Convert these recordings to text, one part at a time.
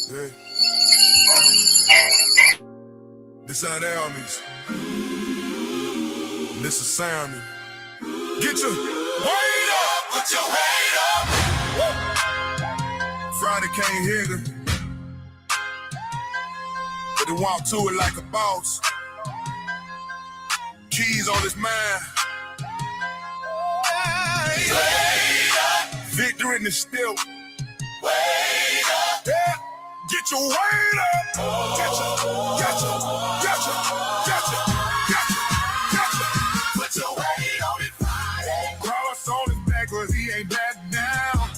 Yeah. This how they armies. This is sound. Get your weight up, put your weight up. Friday can't hit her, but they walk to it like a boss. Keys on his mind. Victor in the still. Wait up. Yeah. Get your weight up. Gotcha. Put your weight on it Friday. Cross on his back, but he ain't back down.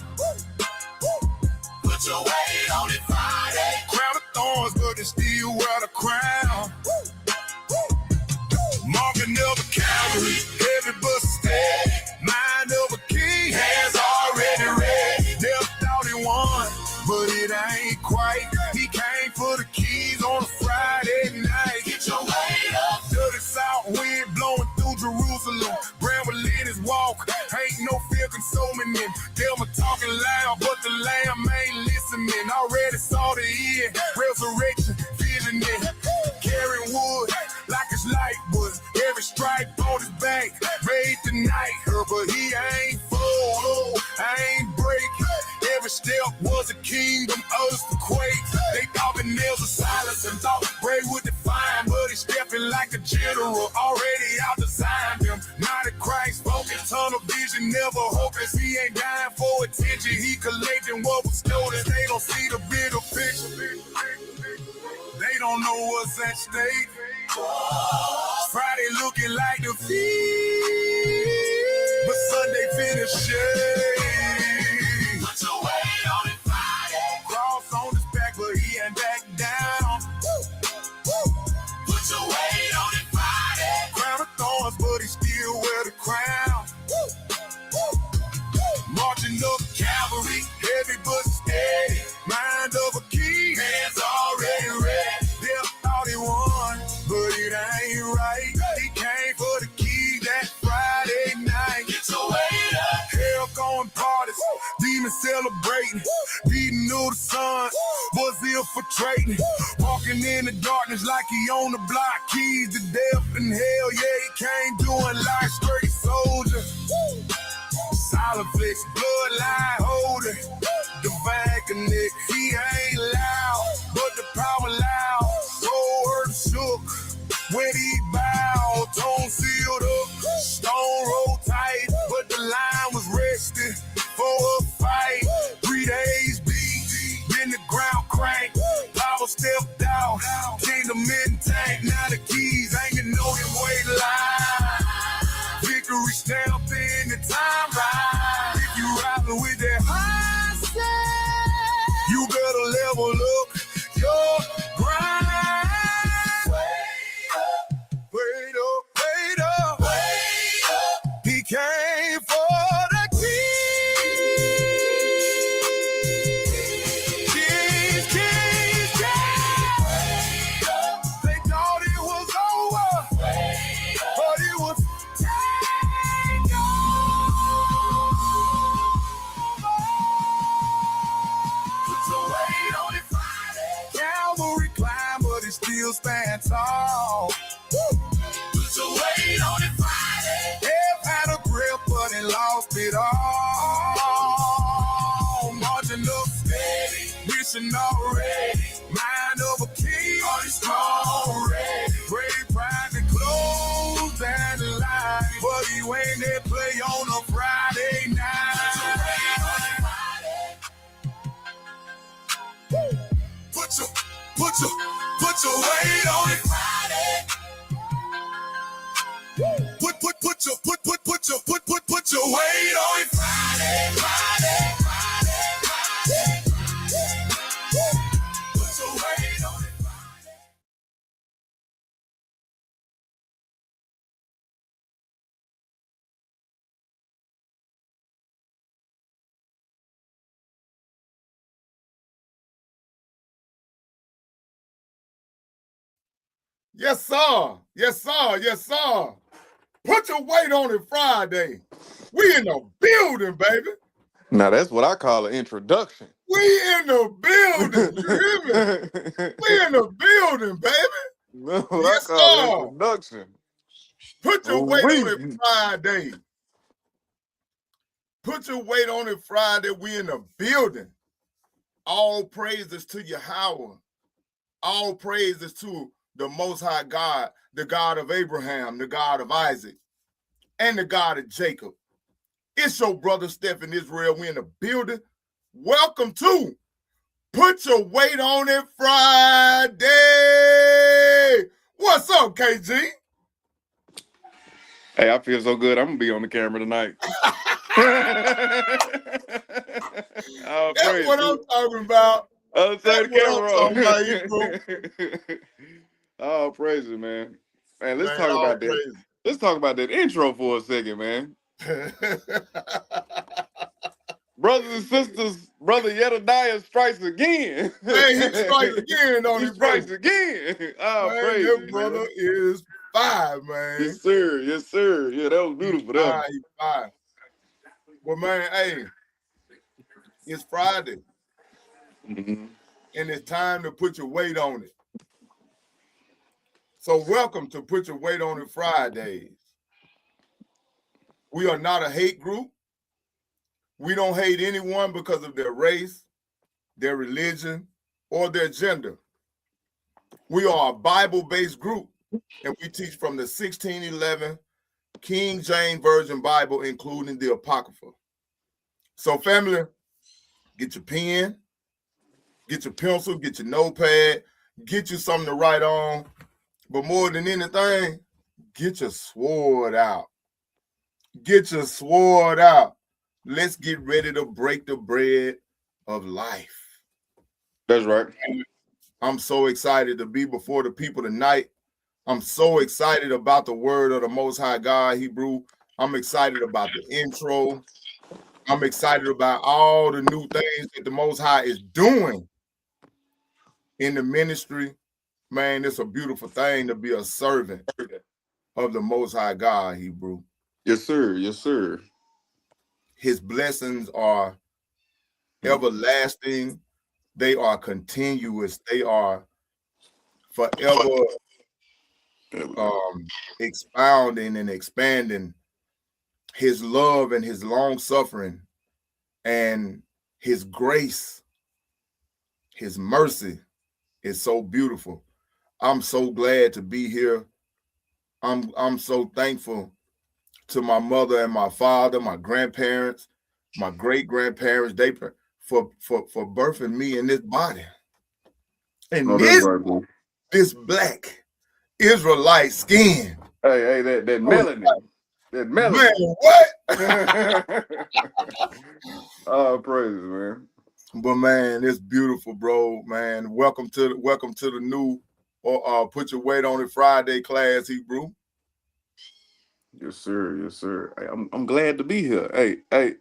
Put your weight on it Friday. Crown of thorns, but they still wear the crown. Marking of a cavalry, heavy but steady. Mind of a king, hands already ready. Never thought he won, but it ain't quite. He came for the keys on a Friday night. Get your weight up. Dirty south wind blowing through Jerusalem. Bramble in his walk, ain't no fear consuming him. Them are talking loud, but the lamb ain't listening. Already saw the end, resurrection, vision it. Carrying wood like his light was. Every stripe on his back, made the night her, but he ain't full, ain't break. Every step was a kingdom earthquake. They thought the nails of silence and thought Bray would define, but he's stepping like a general, already out-designed him. Not a Christ spoken, tunnel vision, never hopeless. He ain't dying for attention, he collecting what was stolen. They don't see the bigger picture. They don't know what's at stake. Friday looking like defeat, but Sunday finish shade. Put your weight on it Friday. Cross on his back, but he ain't back down. Put your weight on it Friday. Crown of thorns, but he still wear the crown. Marching up cavalry, heavy but steady. Mind of a king, hands already ready. They thought he won, but it ain't right. He came for the key that Friday night. Get your weight up. Hell going parties, demons celebrating. Beating new the sun, was infiltrating. Walking in the darkness like he on the block. Keys to death and hell, yeah, he came doing life straight soldier. Silent flex, bloodline holder. Divine connect, he ain't loud, but the power loud. Whole earth shook when he bowed. Tone sealed up, stone rolled tight, but the line was resting for a fight. 3 days deep, then the ground cranked. Power stepped out, kingdom intact. Now the keys hanging on his weight line. Victory stamped in the timeline. If you riding with that high side, you better level up your grind. Wait up. He came for the keys. They thought it was over, but it was Calvary climb, but it still stand tall. Put your weight on it Friday. Hell had a grip, but it lost it all. Marching up steady, mission already. Mind of a king, on his strong ready. Brave pride to close down the line, but he ain't that play on a Friday night. Put your weight on it Friday. Put your weight on it Friday. Put your weight on it Friday. Yes, sir. Yes, sir. Yes, sir. Put your weight on it Friday. We in the building, baby. Now that's what I call an introduction. We in the building. You hear me? We in the building, baby. That's what Yes, I call an sir. introduction. Put your weight on it We. Friday. Put your weight on it Friday. We in the building. All praises to Yahweh. All praises to the Most High God, the God of Abraham, the God of Isaac, and the God of Jacob. It's your brother Stephen Israel. We in the building. Welcome to Put Your Weight on It Friday. What's up, KG? Hey, I feel so good. I'm gonna be on the camera tonight. Oh, That's what I'm talking about. I'll turn the camera on. Oh, praise it, man. Man, let's Man, talk all about that. praise. Let's talk about that intro for a second, man. Brothers and sisters, Brother Jedediah strikes again. Man, he strikes again on He his bro. strikes again. Oh, Man, praise your it, brother man. is fire, man. Yes, sir. Yes, sir. Yeah, that was beautiful. He's fire. Well, man, hey, it's Friday, Mm-hmm. and it's time to put your weight on it. So welcome to Put Your Weight on It Fridays. We are not a hate group. We don't hate anyone because of their race, their religion, or their gender. We are a Bible-based group, and we teach from the 1611 King James Version Bible, including the Apocrypha. So, family, get your pen, get your pencil, get your notepad, get you something to write on. But more than anything, get your sword out. Get your sword out. Let's get ready to break the bread of life. That's right. I'm so excited to be before the people tonight. I'm so excited about the word of the Most High God, Hebrew. I'm excited about the intro. I'm excited about all the new things that the Most High is doing in the ministry. Man, it's a beautiful thing to be a servant of the Most High God, Hebrew. Yes, sir. Yes, sir. His blessings are everlasting. They are continuous. They are forever expounding and expanding his love and his long suffering and his grace, his mercy is so beautiful. I'm so glad to be here. I'm so thankful to my mother and my father, my grandparents, my great grandparents, they for birthing me in this body. And this black Israelite skin. Hey, that melanin. That melanin. Man, what? Oh, praise it, man. But man, it's beautiful, bro. Man, welcome to the new Put Your Weight on It Friday class, Hebrew. Yes, sir. Yes, sir. Hey, I'm glad to be here. Hey,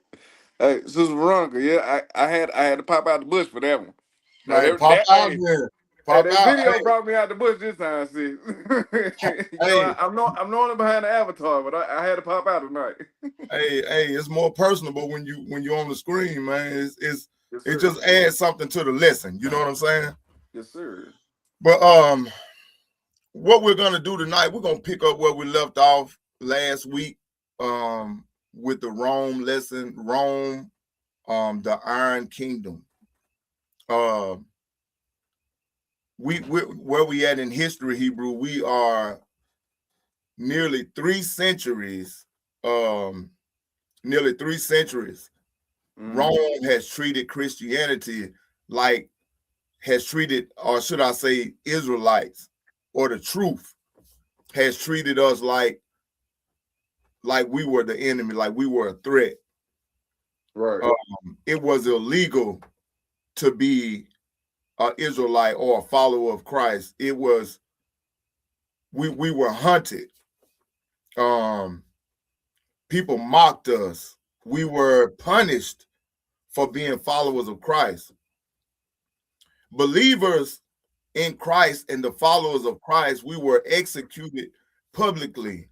Sister Veronica. Yeah, I had to pop out the bush for that one. Man, pop out, man. That video brought me out the bush this time, see. I'm normally behind the avatar, but I had to pop out tonight. hey, it's more personable when you're on the screen, man. It just adds something to the lesson. You know what I'm saying? Yes, sir. But what we're gonna do tonight, we're gonna pick up where we left off last week, with the Rome lesson, the Iron Kingdom. We where we at in history, Hebrew, we are nearly 3 centuries. Nearly 3 centuries. Rome has treated Christianity has treated, or should I say, Israelites, or the truth has treated us like we were the enemy, like we were a threat. Right. It was illegal to be an Israelite or a follower of Christ. It was, we were hunted. People mocked us. We were punished for being followers of Christ. Believers in Christ and the followers of Christ, we were executed publicly.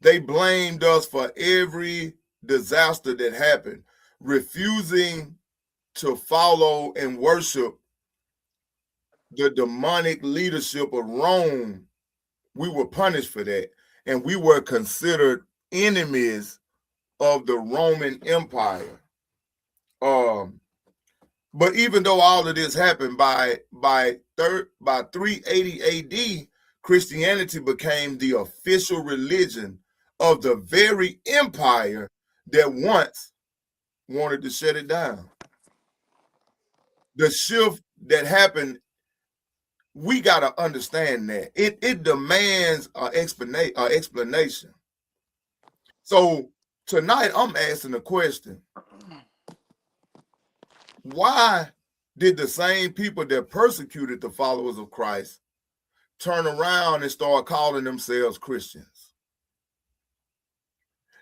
They blamed us for every disaster that happened, refusing to follow and worship the demonic leadership of Rome. We were punished for that, and we were considered enemies of the Roman Empire. But even though all of this happened by 380 AD, Christianity became the official religion of the very empire that once wanted to shut it down. The shift that happened, we got to understand that. It demands an explanation. So tonight I'm asking the question, why did the same people that persecuted the followers of Christ turn around and start calling themselves Christians?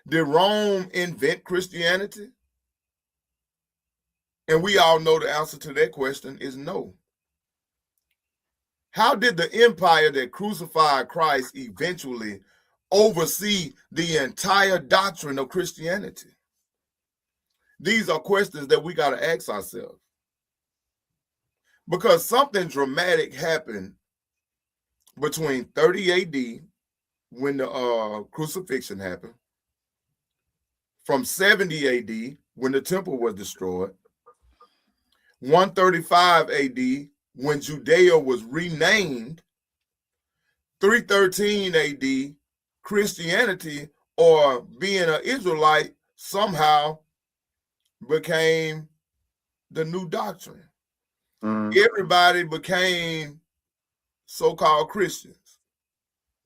Did Rome invent Christianity? And we all know the answer to that question is no. How did the empire that crucified Christ eventually oversee the entire doctrine of Christianity? These are questions that we got to ask ourselves. Because something dramatic happened between 30 AD, when the crucifixion happened, from 70 AD, when the temple was destroyed, 135 AD, when Judea was renamed, 313 AD, Christianity, or being an Israelite, somehow became the new doctrine. Everybody became so-called Christians.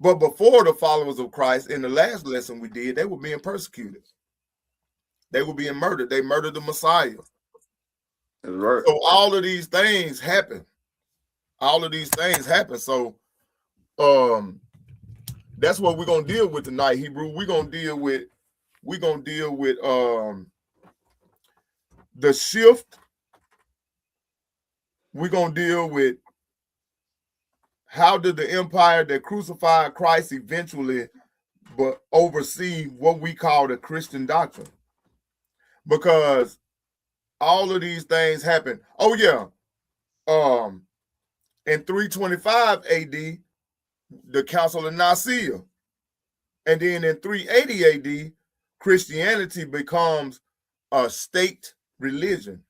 But before the followers of Christ, in the last lesson we did, they were being persecuted. They were being murdered. They murdered the Messiah. That's right. So all of these things happen. All of these things happen. So that's what we're gonna deal with tonight, Hebrew. We're gonna deal with the shift. We're gonna deal with how did the empire that crucified Christ eventually but oversee what we call the Christian doctrine. Because all of these things happen. Oh yeah. In 325 AD, the Council of Nicaea. And then in 380 AD, Christianity becomes a state religion.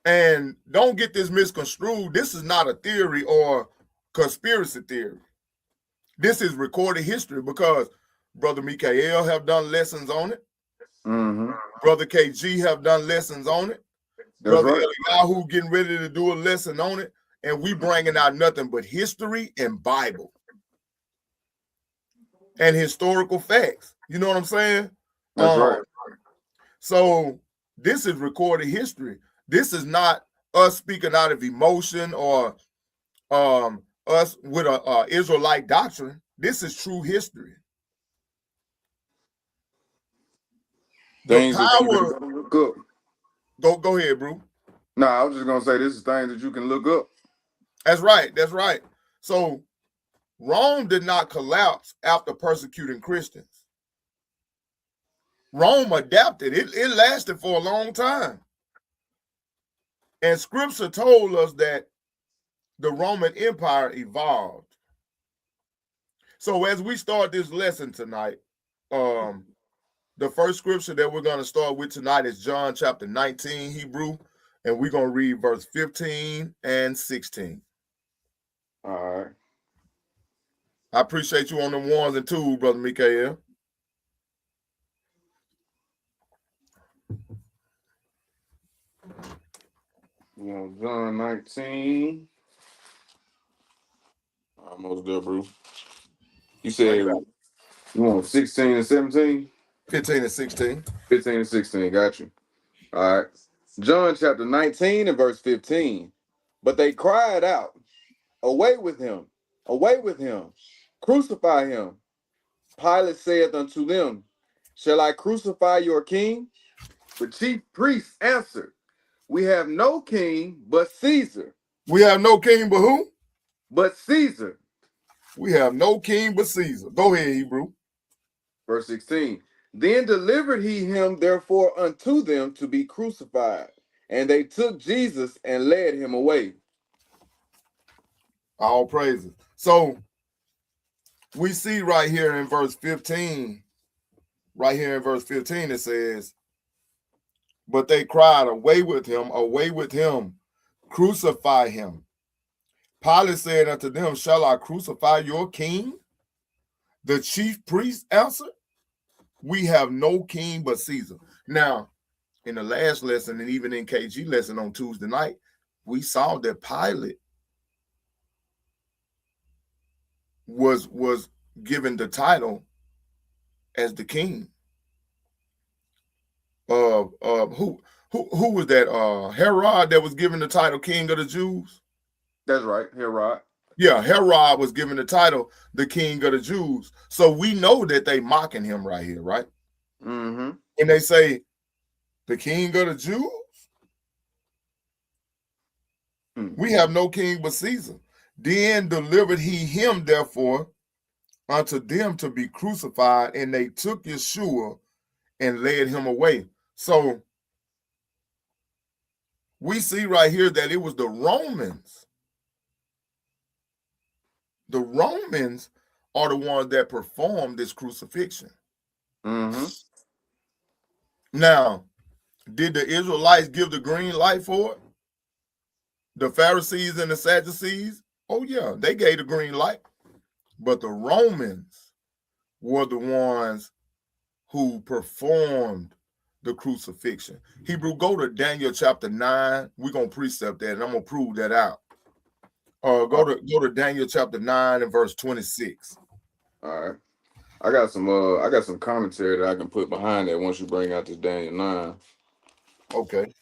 And don't get this misconstrued. This is not a theory or conspiracy theory. This is recorded history, because Brother Mikael have done lessons on it. Brother KG have done lessons on it. That's Brother right. Eliyahu getting ready to do a lesson on it. And we bringing out nothing but history and Bible and historical facts. You know what I'm saying? That's right. So this is recorded history. This is not us speaking out of emotion or us with a Israelite doctrine. This is true history. Things The that you power. can look up. Go ahead, bro. No, I was just gonna say this is things that you can look up. That's right. That's right. So Rome did not collapse after persecuting Christians. Rome adapted. It lasted for a long time. And scripture told us that the Roman Empire evolved. So as we start this lesson tonight, the first scripture that we're going to start with tonight is John chapter 19, Hebrew, and we're going to read verse 15 and 16. All right. I appreciate you on the ones and twos, Brother Mikael. John 19. Almost there, bro. You said you want 16 and 17? 15 and 16. 15 and 16, got you. All right. John chapter 19 and verse 15. But they cried out, "Away with him! Away with him! Crucify him!" Pilate saith unto them, "Shall I crucify your king?" The chief priests answered, "We have no king but Caesar." We have no king but who? but Caesar. We have no king but Caesar. Go ahead, Hebrew. Verse 16. Then delivered he him therefore unto them to be crucified. And they took Jesus and led him away. All praises. So we see right here in verse 15, it says, but they cried, away with him, crucify him. Pilate said unto them, shall I crucify your king? The chief priest answered, we have no king but Caesar. Now, in the last lesson, and even in KG lesson on Tuesday night, we saw that Pilate was given the title as the king. Who was that? Herod that was given the title King of the Jews? That's right, Herod. Yeah, Herod was given the title the King of the Jews. So we know that they mocking him right here, right? Mm-hmm. And they say, the King of the Jews? Mm-hmm. We have no king but Caesar. Then delivered he him, therefore, unto them to be crucified, and they took Yeshua and led him away. So we see right here that it was the Romans. The Romans are the ones that performed this crucifixion. Mm-hmm. Now, did the Israelites give the green light for it? The Pharisees and the Sadducees? Oh yeah, they gave the green light. But the Romans were the ones who performed the crucifixion. Hebrew, go to Daniel chapter 9. We're going to precept that, and I'm going to prove that out. Go to Daniel chapter 9 and verse 26. All right. I got some commentary that I can put behind that once you bring out this Daniel 9. Okay.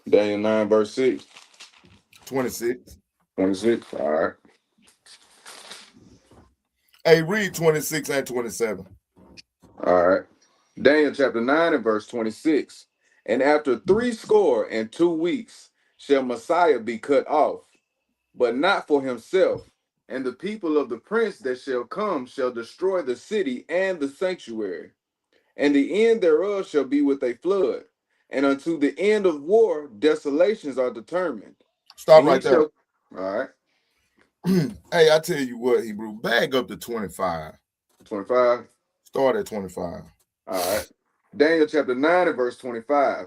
Daniel 9, verse 6. 26. 26. All right. Hey, read 26 and 27. All right. Daniel chapter 9 and verse 26. And after 62 weeks shall Messiah be cut off, but not for himself. And the people of the prince that shall come shall destroy the city and the sanctuary. And the end thereof shall be with a flood. And unto the end of war, desolations are determined. Stop right there. All right. Hey, I tell you what, Hebrew, bag up to 25. 25. Start at 25. All right. Daniel chapter 9 and verse 25.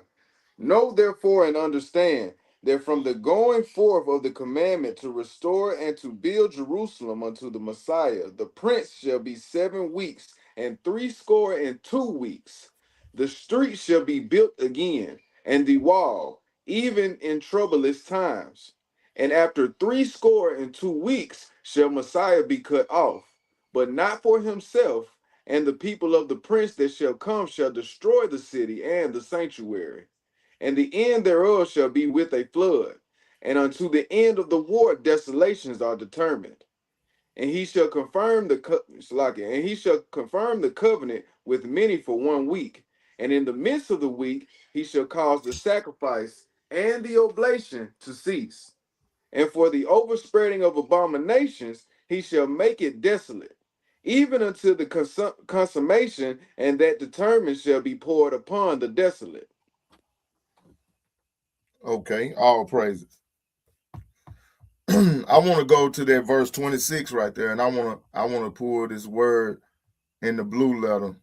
Know therefore and understand that from the going forth of the commandment to restore and to build Jerusalem unto the Messiah, the prince shall be 7 weeks and 62 weeks. The street shall be built again, and the wall, even in troublous times. And after 62 weeks shall Messiah be cut off, but not for himself, and the people of the prince that shall come shall destroy the city and the sanctuary. And the end thereof shall be with a flood, and unto the end of the war desolations are determined. And he shall confirm the covenant with many for 1 week. And in the midst of the week he shall cause the sacrifice and the oblation to cease. And for the overspreading of abominations he shall make it desolate, even until the consummation, and that determined shall be poured upon the desolate. Okay, all praises. I want to go to that verse 26 right there, and I want to pull this word in the blue letter.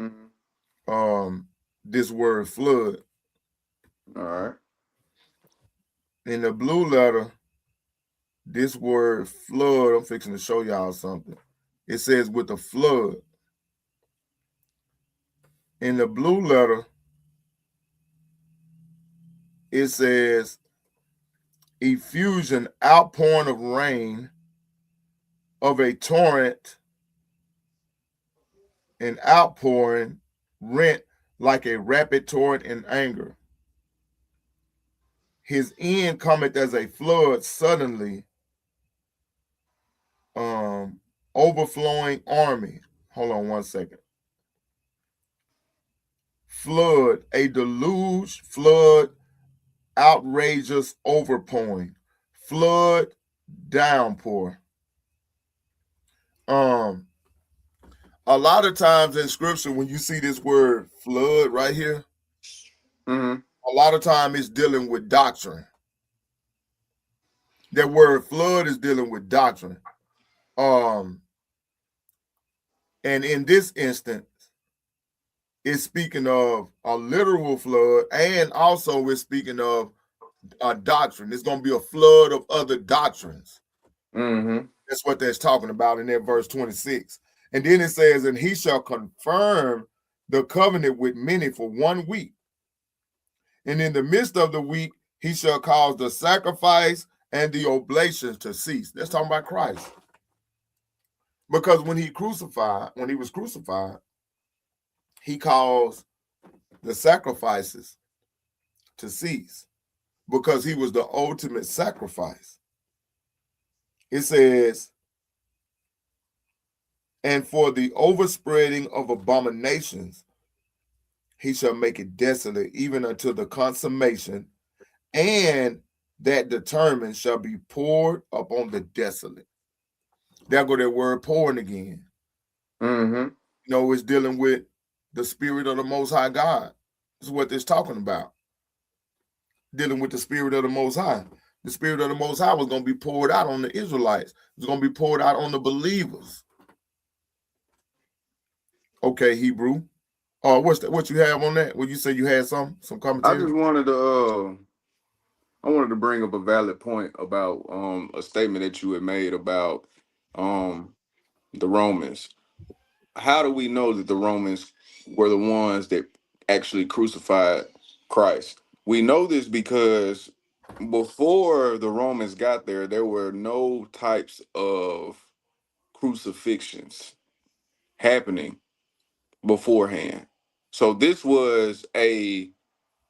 Mm-hmm. This word flood. All right. In the blue letter, this word flood, I'm fixing to show y'all something. It says with a flood. In the blue letter, it says effusion, outpouring of rain, of a torrent, an outpouring, rent like a rapid torrent in anger. His end cometh as a flood suddenly, overflowing army. Hold on 1 second. Flood, a deluge, flood, outrageous overpouring, flood, downpour. Um, a lot of times in scripture, when you see this word flood right here, Mm-hmm. a lot of time it's dealing with doctrine. That word flood is dealing with doctrine. And in this instance, it's speaking of a literal flood, and also it's speaking of a doctrine. It's going to be a flood of other doctrines. Mm-hmm. That's what that's talking about in that verse 26. And then it says, and he shall confirm the covenant with many for 1 week. And in the midst of the week, he shall cause the sacrifice and the oblations to cease. That's talking about Christ. Because when he was crucified, he caused the sacrifices to cease because he was the ultimate sacrifice. It says, and for the overspreading of abominations, he shall make it desolate, even unto the consummation, and that determined shall be poured upon the desolate. There go that word pouring again. Mm-hmm. It's dealing with the spirit of the Most High God. This is what this talking about. Dealing with the spirit of the Most High. The spirit of the Most High was going to be poured out on the Israelites. It was going to be poured out on the believers. Okay, Hebrew. What you have on that? Would you say you had some I commentary? just wanted to I wanted to bring up a valid point about a statement that you had made about um the Romans. How do we know that the Romans were the ones that actually crucified Christ? We know this because before the Romans got there, there were no types of crucifixions happening beforehand. So this was a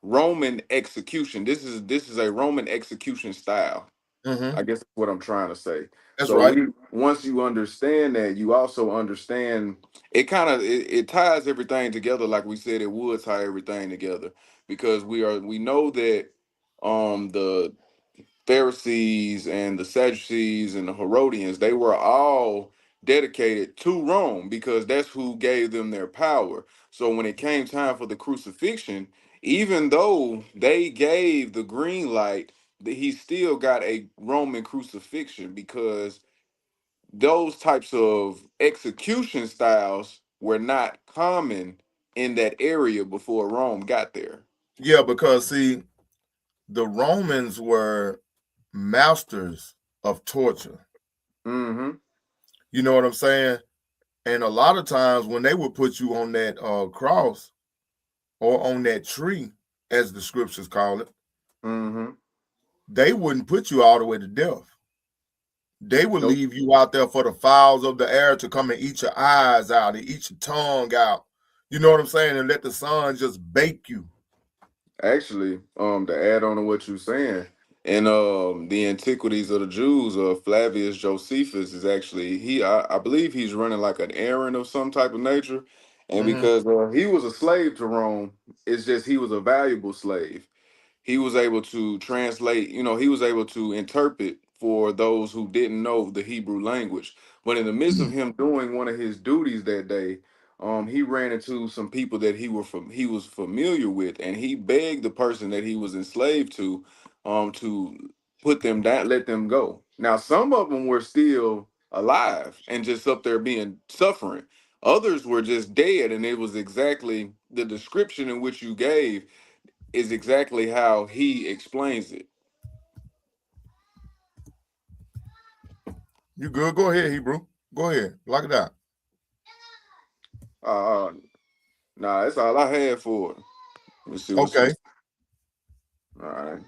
Roman execution. This is a Roman execution style. Mm-hmm. I guess that's what I'm trying to say. That's So right. we once you understand that, you also understand it kind of it ties everything together like we said it would tie everything together because we know that the Pharisees and the Sadducees and the Herodians, they were all dedicated to Rome because that's who gave them their power. So when it came time for the crucifixion, even though they gave the green light, he still got a Roman crucifixion because those types of execution styles were not common in that area before Rome got there. Yeah, because see, the Romans were masters of torture. Mm-hmm. You know what I'm saying? And a lot of times when they would put you on that cross or on that tree, as the scriptures call it, Mm-hmm. they wouldn't put you all the way to death. They would Nope. leave you out there for the fowls of the air to come and eat your eyes out and eat your tongue out. You know what I'm saying? And let the sun just bake you. Actually, to add on to what you're saying, in the Antiquities of the Jews, Flavius Josephus is actually I believe he's running like an errand of some type of nature, and Mm-hmm. because he was a slave to Rome, it's just he was a valuable slave. He was able to translate, he was able to interpret for those who didn't know the Hebrew language. But in the midst of him doing one of his duties that day, he ran into some people that he was familiar with, and he begged the person that he was enslaved to put them down, let them go. Now, some of them were still alive and just up there being suffering. Others were just dead, and it was exactly the description in which you gave is exactly how he explains it. You good? Go ahead, Hebrew. Go ahead. Lock it out. Uh, nah, that's all I had for it. Let me see what Okay. sister. All right,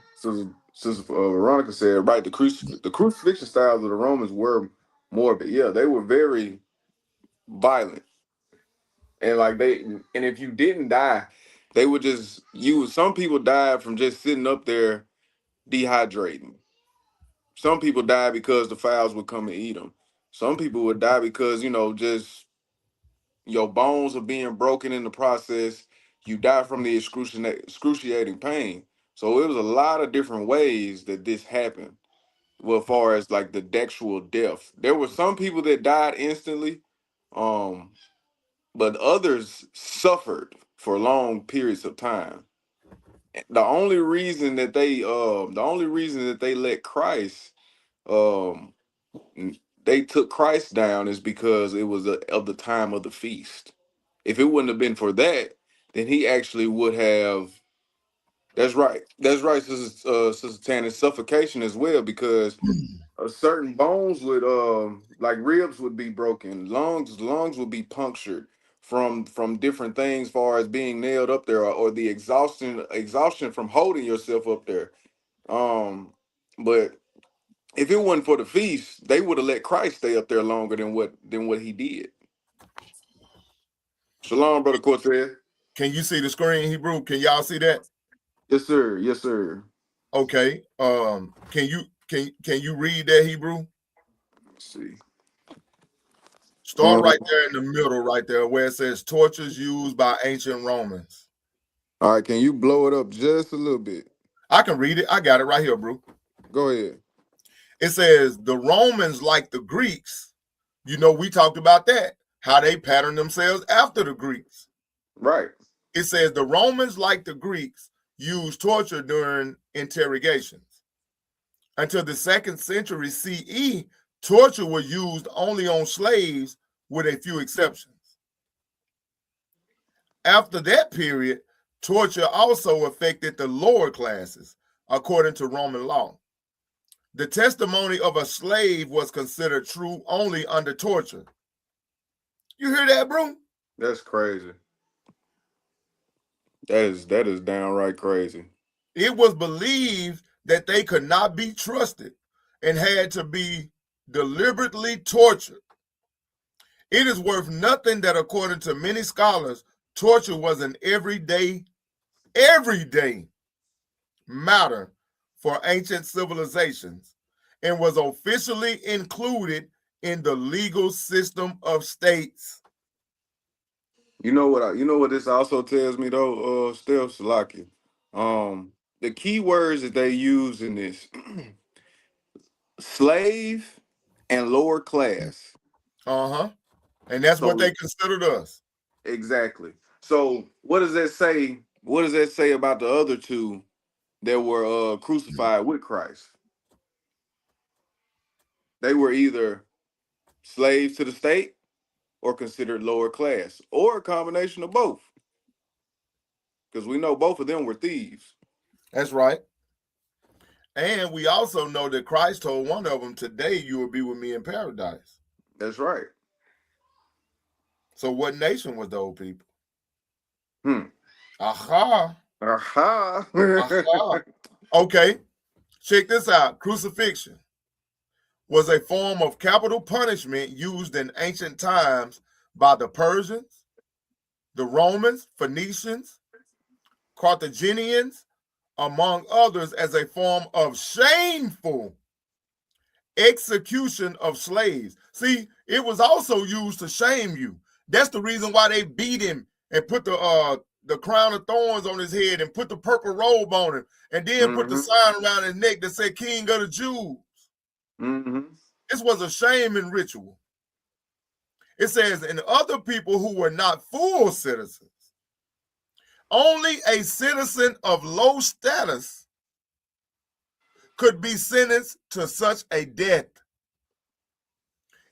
Sister Veronica said, right. The crucifixion styles of the Romans were morbid. Yeah, they were very violent, and like and if you didn't die, they would just you. Some people died from just sitting up there dehydrating. Some people died because the fowls would come and eat them. Some people would die because just your bones are being broken in the process. You die from the excruciating pain. So it was a lot of different ways that this happened. Well, as far as like the actual death, there were some people that died instantly, um, but others suffered for long periods of time. The only reason that they let Christ, um, they took Christ down is because it was of the time of the feast. If it wouldn't have been for that, then he actually would have. That's right. That's right, Sister Tanner. Suffocation as well, because certain bones would, like ribs would be broken, lungs would be punctured from different things, far as being nailed up there, or the exhaustion from holding yourself up there. But if it wasn't for the feast, they would have let Christ stay up there longer than what he did. Shalom, brother Cortez. Can you see the screen, Hebrew? Can y'all see that? Yes, sir. Yes, sir. Okay. Can you read that, Hebrew? Let's see. Start right there in the middle, right there, where it says tortures used by ancient Romans. All right, can you blow it up just a little bit? I can read it. I got it right here, bro. Go ahead. It says the Romans, like the Greeks, we talked about that, how they patterned themselves after the Greeks. Right. It says the Romans, like the Greeks, used torture during interrogations. Until the 2nd century CE, torture was used only on slaves with a few exceptions. After that period, torture also affected the lower classes, according to Roman law. The testimony of a slave was considered true only under torture. You hear that, bro? That's crazy. That is downright crazy. It was believed that they could not be trusted and had to be deliberately tortured. It is worth nothing that, according to many scholars, torture was an everyday matter for ancient civilizations and was officially included in the legal system of states. You know what this also tells me though, Steph Salaki. The key words that they use in this slave and lower class. And that's what they considered us. Exactly. So what does that say? What does that say about the other two that were crucified with Christ? They were either slaves to the state or considered lower class, or a combination of both. Because we know both of them were thieves. That's right. And we also know that Christ told one of them, today you will be with me in paradise. That's right. So what nation was those people? Aha. Okay, check this out. Crucifixion was a form of capital punishment used in ancient times by the Persians, the Romans, Phoenicians, Carthaginians, among others, as a form of shameful execution of slaves. See, it was also used to shame you. That's the reason why they beat him and put the crown of thorns on his head and put the purple robe on him and then put the sign around his neck that said King of the Jews. This was a shaming ritual. It says, and other people who were not full citizens, only a citizen of low status could be sentenced to such a death.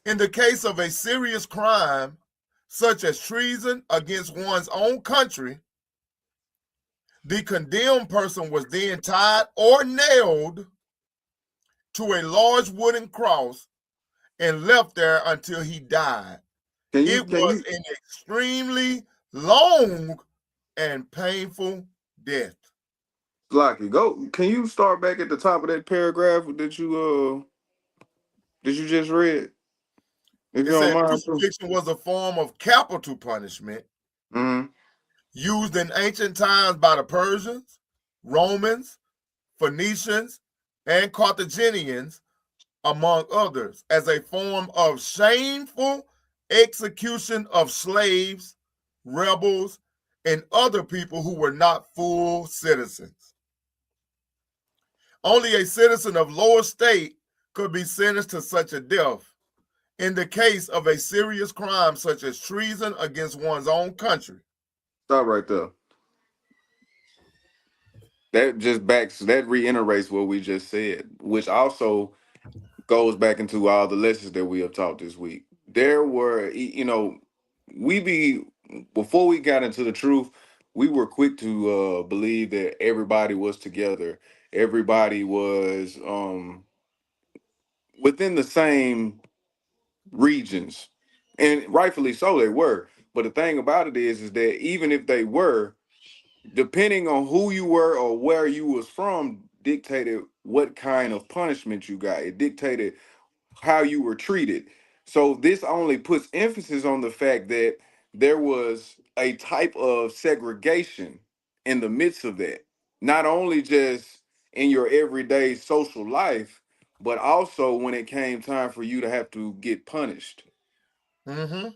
In the case of a serious crime, such as treason against one's own country, the condemned person was then tied or nailed to a large wooden cross and left there until he died. It was an extremely long and painful death. Lucky, go. Can you start back at the top of that paragraph that you just read? If you don't mind. Crucifixion was a form of capital punishment used in ancient times by the Persians, Romans, Phoenicians, and Carthaginians, among others, as a form of shameful execution of slaves, rebels, and other people who were not full citizens. Only a citizen of lower state could be sentenced to such a death. In the case of a serious crime such as treason against one's own country. Stop right there. That reiterates what we just said, which also goes back into all the lessons that we have taught this week. There were, before we got into the truth, we were quick to believe that everybody was together. Everybody was within the same regions, and rightfully so they were. But the thing about it is that even if they were, depending on who you were or where you was from, dictated what kind of punishment you got. It dictated how you were treated. So this only puts emphasis on the fact that there was a type of segregation in the midst of that. Not only just in your everyday social life, but also when it came time for you to have to get punished. Mm-hmm.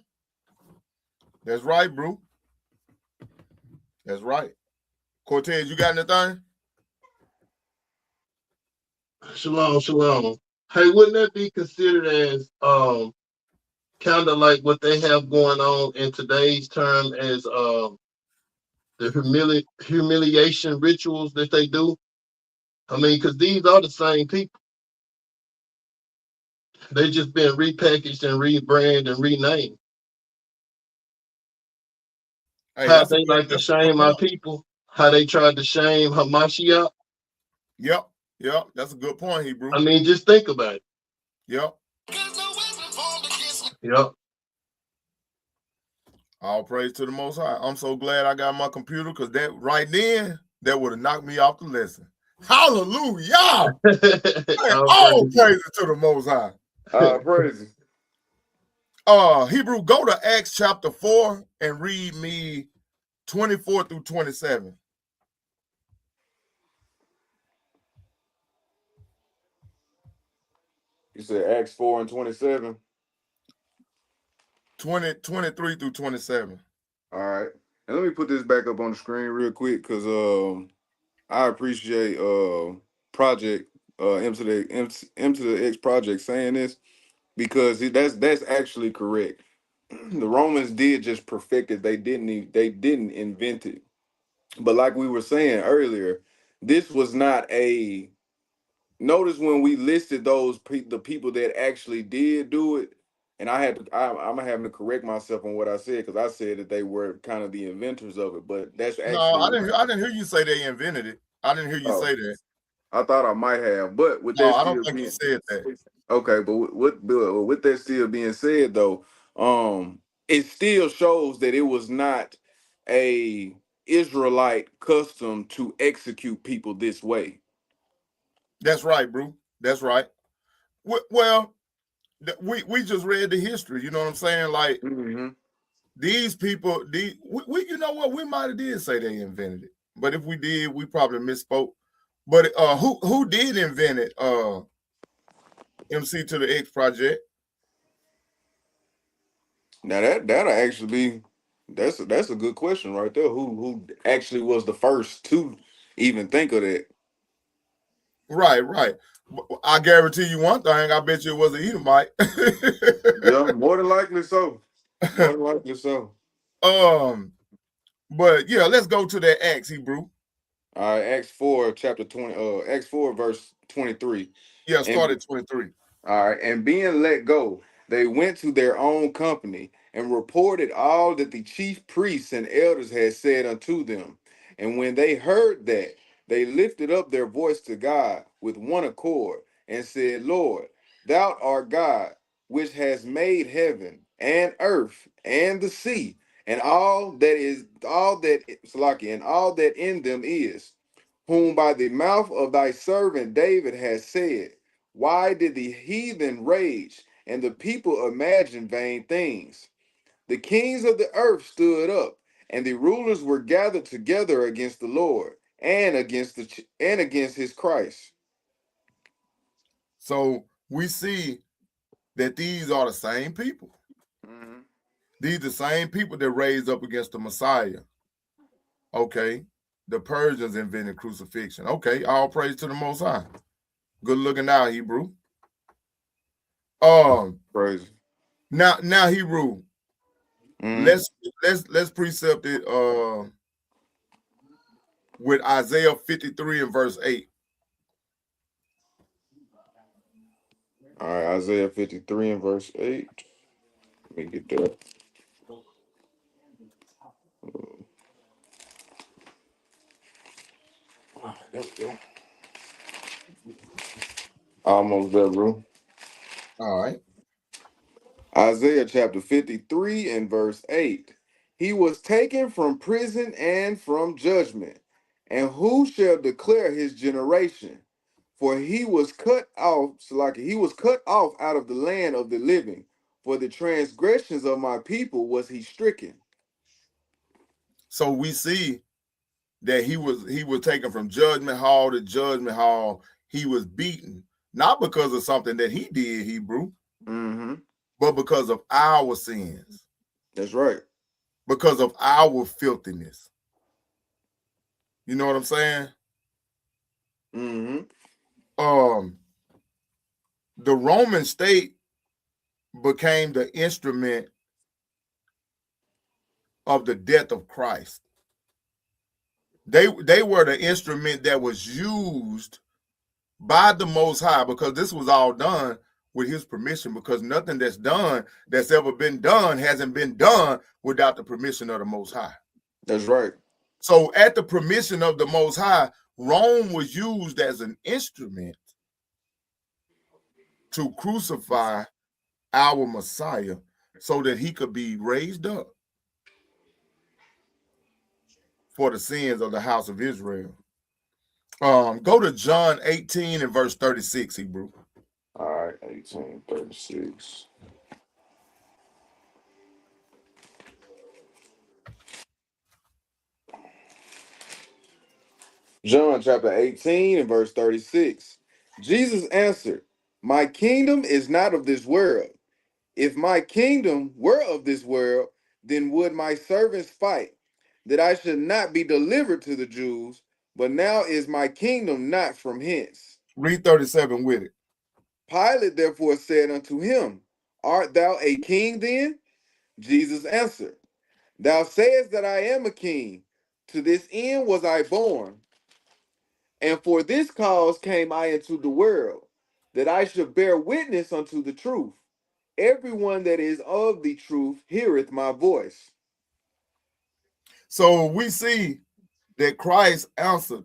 That's right, bro. That's right. Cortez, you got anything? Shalom, shalom. Hey, wouldn't that be considered as kind of like what they have going on in today's term as the humiliation rituals that they do? I mean, because these are the same people. They just been repackaged and rebranded and renamed. Hey, How they like to shame our people, how they tried to shame Hamashiach. Yep, that's a good point, Hebrew. I mean, just think about it. Yep. Yep. All praise to the Most High. I'm so glad I got my computer, because that right then, that would have knocked me off the lesson. Hallelujah! All praises to the Most High. Praise. Hebrew, go to Acts chapter 4 and read me 24 through 27. You said Acts 4 and 27? 23 through 27. All right. And let me put this back up on the screen real quick, because I appreciate Project M to the X Project saying this, because that's actually correct. The Romans did just perfect it. They didn't invent it. But like we were saying earlier, this was not a notice when we listed the people that actually did do it, and I'm having to correct myself on what I said, because I said that they were kind of the inventors of it, but that's actually No, I didn't hear you say they invented it. I didn't hear you say that. I thought I might have, but with No, that I still don't think being you said that. okay, but with that still being said though, it still shows that it was not a Israelite custom to execute people this way. That's right, bro. That's right. Well, we just read the history. You know what I'm saying? Like, these people, we you know what? We might have did say they invented it, but if we did, we probably misspoke. But who did invent it? MC to the X Project. Now that'll actually be that's a good question right there. Who actually was the first to even think of that? Right. I guarantee you one thing. I bet you it was an Edomite. Yeah, more than likely so. More than likely so. But yeah, let's go to that Acts, Hebrew. All right, Acts 4, chapter 20, Acts 4, verse 23. Yeah, start at 23. All right, and being let go, they went to their own company and reported all that the chief priests and elders had said unto them. And when they heard that, they lifted up their voice to God with one accord and said, Lord, thou art God, which has made heaven and earth and the sea, and all that in them is, whom by the mouth of thy servant David has said, why did the heathen rage and the people imagine vain things? The kings of the earth stood up, and the rulers were gathered together against the Lord and against his Christ. So we see that these are the same people. These are the same people that raised up against the Messiah. Okay. the Persians invented crucifixion. Okay, all praise to the Most High. Good looking out, Hebrew. Crazy. Now Hebrew. Mhm. Let's precept it with Isaiah 53 and verse 8. All right, Isaiah 53 and verse 8. Let me get there. There we go. Almost there, bro. All right. Isaiah chapter 53 and verse 8. He was taken from prison and from judgment. And who shall declare his generation? For he was cut off, he was cut off out of the land of the living. For the transgressions of my people was he stricken. So we see that he was taken from judgment hall to judgment hall. He was beaten, not because of something that he did, Hebrew, but because of our sins. That's right. Because of our filthiness. You know what I'm saying? The Roman state became the instrument of the death of Christ. They were the instrument that was used by the Most High, because this was all done with his permission, because nothing that's ever been done hasn't been done without the permission of the Most High. That's right. So at the permission of the Most High, Rome was used as an instrument to crucify our Messiah so that he could be raised up for the sins of the house of Israel. Go to John 18 and verse 36, Hebrew. All right, 18:36. John chapter 18 and verse 36. Jesus answered, my kingdom is not of this world. If my kingdom were of this world, then would my servants fight, that I should not be delivered to the Jews. But now is my kingdom not from hence. Read 37 with it. Pilate therefore said unto him, art thou a king then? Jesus answered, thou sayest that I am a king. To this end was I born. And for this cause came I into the world, that I should bear witness unto the truth. Everyone that is of the truth heareth my voice. So we see that Christ answered.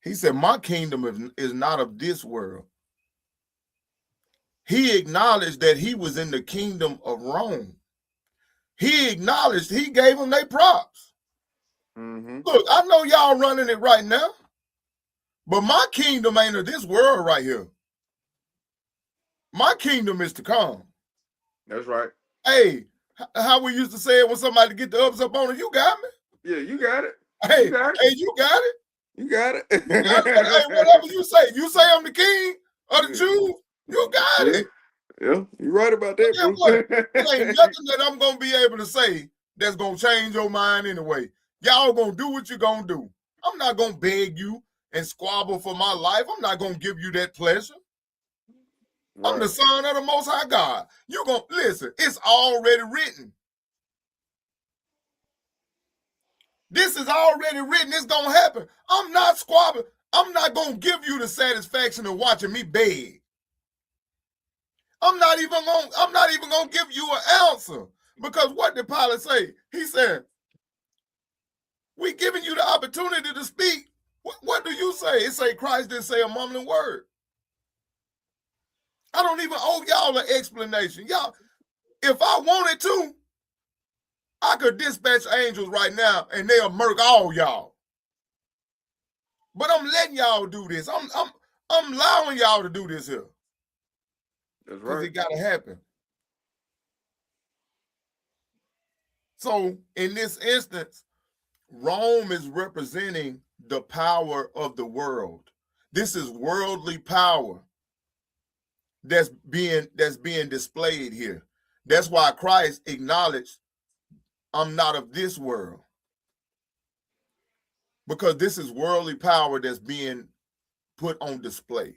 He said, my kingdom is not of this world. He acknowledged that he was in the kingdom of Rome. He acknowledged, he gave them their props. Look, I know y'all running it right now, but my kingdom ain't of this world right here. My kingdom is to come. That's right. Hey, how we used to say it when somebody get the ups up on it, you got me. Yeah, you got it. Hey, you got it. Hey, you got it. You got it. Hey, whatever you say I'm the king of the Jews, you got it. Yeah, you're right about that, bro. There ain't nothing that I'm gonna be able to say that's gonna change your mind anyway. Y'all gonna do what you're gonna do. I'm not gonna beg you and squabble for my life. I'm not gonna give you that pleasure. Right. I'm the son of the Most High God. You gonna listen, it's already written. This is already written. It's gonna happen. I'm not squabbling. I'm not gonna give you the satisfaction of watching me beg. I'm not even gonna give you an answer, because what did Pilate say? He said, "We giving you the opportunity to speak." What do you say? It say Christ didn't say a mumbling word. I don't even owe y'all an explanation. Y'all, if I wanted to, I could dispatch angels right now and they'll murk all y'all. But I'm letting y'all do this. I'm allowing y'all to do this here. That's right. Because it gotta happen. So in this instance, Rome is representing the power of the world. This is worldly power that's being displayed here. That's why Christ acknowledged, I'm not of this world. because this is worldly power that's being put on display.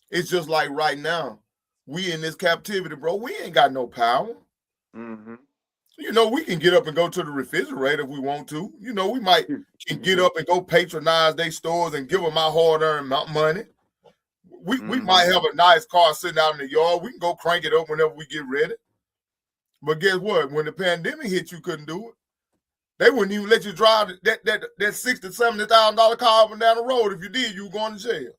It's just like right now, we in this captivity, bro. We ain't got no power. Mm-hmm. You know, we can get up and go to the refrigerator if we want to. You know, we might can get up and go patronize their stores and give them our hard-earned money. We might have a nice car sitting out in the yard. We can go crank it up whenever we get ready. But guess what? When the pandemic hit, you couldn't do it. They wouldn't even let you drive that $60,000 to $70,000 car up and down the road. If you did, you were going to jail.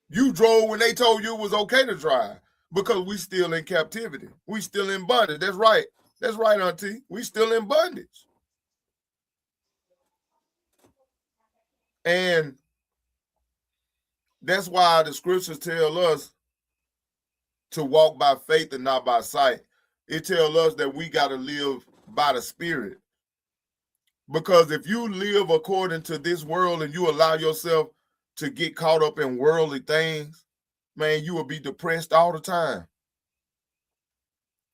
You drove when they told you it was okay to drive because we still in captivity. We still in bondage. That's right. That's right, Auntie. We still in bondage. And that's why the scriptures tell us to walk by faith and not by sight. It tells us that we got to live by the Spirit. Because if you live according to this world and you allow yourself to get caught up in worldly things, man, you will be depressed all the time.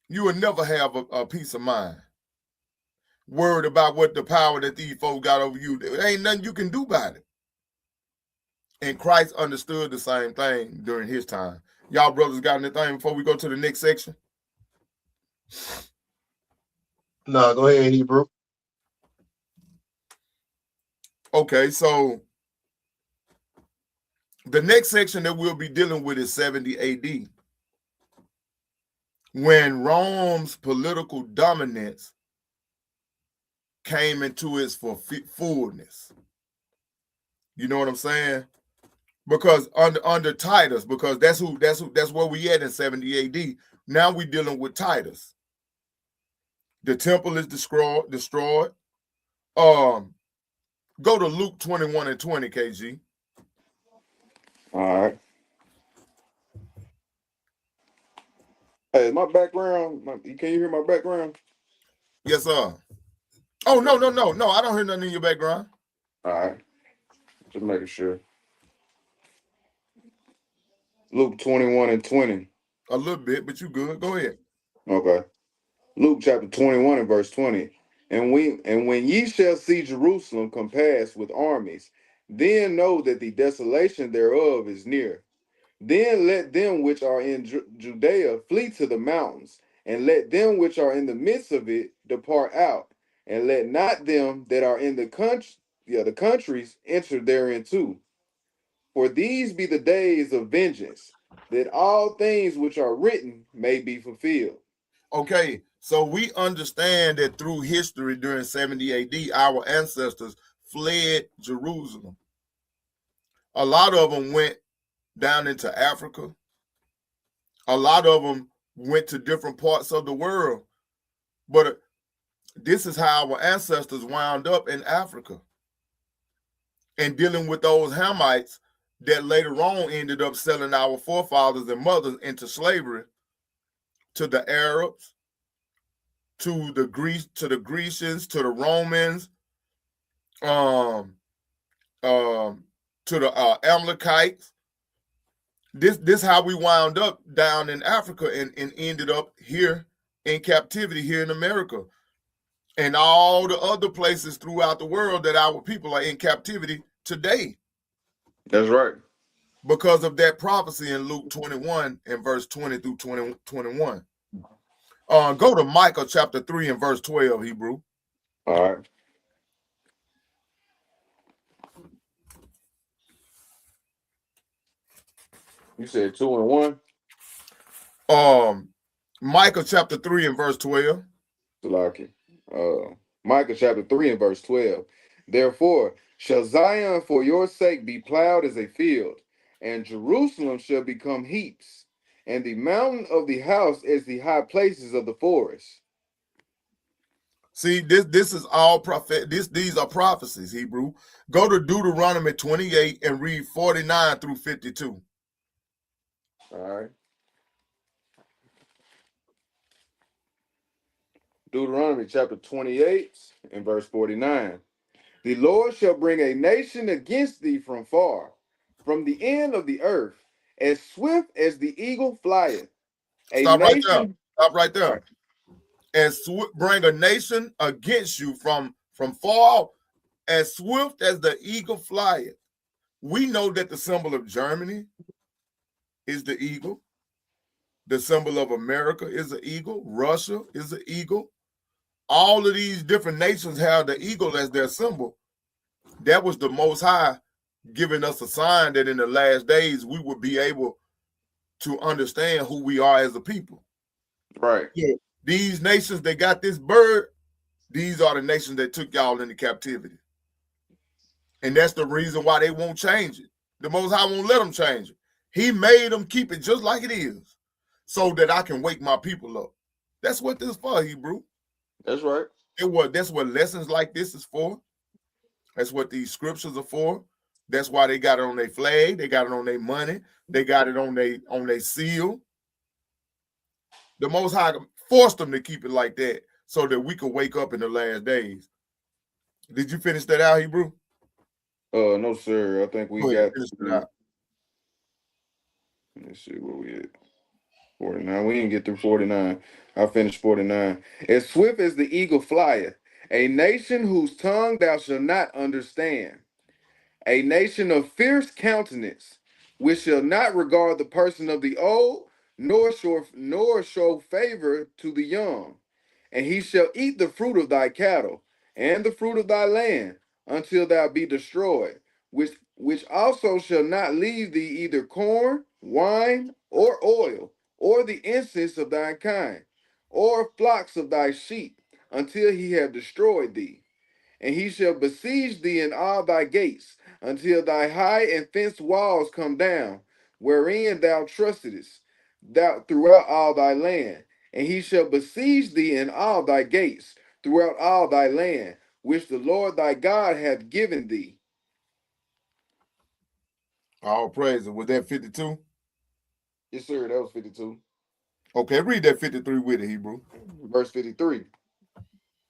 You will never have a peace of mind. Worried about what the power that these folks got over you. There ain't nothing you can do about it. And Christ understood the same thing during his time. Y'all brothers got anything before we go to the next section? No, go ahead, Hebrew. Okay, so the next section that we'll be dealing with is 70 AD, when Rome's political dominance came into its fullness. You know what I'm saying? Because under Titus, because that's where we at in 70 AD. Now we're dealing with Titus. The temple is destroyed. Go to Luke 21 and 20, KG. All right. Hey, my background, can you hear my background? Yes, sir. Oh, no. I don't hear nothing in your background. All right. Just making sure. Luke 21 and 20. A little bit, but you good. Go ahead. Okay. Luke chapter 21 and verse 20. And when ye shall see Jerusalem compassed with armies, then know that the desolation thereof is near. Then let them which are in Judea flee to the mountains, and let them which are in the midst of it depart out, and let not them that are in the countries enter therein too. For these be the days of vengeance, that all things which are written may be fulfilled. Okay, so we understand that through history during 70 AD, our ancestors fled Jerusalem. A lot of them went down into Africa. A lot of them went to different parts of the world. But this is how our ancestors wound up in Africa and dealing with those Hamites that later on ended up selling our forefathers and mothers into slavery to the Arabs, to the Grecians, to the Romans, to the Amalekites. This how we wound up down in Africa and ended up here in captivity here in America and all the other places throughout the world that our people are in captivity today. That's right. Because of that prophecy in Luke 21 and verse 20 through 21. Go to Micah chapter 3 and verse 12, Hebrew. All right. You said 2 and 1? Micah chapter 3 and verse 12. Micah chapter 3 and verse 12. Therefore shall Zion for your sake be plowed as a field, and Jerusalem shall become heaps, and the mountain of the house as the high places of the forest. See, this is all prophet. These are prophecies, Hebrew. Go to Deuteronomy 28 and read 49 through 52. All right. Deuteronomy chapter 28 and verse 49. The Lord shall bring a nation against thee from far, from the end of the earth, as swift as the eagle flieth. Stop right there. And bring a nation against you from from far off, as swift as the eagle flieth. We know that the symbol of Germany is the eagle. The symbol of America is the eagle. Russia is the eagle. All of these different nations have the eagle as their symbol. That was the Most High giving us a sign that in the last days we would be able to understand who we are as a people. Right. Yeah. These nations that got this bird, these are the nations that took y'all into captivity. And that's the reason why they won't change it. The Most High won't let them change it. He made them keep it just like it is so that I can wake my people up. That's what this is for, Hebrew. That's right. That's what lessons like this is for. That's what these scriptures are for. That's why they got it on their flag. They got it on their money. They got it on their seal. The Most High forced them to keep it like that so that we could wake up in the last days. Did you finish that out, Hebrew? No, sir. I think we got. Finish it out. Let's see where we at. 49. We didn't get through 49. I finished 49. As swift as the eagle flieth, a nation whose tongue thou shalt not understand, a nation of fierce countenance, which shall not regard the person of the old, nor show favor to the young. And he shall eat the fruit of thy cattle, and the fruit of thy land, until thou be destroyed, which also shall not leave thee either corn, wine, or oil, or the incense of thy kind, or flocks of thy sheep, until he have destroyed thee. And he shall besiege thee in all thy gates, until thy high and fenced walls come down, wherein thou trustedest, thou throughout all thy land. And he shall besiege thee in all thy gates, throughout all thy land, which the Lord thy God hath given thee. All praise. Was that 52? Yes, sir, that was 52. Okay, read that 53 with it, Hebrew. Verse 53.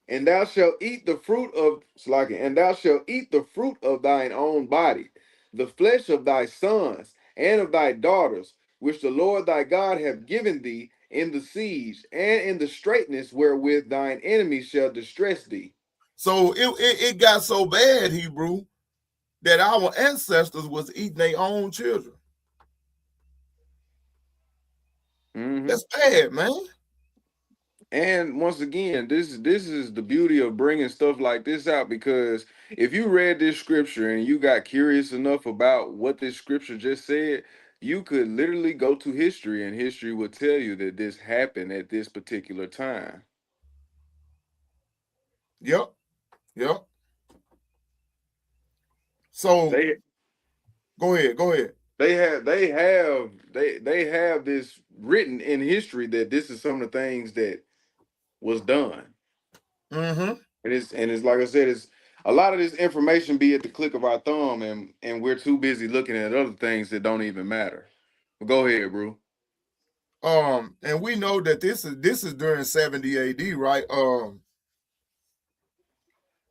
And thou shalt eat the fruit of and thou shalt eat the fruit of thine own body, the flesh of thy sons and of thy daughters, which the Lord thy God hath given thee in the siege, and in the straitness wherewith thine enemies shall distress thee. So it got so bad, Hebrew, that our ancestors was eating their own children. Mm-hmm. That's bad, man. And once again, this is the beauty of bringing stuff like this out, because if you read this scripture and you got curious enough about what this scripture just said, you could literally go to history, and history would tell you that this happened at this particular time. Yep. So go ahead. They have this written in history that this is some of the things that was done. Mm-hmm. And it's like I said, it's a lot of this information be at the click of our thumb, and we're too busy looking at other things that don't even matter. But go ahead, bro. And we know that this is during 70 AD, right?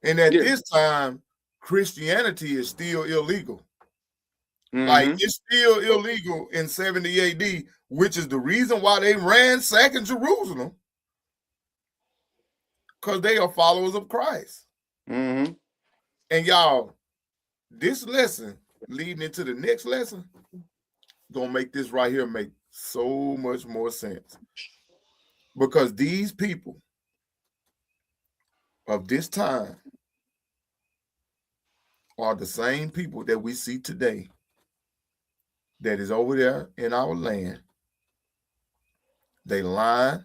And at this time, Christianity is still illegal. Mm-hmm. Like, it's still illegal in 70 AD, which is the reason why they ransacking Jerusalem, because they are followers of Christ. Mm-hmm. And y'all, this lesson leading into the next lesson gonna make this right here make so much more sense, because these people of this time are the same people that we see today that is over there in our land. They lying.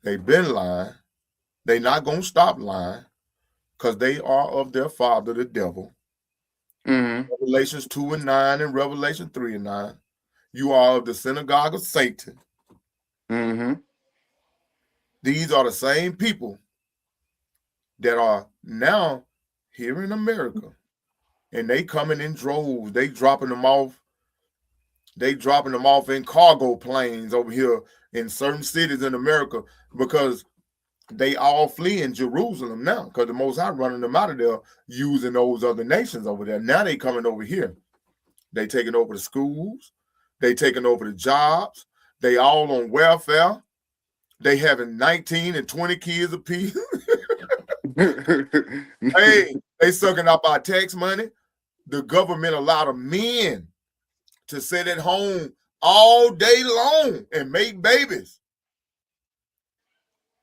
They've been lying. They not going to stop lying, because they are of their father, the devil. Mm-hmm. Revelations 2:9 and Revelation 3:9. You are of the synagogue of Satan. Mm-hmm. These are the same people that are now here in America, and they coming in droves. They dropping them off. They dropping them off in cargo planes over here in certain cities in America, because they all flee in Jerusalem now, because the Most High running them out of there using those other nations over there. Now they coming over here. They taking over the schools. They taking over the jobs. They all on welfare. They having 19 and 20 kids apiece. Hey, they sucking up our tax money. The government allowed the men to sit at home all day long and make babies.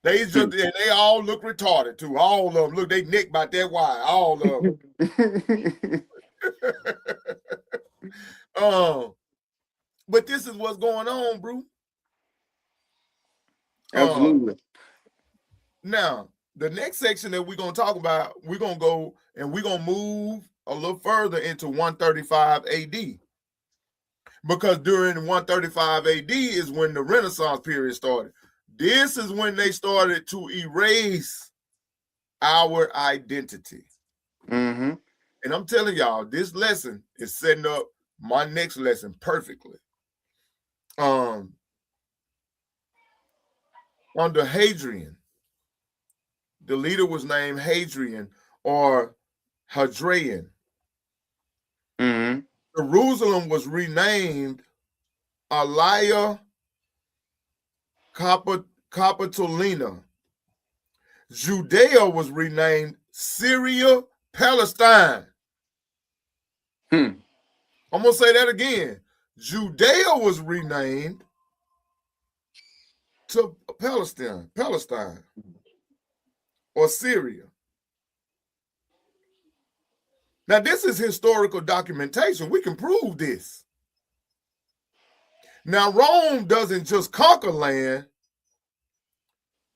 They just and they all look retarded too. All of them look, they neck about that wide. All of them. But this is what's going on, bro. Absolutely. Now, the next section that we're gonna talk about, we're gonna go and we're gonna move a little further into 135 AD. Because during 135 AD is when the Renaissance period started. This is when they started to erase our identity. Mm-hmm. And I'm telling y'all, this lesson is setting up my next lesson perfectly. Under Hadrian, the leader was named Hadrian or Hadrian. Mm-hmm. Jerusalem was renamed Aelia Capitolina. Judea was renamed Syria Palestine. I'm gonna say that again. Judea was renamed to Palestine or Syria. Now, this is historical documentation. We can prove this. Now, Rome doesn't just conquer land.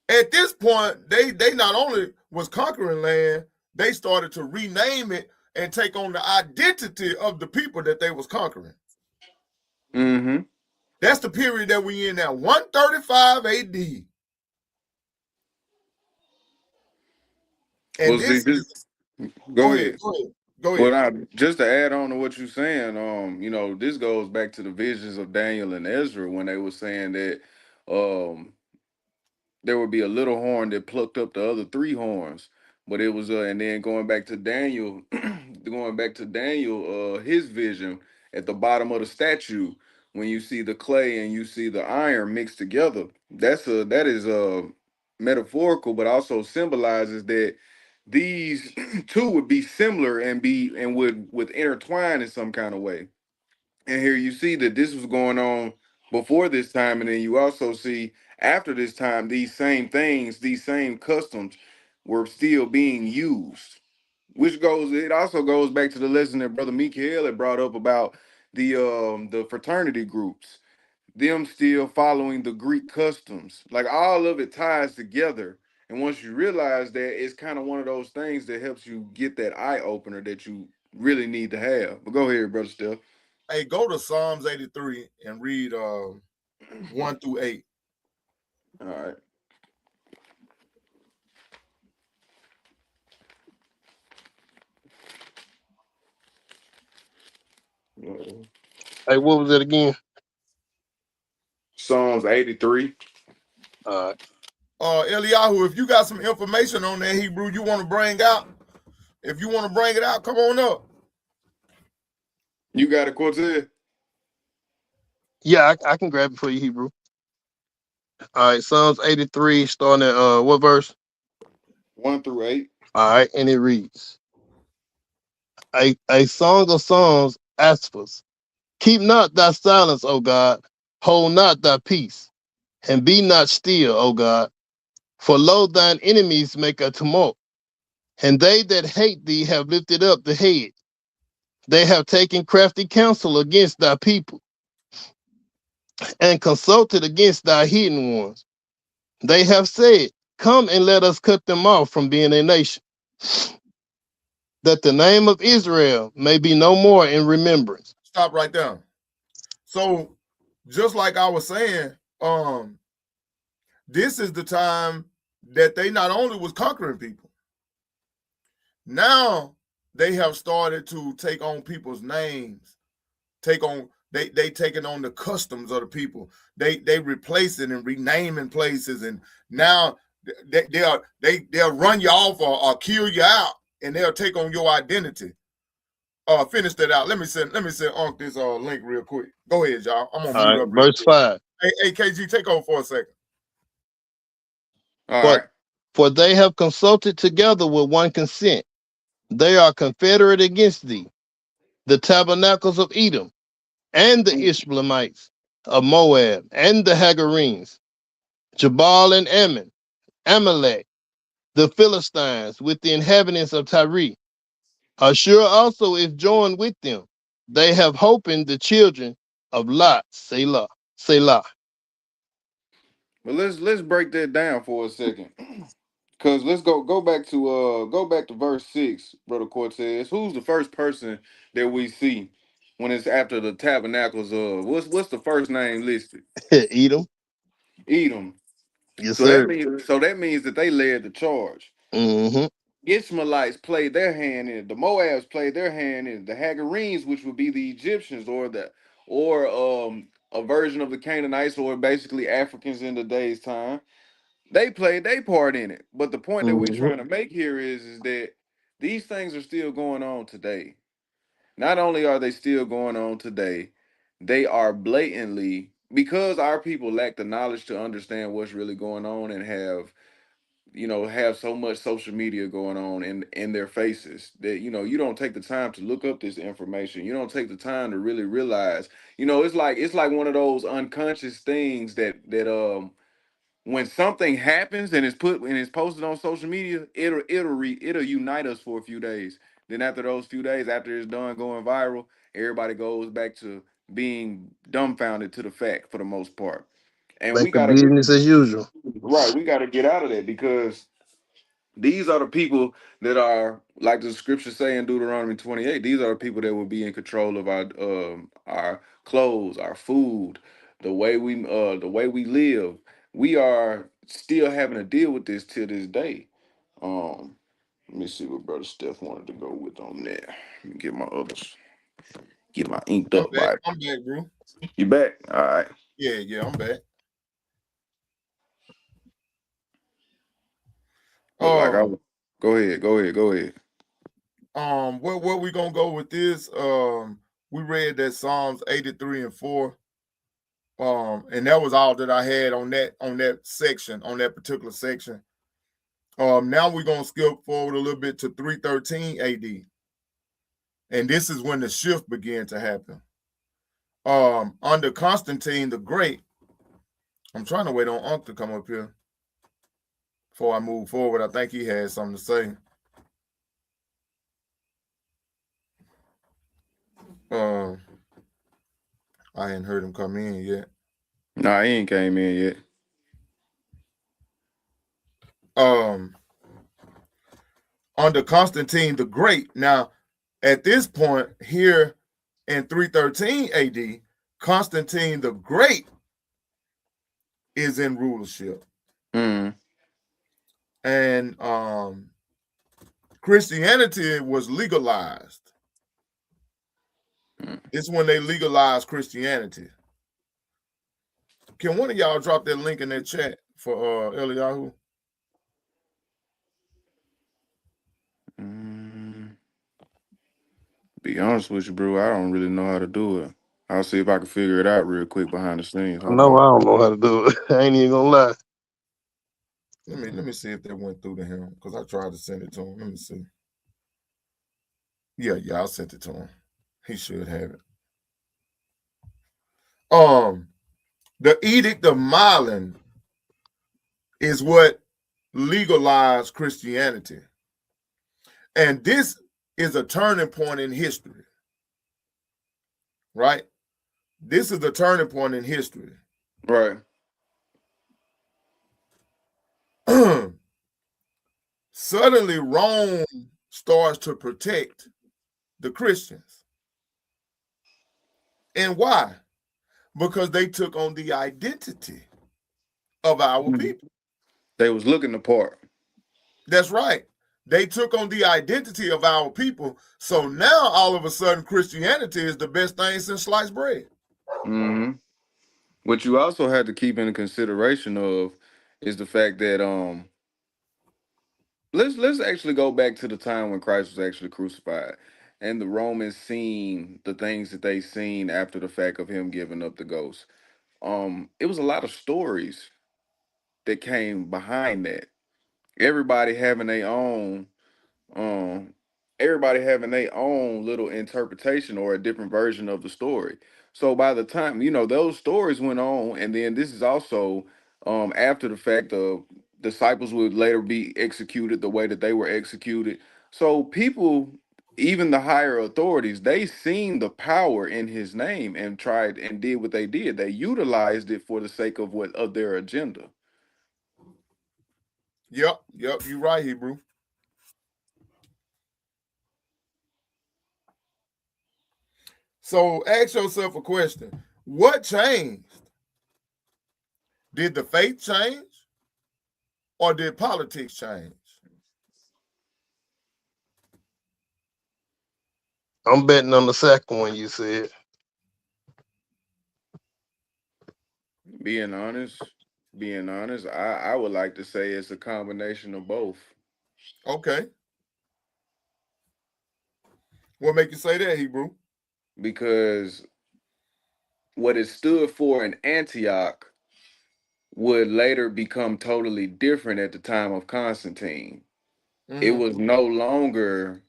At this point, they not only was conquering land, they started to rename it and take on the identity of the people that they was conquering. Mm-hmm. That's the period that we in now, 135 AD. And Well, go ahead. Go ahead. Well, just to add on to what you're saying, this goes back to the visions of Daniel and Ezra when they were saying that there would be a little horn that plucked up the other three horns. But it was and then going back to Daniel, his vision at the bottom of the statue, when you see the clay and you see the iron mixed together, that is metaphorical, but also symbolizes that these two would be similar and would intertwine in some kind of way. And here you see that this was going on before this time, and then you also see after this time these same things, these same customs were still being used. It also goes back to the lesson that Brother Mikael had brought up about the fraternity groups, them still following the Greek customs. Like all of it ties together. And once you realize that, it's kind of one of those things that helps you get that eye opener that you really need to have. But go ahead, Brother Steph. Hey, go to Psalms 83 and read 1 through 8. All right. Hey, what was it again? Psalms 83. Eliyahu, if you got some information on that Hebrew you want to bring out, if you want to bring it out, come on up. You got it, Cortez? Yeah, I can grab it for you, Hebrew. All right, Psalms 83, starting at what verse? 1 through 8. All right, and it reads, a song of songs, Asphas. Keep not thy silence, O God. Hold not thy peace, and be not still, O God. For lo, thine enemies make a tumult, and they that hate thee have lifted up the head. They have taken crafty counsel against thy people, and consulted against thy hidden ones. They have said, come and let us cut them off from being a nation, that the name of Israel may be no more in remembrance. Stop right there. So, just like I was saying, this is the time that they not only was conquering people, now they have started to take on people's names, they taking on the customs of the people. They replacing and renaming places, and now they'll run you off or kill you out, and they'll take on your identity. Finish that out. Let me send Unc this link real quick. Go ahead, y'all. I'm gonna mute up. Verse 5. Hey, KG, take over for a second. All right. For they have consulted together with one consent. They are confederate against thee, the tabernacles of Edom, and the Ishmaelites of Moab, and the Hagarenes, Jabal and Ammon, Amalek, the Philistines, with the inhabitants of Tyre. Ashur also is joined with them. They have hope in the children of Lot, Selah. Selah. But let's break that down for a second. Cause let's go back to verse 6, brother Cortez. Who's the first person that we see when it's after the tabernacles of what's the first name listed? Edom. Edom. Yes, So that sir. means that they led the charge. Mm-hmm. Ishmaelites played their hand in it. The Moabs played their hand in it. The Hagarenes, which would be the Egyptians, or a version of the Canaanites, or basically Africans in the day's time, they played their part in it. But the point that we're Mm-hmm. trying to make here is that these things are still going on today. Not only are they still going on today, they are blatantly, because our people lack the knowledge to understand what's really going on, and have so much social media going on in their faces, that you don't take the time to look up this information. You don't take the time to really realize. It's like one of those unconscious things that when something happens and it's posted on social media, it'll unite us for a few days. Then after those few days, after it's done going viral, everybody goes back to being dumbfounded to the fact for the most part. And Back we to gotta get business as usual. right. We gotta get out of that, because these are the people that are, like the scriptures say in Deuteronomy 28. These are the people that will be in control of our clothes, our food, the way we live. We are still having to deal with this till this day. Um, Let me see what Brother Steph wanted to go with on that. Let me get my inked I'm up back. Bible. I'm back, bro. You back? All right. Yeah, I'm back. Look like I Um, go ahead, go ahead. where we gonna go with this? We read that Psalms 83 and 4. And that was all that I had on that section, on that particular section. Now we're gonna skip forward a little bit to 313 AD. And this is when the shift began to happen. Under Constantine the Great, I'm trying to wait on Unc to come up here before I move forward. I think he has something to say. Uh, I hadn't heard him come in yet. Nah, he ain't came in yet. Um, Under Constantine the Great. Now, at this point here in 313 AD, Constantine the Great is in rulership. Mm. And Christianity was legalized. It's when they legalized Christianity. Can one of y'all drop that link in that chat for Eliyahu? Be honest with you, bro, I don't really know how to do it. I'll see if I can figure it out real quick behind the scenes. Hold No, I on. don't know how to do it. I ain't even gonna lie. Let me see if that went through to him, because I tried to send it to him. Let me see. Yeah, I sent it to him. He should have it. The Edict of Milan is what legalized Christianity. And this is a turning point in history, right? This is a turning point in history. Right. Suddenly, Rome starts to protect the Christians. And why? Because they took on the identity of our people. They was looking the part. That's right. They took on the identity of our people. So now all of a sudden Christianity is the best thing since sliced bread. Mm-hmm. What you also had to keep in consideration of is the fact that let's actually go back to the time when Christ was actually crucified, and the Romans seen the things that they seen after the fact of him giving up the ghost. It was a lot of stories that came behind that. everybody having their own everybody having their own little interpretation or a different version of the story. So by the time, those stories went on, and then this is also after the fact of disciples would later be executed the way that they were executed. So people, even the higher authorities, they seen the power in his name and tried and did what they did. They utilized it for the sake of their agenda. Yep, you're right, Hebrew. So ask yourself a question. What changed? Did the faith change? Or did politics change? I'm betting on the second one you said. Being honest, I would like to say it's a combination of both. Okay. What make you say that, Hebrew? Because what it stood for in Antioch would later become totally different at the time of Constantine. It was no longer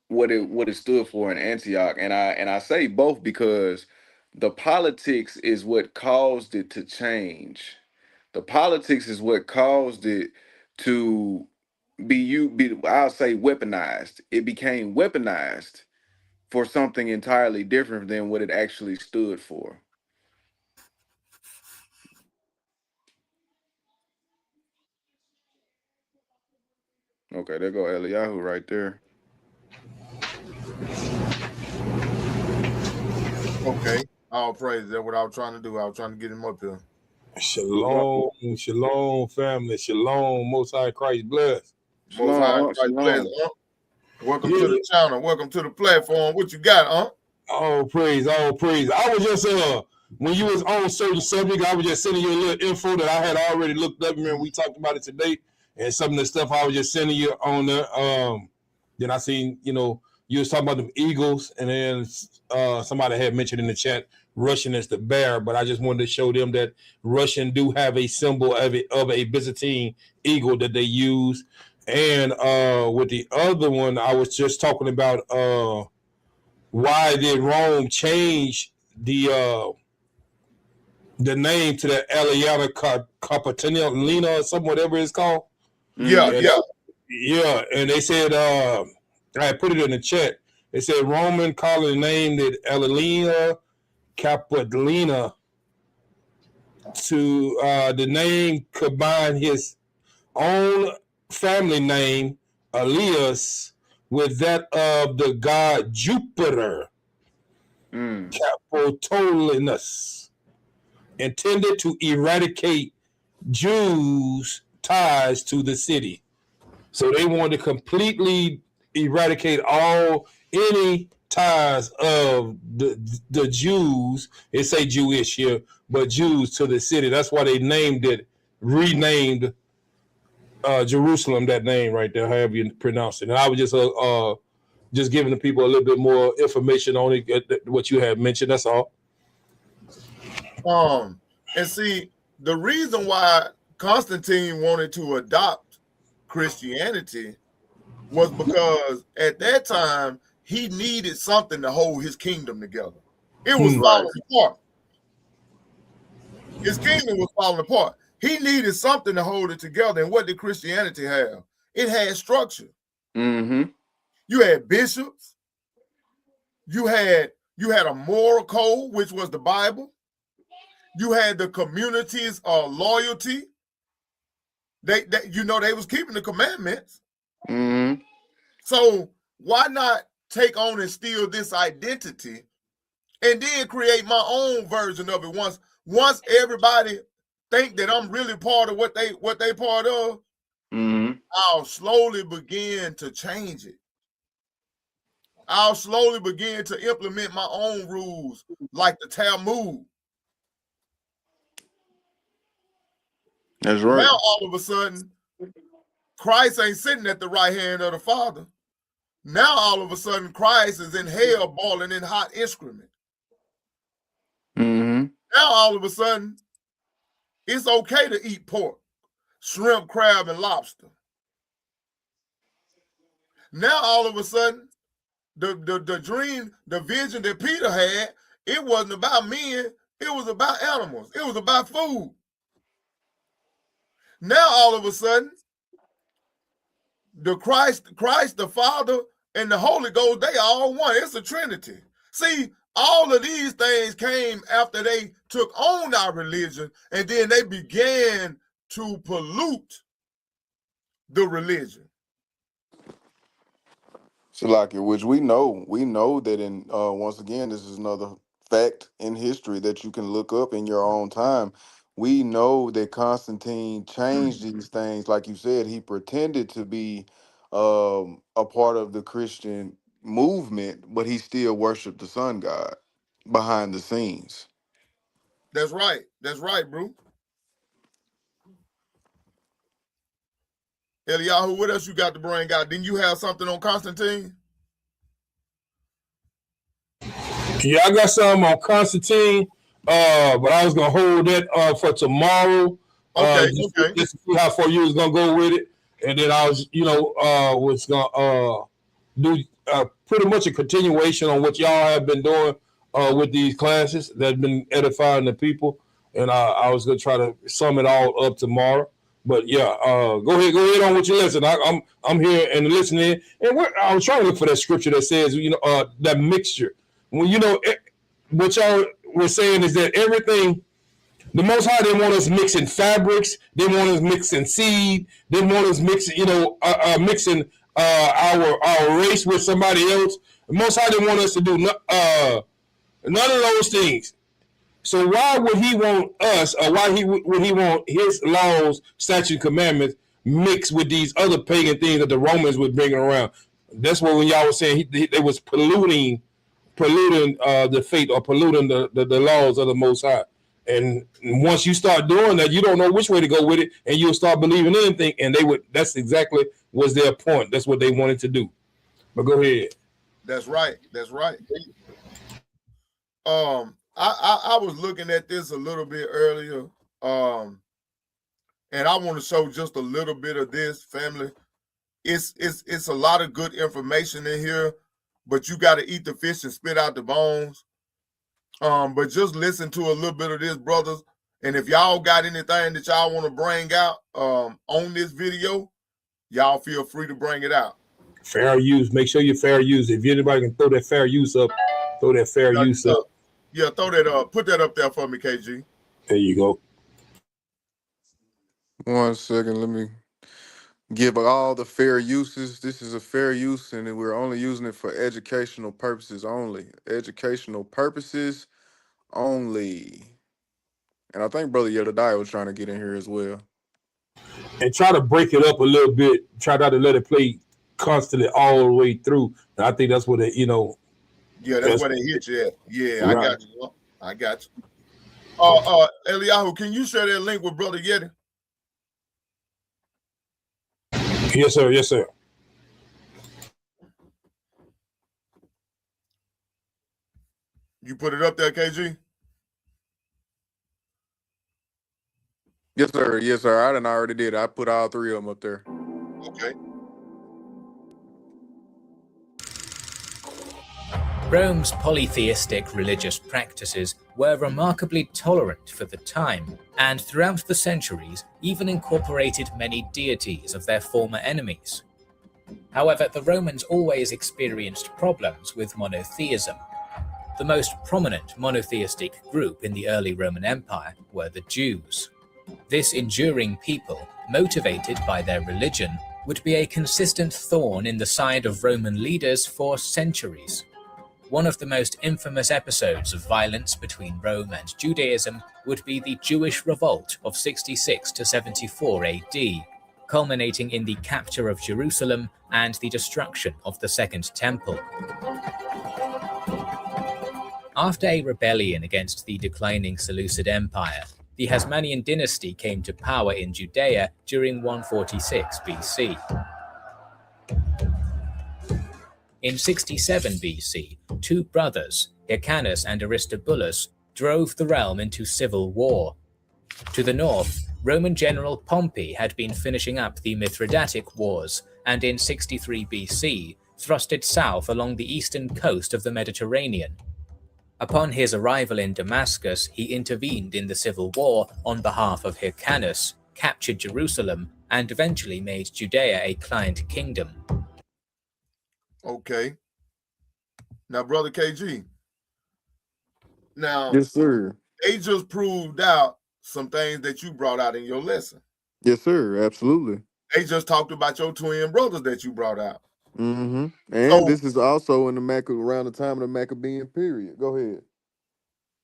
what it stood for in Antioch, and I say both because the politics is what caused it to change. The politics is what caused it to I'll say weaponized. It became weaponized for something entirely different than what it actually stood for. Okay, there go Eliyahu right there. Okay. All praise. That's what I was trying to do. I was trying to get him up here. Shalom, shalom, family, shalom, Most High Christ bless. Most High Christ bless. Welcome to the channel. Welcome to the platform. What you got, All praise, all praise. I was just when you was on certain subject, I was just sending you a little info that I had already looked up. Remember, we talked about it today, and some of the stuff I was just sending you on there. Then I seen, you was talking about the Eagles, and then somebody had mentioned in the chat Russian is the bear, but I just wanted to show them that Russian do have a symbol of a Byzantine eagle that they use. And with the other one, I was just talking about why did Rome change the name to the Aliana Capitolina or something, whatever it's called. Yeah. And they said, I put it in the chat. They said Roman colony named it Aliana Capitolina to the name combined his own family name, Elias, with that of the god Jupiter, Capitolinus, intended to eradicate Jews' ties to the city. So they wanted to completely eradicate any ties of the Jews. They say Jewish here, but Jews to the city. That's why they renamed Jerusalem that name right there, however you pronounce it. And I was just giving the people a little bit more information on it, what you had mentioned. That's all. And see, the reason why Constantine wanted to adopt Christianity was because at that time he needed something to hold his kingdom together. It was falling apart. His kingdom was falling apart. He needed something to hold it together. And what did Christianity have? It had structure. Mm-hmm. You had bishops. You had a moral code, which was the Bible. You had the community's loyalty. They was keeping the commandments. Mm-hmm. So why not take on and steal this identity and then create my own version of it once everybody think that I'm really part of what they part of? Mm-hmm. I'll slowly begin to change it. I'll slowly begin to implement my own rules, like the Talmud. That's right. Now all of a sudden, Christ ain't sitting at the right hand of the Father. Now all of a sudden, Christ is in hell boiling in hot excrement. Mm-hmm. Now all of a sudden, it's okay to eat pork. shrimp, crab, and lobster. Now all of a sudden, the dream, the vision that Peter had, it wasn't about men, it was about animals, it was about food. Now all of a sudden, the Christ, the Father, and the Holy Ghost, they all one. It's a Trinity. See, all of these things came after they took on our religion, and then they began to pollute the religion. Salaki, which we know that in once again, this is another fact in history that you can look up in your own time. We know that Constantine changed these things, like you said. He pretended to be a part of the Christian movement, but he still worshipped the sun god behind the scenes. That's right. That's right, bro. Eliyahu, what else you got to bring out? Didn't you have something on Constantine? Yeah, I got something on Constantine, but I was gonna hold that for tomorrow. Okay, just to see how far you was gonna go with it, and then I was, was gonna do pretty much a continuation on what y'all have been doing with these classes that have been edifying the people, and I was gonna try to sum it all up tomorrow. But yeah, go ahead on with your lesson. I'm here and listening, and I was trying to look for that scripture that says, that mixture. Well, what y'all were saying is that everything, the Most High didn't want us mixing fabrics, they want us mixing seed, they want us mixing, mixing our race with somebody else. The Most High didn't want us to do none of those things. So why would he want us, or why would he want his laws, statutes, commandments mixed with these other pagan things that the Romans were bringing around? That's what when y'all was saying they was polluting the faith, or polluting the laws of the Most High. And once you start doing that, you don't know which way to go with it, and you'll start believing anything. And that's exactly was their point. That's what they wanted to do. But go ahead. That's right. That's right. I was looking at this a little bit earlier, and I want to show just a little bit of this, family. It's a lot of good information in here, but you got to eat the fish and spit out the bones. But just listen to a little bit of this, brothers. And if y'all got anything that y'all want to bring out on this video, y'all feel free to bring it out. Fair use. Make sure you're fair use. If anybody can throw that fair use up, throw that fair use up. Yeah, throw that put that up there for me, KG. There you go. 1 second, let me give all the fair uses. This is a fair use, and we're only using it for educational purposes only. Educational purposes only. And I think Brother Yedadiah was trying to get in here as well. And try to break it up a little bit. Try not to let it play constantly all the way through. And I think that's what it, Yeah, that's where they hit you at. Yeah, right. I got you. Eliyahu, can you share that link with Brother Yeti? Yes, sir. Yes, sir. You put it up there, KG? Yes, sir. Yes, sir. I already did. I put all three of them up there. Okay. Rome's polytheistic religious practices were remarkably tolerant for the time, and throughout the centuries even incorporated many deities of their former enemies. However, the Romans always experienced problems with monotheism. The most prominent monotheistic group in the early Roman Empire were the Jews. This enduring people, motivated by their religion, would be a consistent thorn in the side of Roman leaders for centuries. One of the most infamous episodes of violence between Rome and Judaism would be the Jewish Revolt of 66 to 74 AD, culminating in the capture of Jerusalem and the destruction of the Second Temple. After a rebellion against the declining Seleucid Empire, the Hasmonean dynasty came to power in Judea during 146 BC. In 67 BC, two brothers, Hyrcanus and Aristobulus, drove the realm into civil war. To the north, Roman general Pompey had been finishing up the Mithridatic Wars, and in 63 BC thrusted south along the eastern coast of the Mediterranean. Upon his arrival in Damascus, he intervened in the civil war on behalf of Hyrcanus, captured Jerusalem, and eventually made Judea a client kingdom. Okay. Now, Brother KG. Now, Yes, sir. they just proved out some things that you brought out in your lesson. Yes, sir. Absolutely. They just talked about your twin brothers that you brought out. Mm-hmm. And So- this is also in the around the time of the Maccabean period. Go ahead.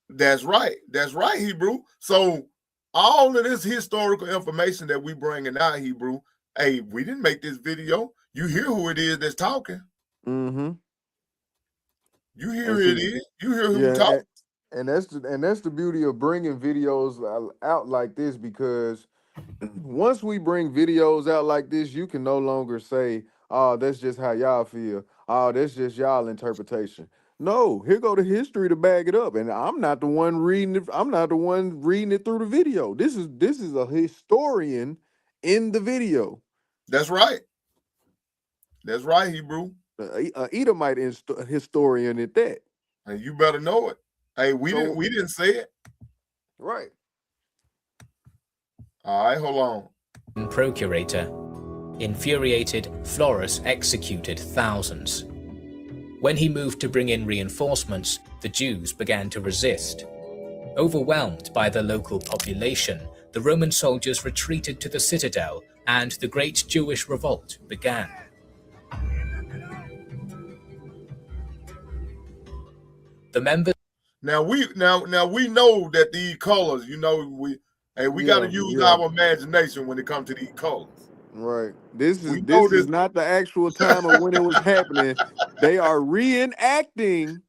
That's right. That's right, Hebrew. So all of this historical information that we bringing out, Hebrew, hey, we didn't make this video. You hear who it is that's talking. Mm-hmm. You hear who it is. You hear who Yeah, talking. and that's the beauty of bringing videos out like this, because once we bring videos out like this, you can no longer say, "Oh, that's just how y'all feel. Oh, that's just y'all interpretation." No, here go the history to back it up, and I'm not the one reading it. I'm not the one reading it through the video. This is a historian in the video. That's right. That's right, Hebrew. Edomite historian at that. And you better know it. Hey, we didn't say it. Right. All right, hold on. Procurator. Infuriated, Florus executed thousands. When he moved to bring in reinforcements, the Jews began to resist. Overwhelmed by the local population, the Roman soldiers retreated to the citadel, and the Great Jewish Revolt began. The members Now we know that these colors, we got to use our imagination when it comes to these colors. Right. This is not the actual time of when it was happening. They are reenacting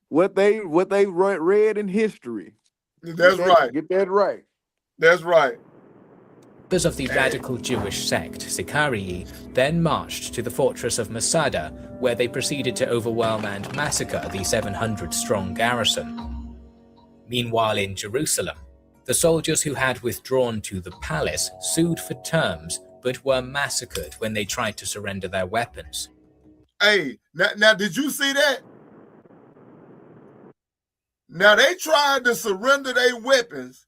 what they read in history. That's right. Get that right. That's right. Members of the radical Jewish sect, Sicarii, then marched to the fortress of Masada, where they proceeded to overwhelm and massacre the 700-strong garrison. Meanwhile in Jerusalem, the soldiers who had withdrawn to the palace sued for terms, but were massacred when they tried to surrender their weapons. Hey, now did you see that? Now they tried to surrender their weapons,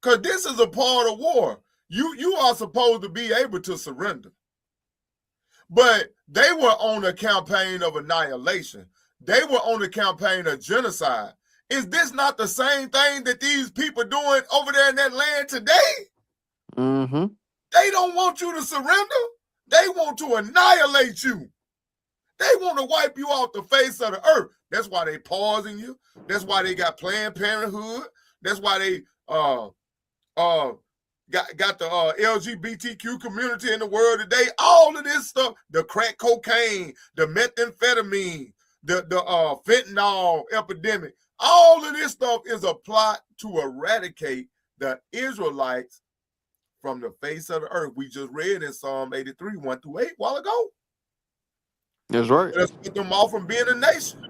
because this is a part of war. You are supposed to be able to surrender. But they were on a campaign of annihilation. They were on a campaign of genocide. Is this not the same thing that these people doing over there in that land today? Mm-hmm. They don't want you to surrender. They want to annihilate you. They want to wipe you off the face of the earth. That's why they pausing you. That's why they got Planned Parenthood. That's why they got the LGBTQ community in the world today. All of this stuff, the crack cocaine, the methamphetamine, the fentanyl epidemic, all of this stuff is a plot to eradicate the Israelites from the face of the earth. We just read in Psalm 83, 1-8 a while ago. That's right. Let's put them off from being a nation.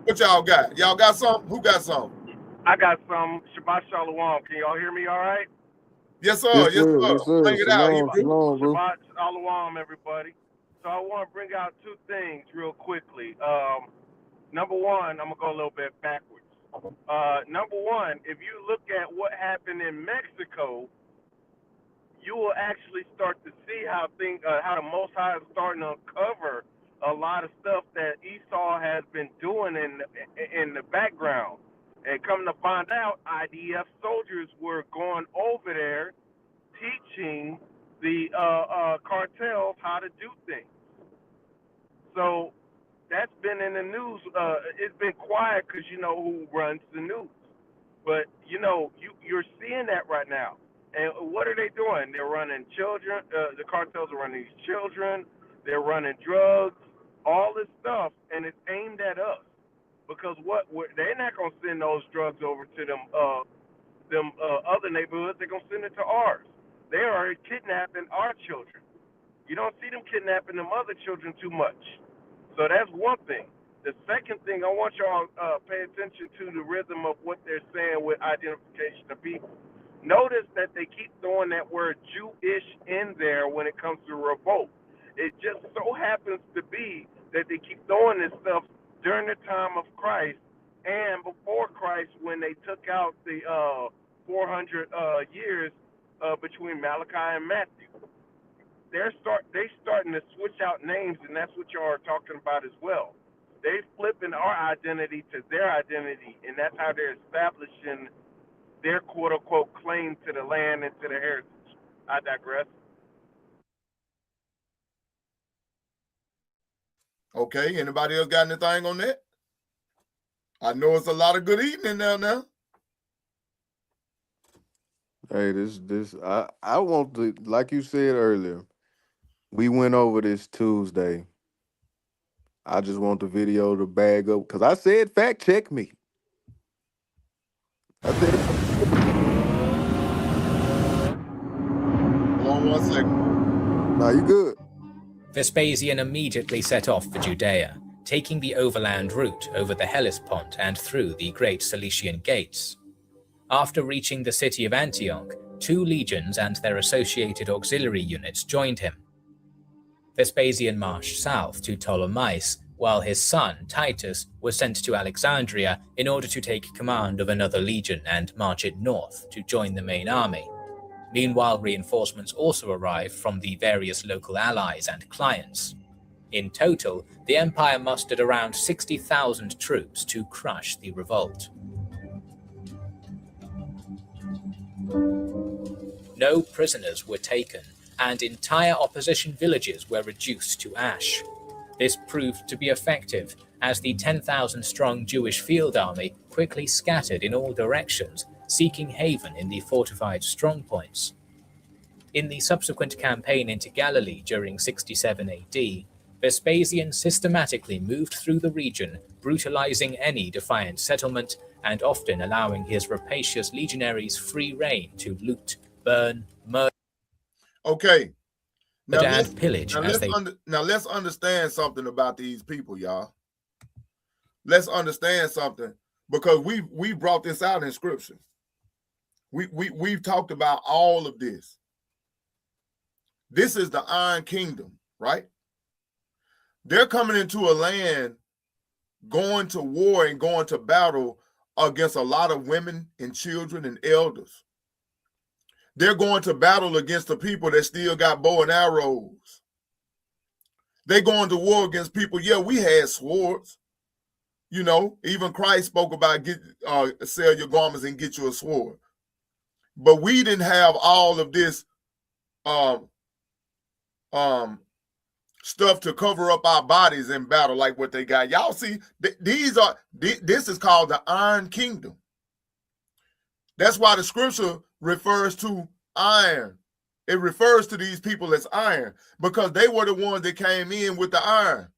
What y'all got? Y'all got something? Who got something? I got some. Shabbat Shalom. Can y'all hear me all right? Yes, sir. Yes, sir. Yes, sir. Bring it out. Shalom, bro. Shabbat Shalom, everybody. So I want to bring out two things real quickly. Number one, I'm going to go a little bit backwards. Number one, if you look at what happened in Mexico, you will actually start to see how the Most High is starting to uncover a lot of stuff that Esau has been doing in the background. And coming to find out, IDF soldiers were going over there teaching the cartels how to do things. So that's been in the news. It's been quiet because you know who runs the news. But, you're seeing that right now. And what are they doing? They're running children. The cartels are running these children. They're running drugs, all this stuff, and it's aimed at us. Because they're not going to send those drugs over to them other neighborhoods. They're going to send it to ours. They are kidnapping our children. You don't see them kidnapping them other children too much. So that's one thing. The second thing, I want y'all to pay attention to the rhythm of what they're saying with identification of people. Notice that they keep throwing that word Jewish in there when it comes to revolt. It just so happens to be that they keep throwing this stuff during the time of Christ and before Christ when they took out the 400 years between Malachi and Matthew. They starting to switch out names, and that's what y'all are talking about as well. They flipping our identity to their identity, and that's how they're establishing their quote-unquote claim to the land and to the heritage. I digress. Okay, anybody else got anything on that? I know it's a lot of good eating in there now. Hey, I want to, like you said earlier, we went over this Tuesday. I just want the video to bag up because I said fact check me. I said Hold on 1 second. no, you good. Vespasian immediately set off for Judea, taking the overland route over the Hellespont and through the Great Cilician Gates. After reaching the city of Antioch, 2 legions and their associated auxiliary units joined him. Vespasian marched south to Ptolemais, while his son, Titus, was sent to Alexandria in order to take command of another legion and march it north to join the main army. Meanwhile, reinforcements also arrived from the various local allies and clients. In total, the empire mustered around 60,000 troops to crush the revolt. No prisoners were taken, and entire opposition villages were reduced to ash. This proved to be effective, as the 10,000-strong Jewish field army quickly scattered in all directions, seeking haven in the fortified strongpoints. In the subsequent campaign into Galilee during 67 AD, Vespasian systematically moved through the region, brutalizing any defiant settlement and often allowing his rapacious legionaries free rein to loot, burn, murder, Okay. and pillage as they... Now let's understand something about these people, y'all. Let's understand something, because we brought this out in scripture. We've talked about all of this. This is the Iron Kingdom, right? They're coming into a land, going to war and going to battle against a lot of women and children and elders. They're going to battle against the people that still got bow and arrows. They're going to war against people. Yeah, we had swords. You know, even Christ spoke about sell your garments and get you a sword. But we didn't have all of this stuff to cover up our bodies in battle like what they got. Y'all see, this is called the Iron Kingdom. That's why the scripture refers to iron. It refers to these people as iron, because they were the ones that came in with the iron.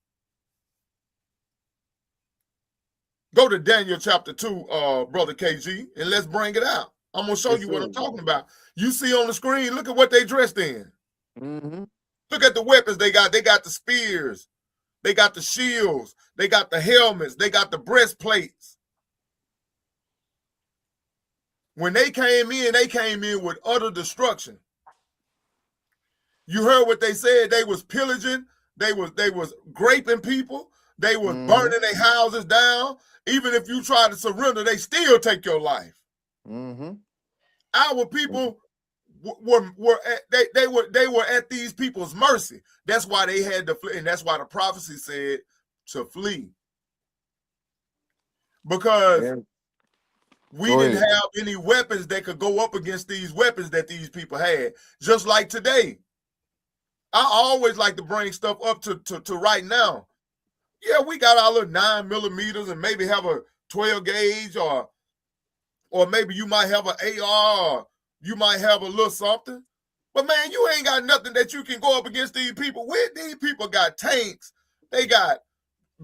Go to Daniel chapter 2, Brother KG, and let's bring it out. I'm going to show you what I'm talking about. You see on the screen, look at what they dressed in. Mm-hmm. Look at the weapons they got. They got the spears. They got the shields. They got the helmets. They got the breastplates. When they came in with utter destruction. You heard what they said. They was pillaging. They was graping people. They was burning their houses down. Even if you try to surrender, they still take your life. Mm-hmm. Our people were at these people's mercy. That's why they had to flee, and that's why the prophecy said to flee. Because we didn't have any weapons that could go up against these weapons that these people had. Just like today. I always like to bring stuff up to right now. Yeah, we got our little 9mm and maybe have a 12 gauge or maybe you might have an AR, or you might have a little something. But man, you ain't got nothing that you can go up against these people with. These people got tanks. They got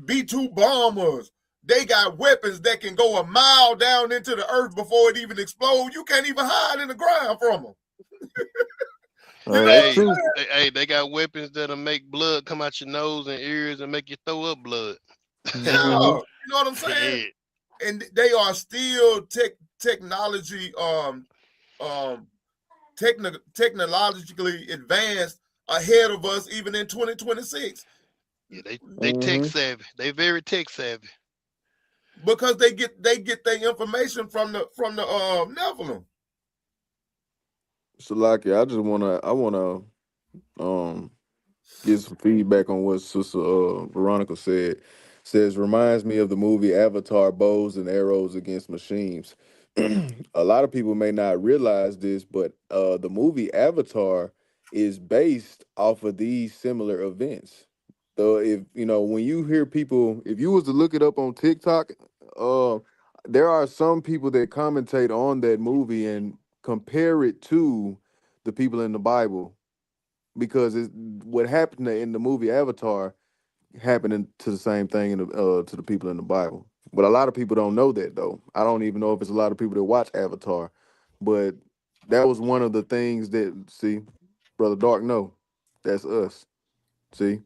B-2 bombers. They got weapons that can go a mile down into the earth before it even explodes. You can't even hide in the ground from them. They got weapons that'll make blood come out your nose and ears and make you throw up blood. Yeah, you know what I'm saying? And they are still technology technologically advanced ahead of us even in 2026. Yeah, they tech Mm-hmm. savvy. They very tech savvy. Because they get their information from the Nephilim. Salaki, I wanna get some feedback on what Sister Veronica said. Says reminds me of the movie Avatar: Bows and Arrows Against Machines. A lot of people may not realize this, but the movie Avatar is based off of these similar events. So if you know when you hear people, if you was to look it up on TikTok, uh, there are some people that commentate on that movie and compare it to the people in the Bible because what happened in the movie Avatar happening to the same thing in to the people in the Bible. But a lot of people don't know that though. I don't even know if it's a lot of people that watch Avatar, but that was one of the things that see, Brother Dark. No, that's us. See,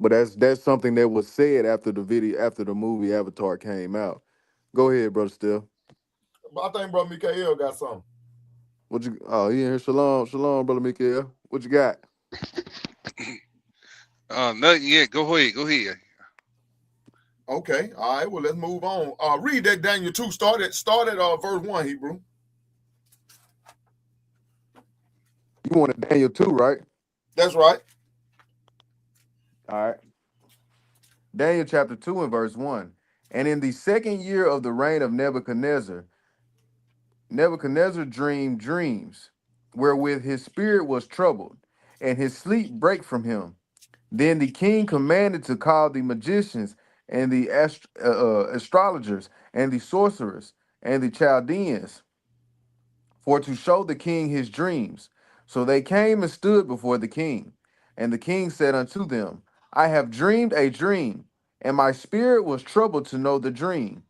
but that's something that was said after the movie Avatar came out. Go ahead, Brother Still. But I think Brother Mikael got something. What you? Oh, you in here? Shalom, shalom, Brother Mikael. What you got? Nothing yet. Go ahead. Okay, all right. Well, let's move on. Read that Daniel 2. Start at verse 1, Hebrew. You wanted Daniel 2, right? That's right. All right. Daniel chapter 2 and verse 1. And in the second year of the reign of Nebuchadnezzar, Nebuchadnezzar dreamed dreams, wherewith his spirit was troubled, and his sleep brake from him. Then the king commanded to call the magicians and the astrologers and the sorcerers and the Chaldeans for to show the king his dreams. So they came and stood before the king. And the king said unto them, I have dreamed a dream, and my spirit was troubled to know the dream.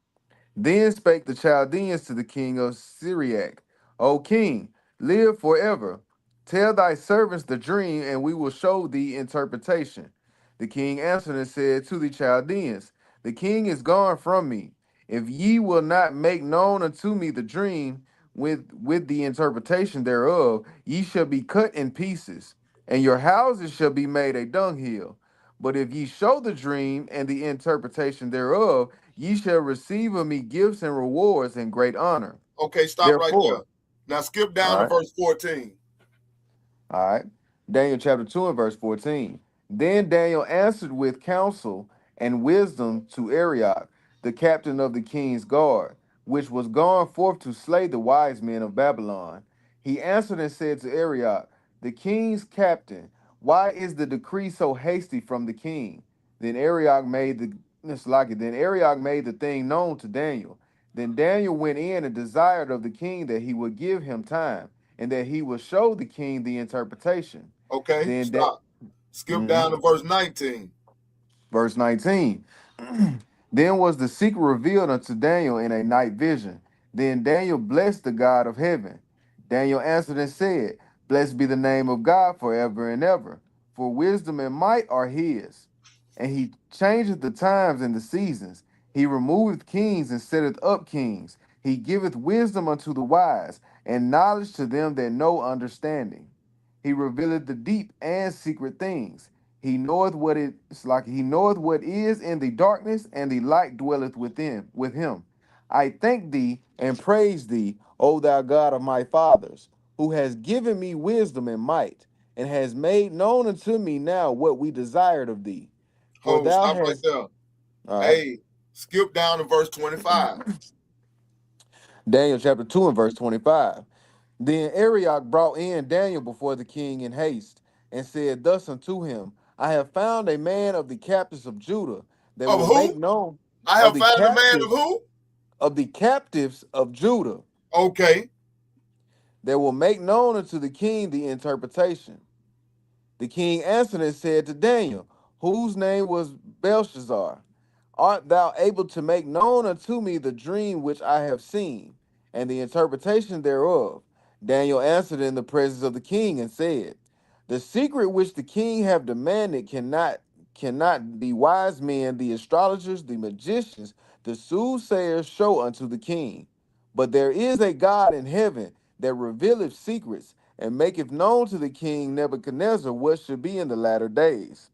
Then spake the Chaldeans to the king of Syriac, O king, live forever. Tell thy servants the dream, and we will show thee interpretation. The king answered and said to the Chaldeans, the king is gone from me. If ye will not make known unto me the dream with the interpretation thereof, ye shall be cut in pieces, and your houses shall be made a dunghill. But if ye show the dream and the interpretation thereof, ye shall receive of me gifts and rewards and great honor. Okay, stop right there. Therefore, Now skip down all to right, verse 14. all right. Daniel chapter 2 and verse 14. Then Daniel answered with counsel and wisdom to Arioch, the captain of the king's guard, which was gone forth to slay the wise men of Babylon. He answered and said to Arioch, the king's captain, why is the decree so hasty from the king? Then Arioch made the thing known to Daniel. Then Daniel went in and desired of the king that he would give him time, and that he would show the king the interpretation. Okay, Then stop. Skip down to verse 19. Verse 19. Then was the secret revealed unto Daniel in a night vision. Then Daniel blessed the God of heaven. Daniel answered and said, blessed be the name of God forever and ever, for wisdom and might are his. And he changeth the times and the seasons. He removeth kings and setteth up kings. He giveth wisdom unto the wise, and knowledge to them that know understanding. He revealeth the deep and secret things. He knoweth what is in the darkness, and the light dwelleth with him. I thank thee and praise thee, O thou God of my fathers, who has given me wisdom and might, and has made known unto me now what we desired of thee. For Hold, thou stop right hast there. all right. Hey, skip down to verse 25. Daniel chapter 2 and verse 25. Then Arioch brought in Daniel before the king in haste, and said thus unto him, I have found a man of the captives of Judah that Of will make who? known I of have the found a man of captives who? of the captives of Judah Okay. that will make known unto the king the interpretation. The king answered and said to Daniel, whose name was Belshazzar, art thou able to make known unto me the dream which I have seen, and the interpretation thereof? Daniel answered in the presence of the king and said, the secret which the king have demanded cannot the wise men, the astrologers, the magicians, the soothsayers show unto the king. But there is a God in heaven that revealeth secrets, and maketh known to the king Nebuchadnezzar what should be in the latter days.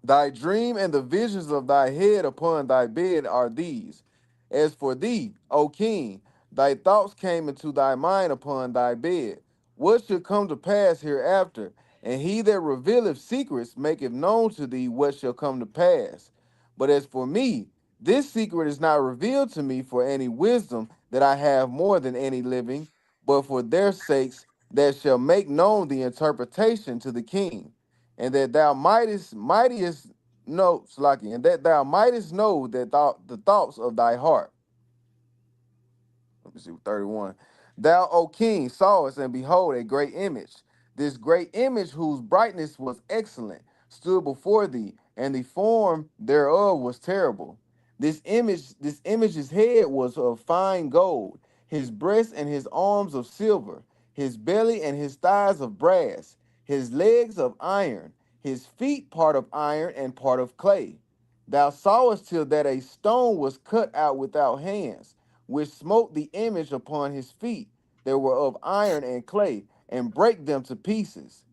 Thy dream and the visions of thy head upon thy bed are these. As for thee, O king, thy thoughts came into thy mind upon thy bed. What should come to pass hereafter? And he that revealeth secrets maketh known to thee what shall come to pass. But as for me, this secret is not revealed to me for any wisdom that I have more than any living, but for their sakes that shall make known the interpretation to the king, and that thou mightest know, Slaki, and that thou mightest know that the thoughts of thy heart. Let me see, 31. Thou, O king, sawest, and behold, a great image. This great image, whose brightness was excellent, stood before thee, and the form thereof was terrible. This image's head was of fine gold, his breast and his arms of silver, his belly and his thighs of brass, his legs of iron, his feet part of iron and part of clay. Thou sawest till that a stone was cut out without hands, which smote the image upon his feet that were of iron and clay, and brake them to pieces.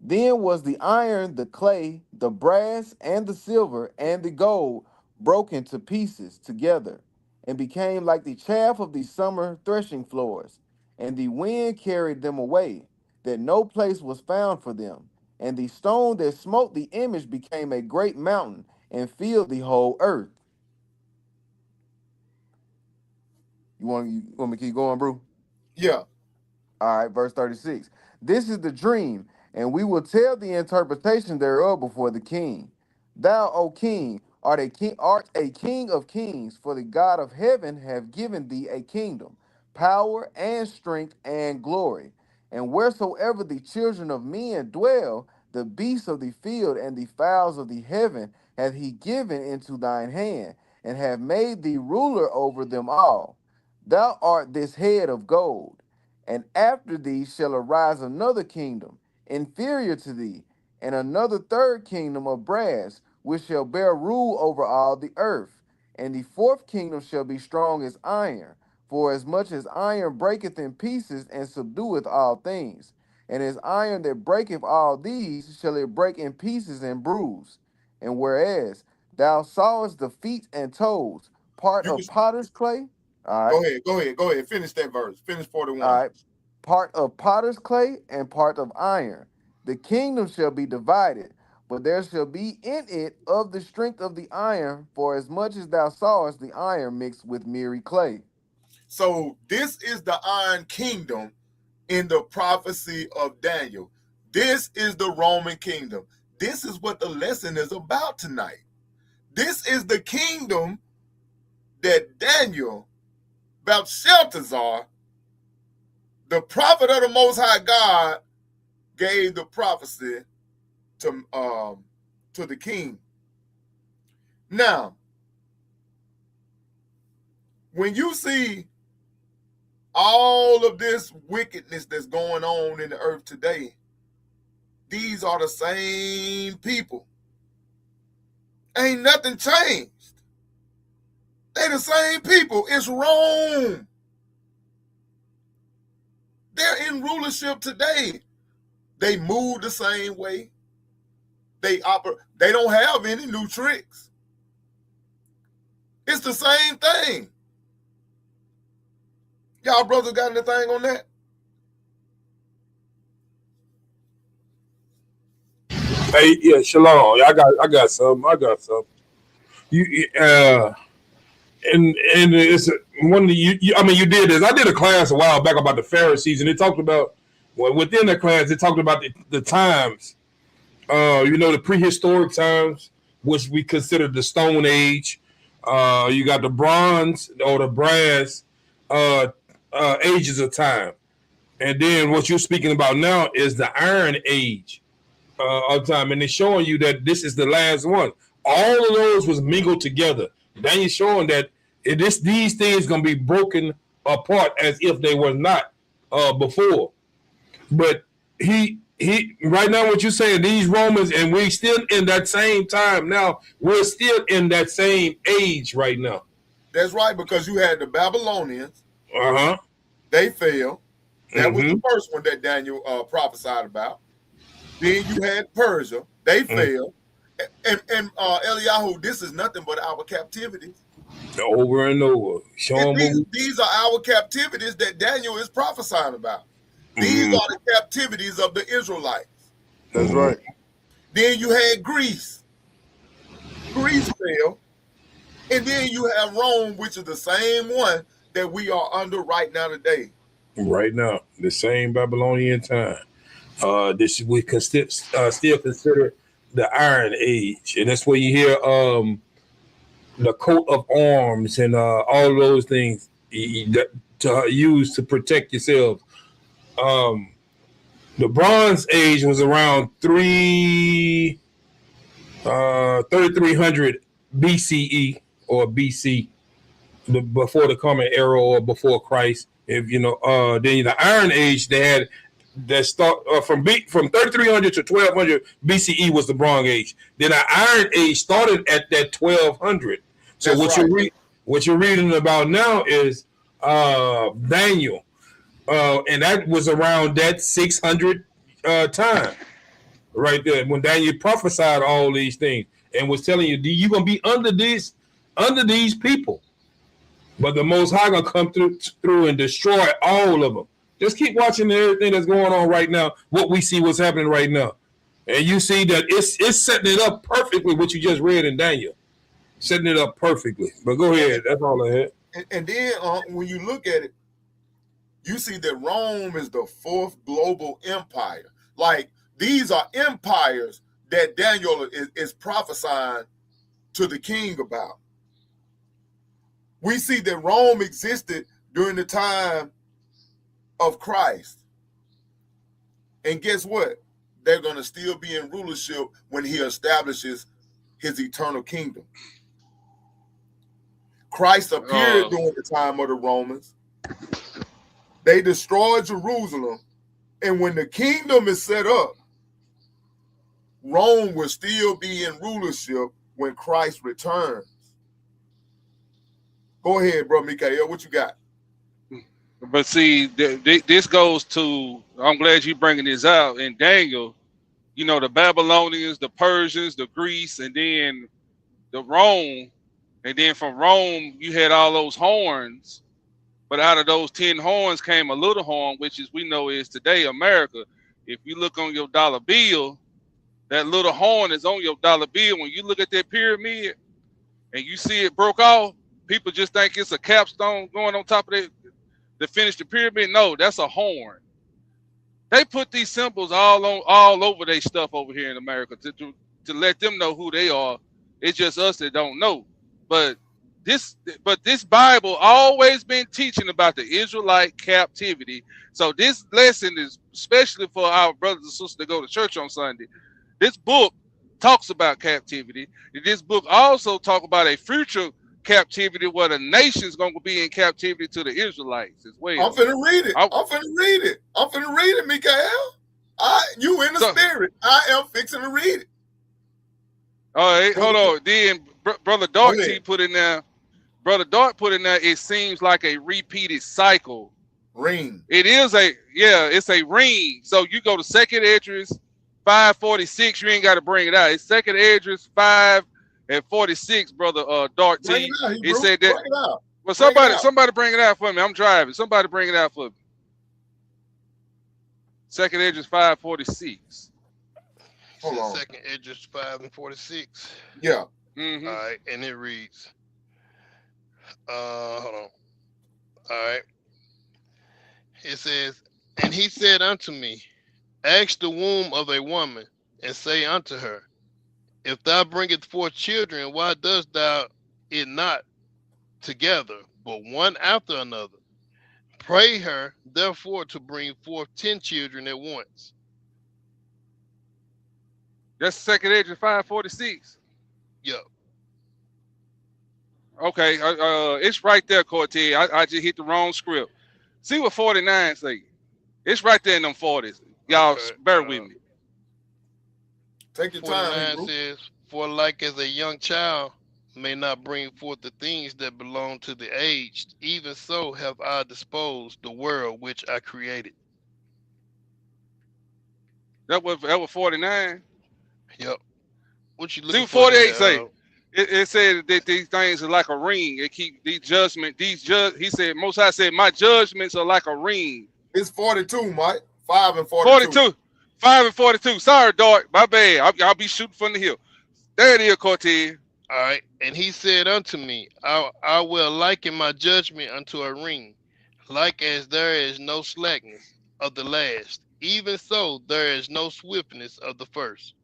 Then was the iron, the clay, the brass, and the silver, and the gold broken to pieces together, and became like the chaff of the summer threshing floors. And the wind carried them away, that no place was found for them. And the stone that smote the image became a great mountain, and filled the whole earth. You want me to keep going, bro? Yeah. All right, verse 36. This is the dream, and we will tell the interpretation thereof before the king. Thou, O king, art a king of kings, for the God of heaven have given thee a kingdom, power and strength and glory. And wheresoever the children of men dwell, the beasts of the field and the fowls of the heaven hath he given into thine hand, and have made thee ruler over them all. Thou art this head of gold. And after thee shall arise another kingdom, inferior to thee, and another third kingdom of brass, which shall bear rule over all the earth. And the fourth kingdom shall be strong as iron, for as much as iron breaketh in pieces and subdueth all things. And as iron that breaketh all these, shall it break in pieces and bruise. And whereas thou sawest the feet and toes, part You can of potter's clay. All right. go ahead. Finish that verse. Finish 41. All right. Part of potter's clay and part of iron. The kingdom shall be divided, but there shall be in it of the strength of the iron, for as much as thou sawest the iron mixed with miry clay. So this is the Iron Kingdom in the prophecy of Daniel. This is the Roman kingdom. This is what the lesson is about tonight. This is the kingdom that Daniel, Belshazzar, the prophet of the Most High God, gave the prophecy to the king. Now, when you see all of this wickedness that's going on in the earth today, these are the same people. Ain't nothing changed. They the same people. It's Rome. They're in rulership today. They move the same way. They don't have any new tricks. It's the same thing. Y'all brothers got anything on that? Hey, yeah, shalom. I got some. You and it's one of the you did this. I did a class a while back about the Pharisees, and they talked about within that class they talked about the times, the prehistoric times, which we consider the Stone Age. You got the bronze or the brass ages of time, and then what you're speaking about now is the Iron Age of time, and they're showing you that this is the last one. All of those was mingled together. Then you're showing that these things gonna be broken apart as if they were not before. But he right now, what you're saying, these Romans, and we still in that same time now. We're still in that same age right now. That's right, because you had the Babylonians. They fell. That was Mm-hmm. the first one that Daniel prophesied about. Then you had Persia. They fell. And Eliyahu, this is nothing but our captivity. Over and over. Show them what These are our captivities that Daniel is prophesying about. These are the captivities of the Israelites. That's right. Then you had Greece. Greece fell. And then you have Rome, which is the same one that we are under right now today. right now, the same Babylonian time. This we can still consider the Iron Age, and that's where you hear the coat of arms and all those things that to use to protect yourselves. The Bronze Age was around 3300 BCE or BC, before the Common Era or before Christ. If you know, then the Iron Age they had that start from 3300 to 1200 BCE was the Bronze Age. Then the Iron Age started at that 1200. So what you're reading about now is Daniel, and that was around that 600 time right there when Daniel prophesied all these things and was telling you you're gonna be under these people, but the Most High gonna come through and destroy all of them. Just keep watching everything that's going on right now. What we see, what's happening right now, and you see that it's setting it up perfectly. What you just read in Daniel, setting it up perfectly. But go ahead. That's all I had. And then when you look at it, you see that Rome is the fourth global empire. Like these are empires that Daniel is prophesying to the king about. We see that Rome existed during the time of Christ. And guess what? They're going to still be in rulership when he establishes his eternal kingdom. Christ appeared during the time of the Romans. They destroyed Jerusalem. And when the kingdom is set up, Rome will still be in rulership when Christ returns. Go ahead, bro, Mikael. What you got? But see, this goes to, I'm glad you bringing this out. In Daniel, you know, the Babylonians, the Persians, the Greece, and then the Rome. And then from Rome, you had all those horns. But out of those 10 horns came a little horn, which is we know is today America. If you look on your dollar bill, that little horn is on your dollar bill. When you look at that pyramid and you see it broke off, people just think it's a capstone going on top of it to finish the pyramid. No, that's a horn. They put these symbols all over their stuff over here in America to let them know who they are. It's just us that don't know. But this Bible always been teaching about the Israelite captivity. So this lesson is especially for our brothers and sisters that go to church on Sunday. This book talks about captivity. This book also talks about a future captivity where the nation's going to be in captivity to the Israelites as well. I'm finna read it. I'm finna read it, Mikael. You in the spirit. I am fixing to read it. All right, hold on. Then Brother Dart put in there. Brother Dart put in there. It seems like a repeated cycle. Ring. It is it's a ring. So you go to Second Esdras 5:46. You ain't got to bring it out. It's Second Esdras 5:46, Brother Dart T. It said that. Well, somebody bring it out for me. I'm driving. Somebody bring it out for me. Second Esdras 5:46. Hold on. Second Esdras 5:46. Yeah. Mm-hmm. All right, and it reads. Hold on. All right. It says, and he said unto me, ask the womb of a woman, and say unto her, if thou bringest forth children, why dost thou it not together, but one after another? Pray her, therefore, to bring forth 10 children at once. That's Second Esdras 5:46. Yep. Okay, it's right there, Cortez. I just hit the wrong script. See what 49 say. It's right there in them 40s. Y'all bear with me. Take your time. 49 says, for like as a young child may not bring forth the things that belong to the aged, even so have I disposed the world which I created. That was 49. Yep. What you See looking what for 48 there? say. It said that these things are like a ring. It keep these judgment. He said, Most High said, my judgments are like a ring. It's 42, Mike. 5 and 42. 42. 5 and 42. Sorry, Dart. My bad. I'll be shooting from the hip. There it is, Cortez. All right. And he said unto me, I will liken my judgment unto a ring, like as there is no slackness of the last, even so there is no swiftness of the first.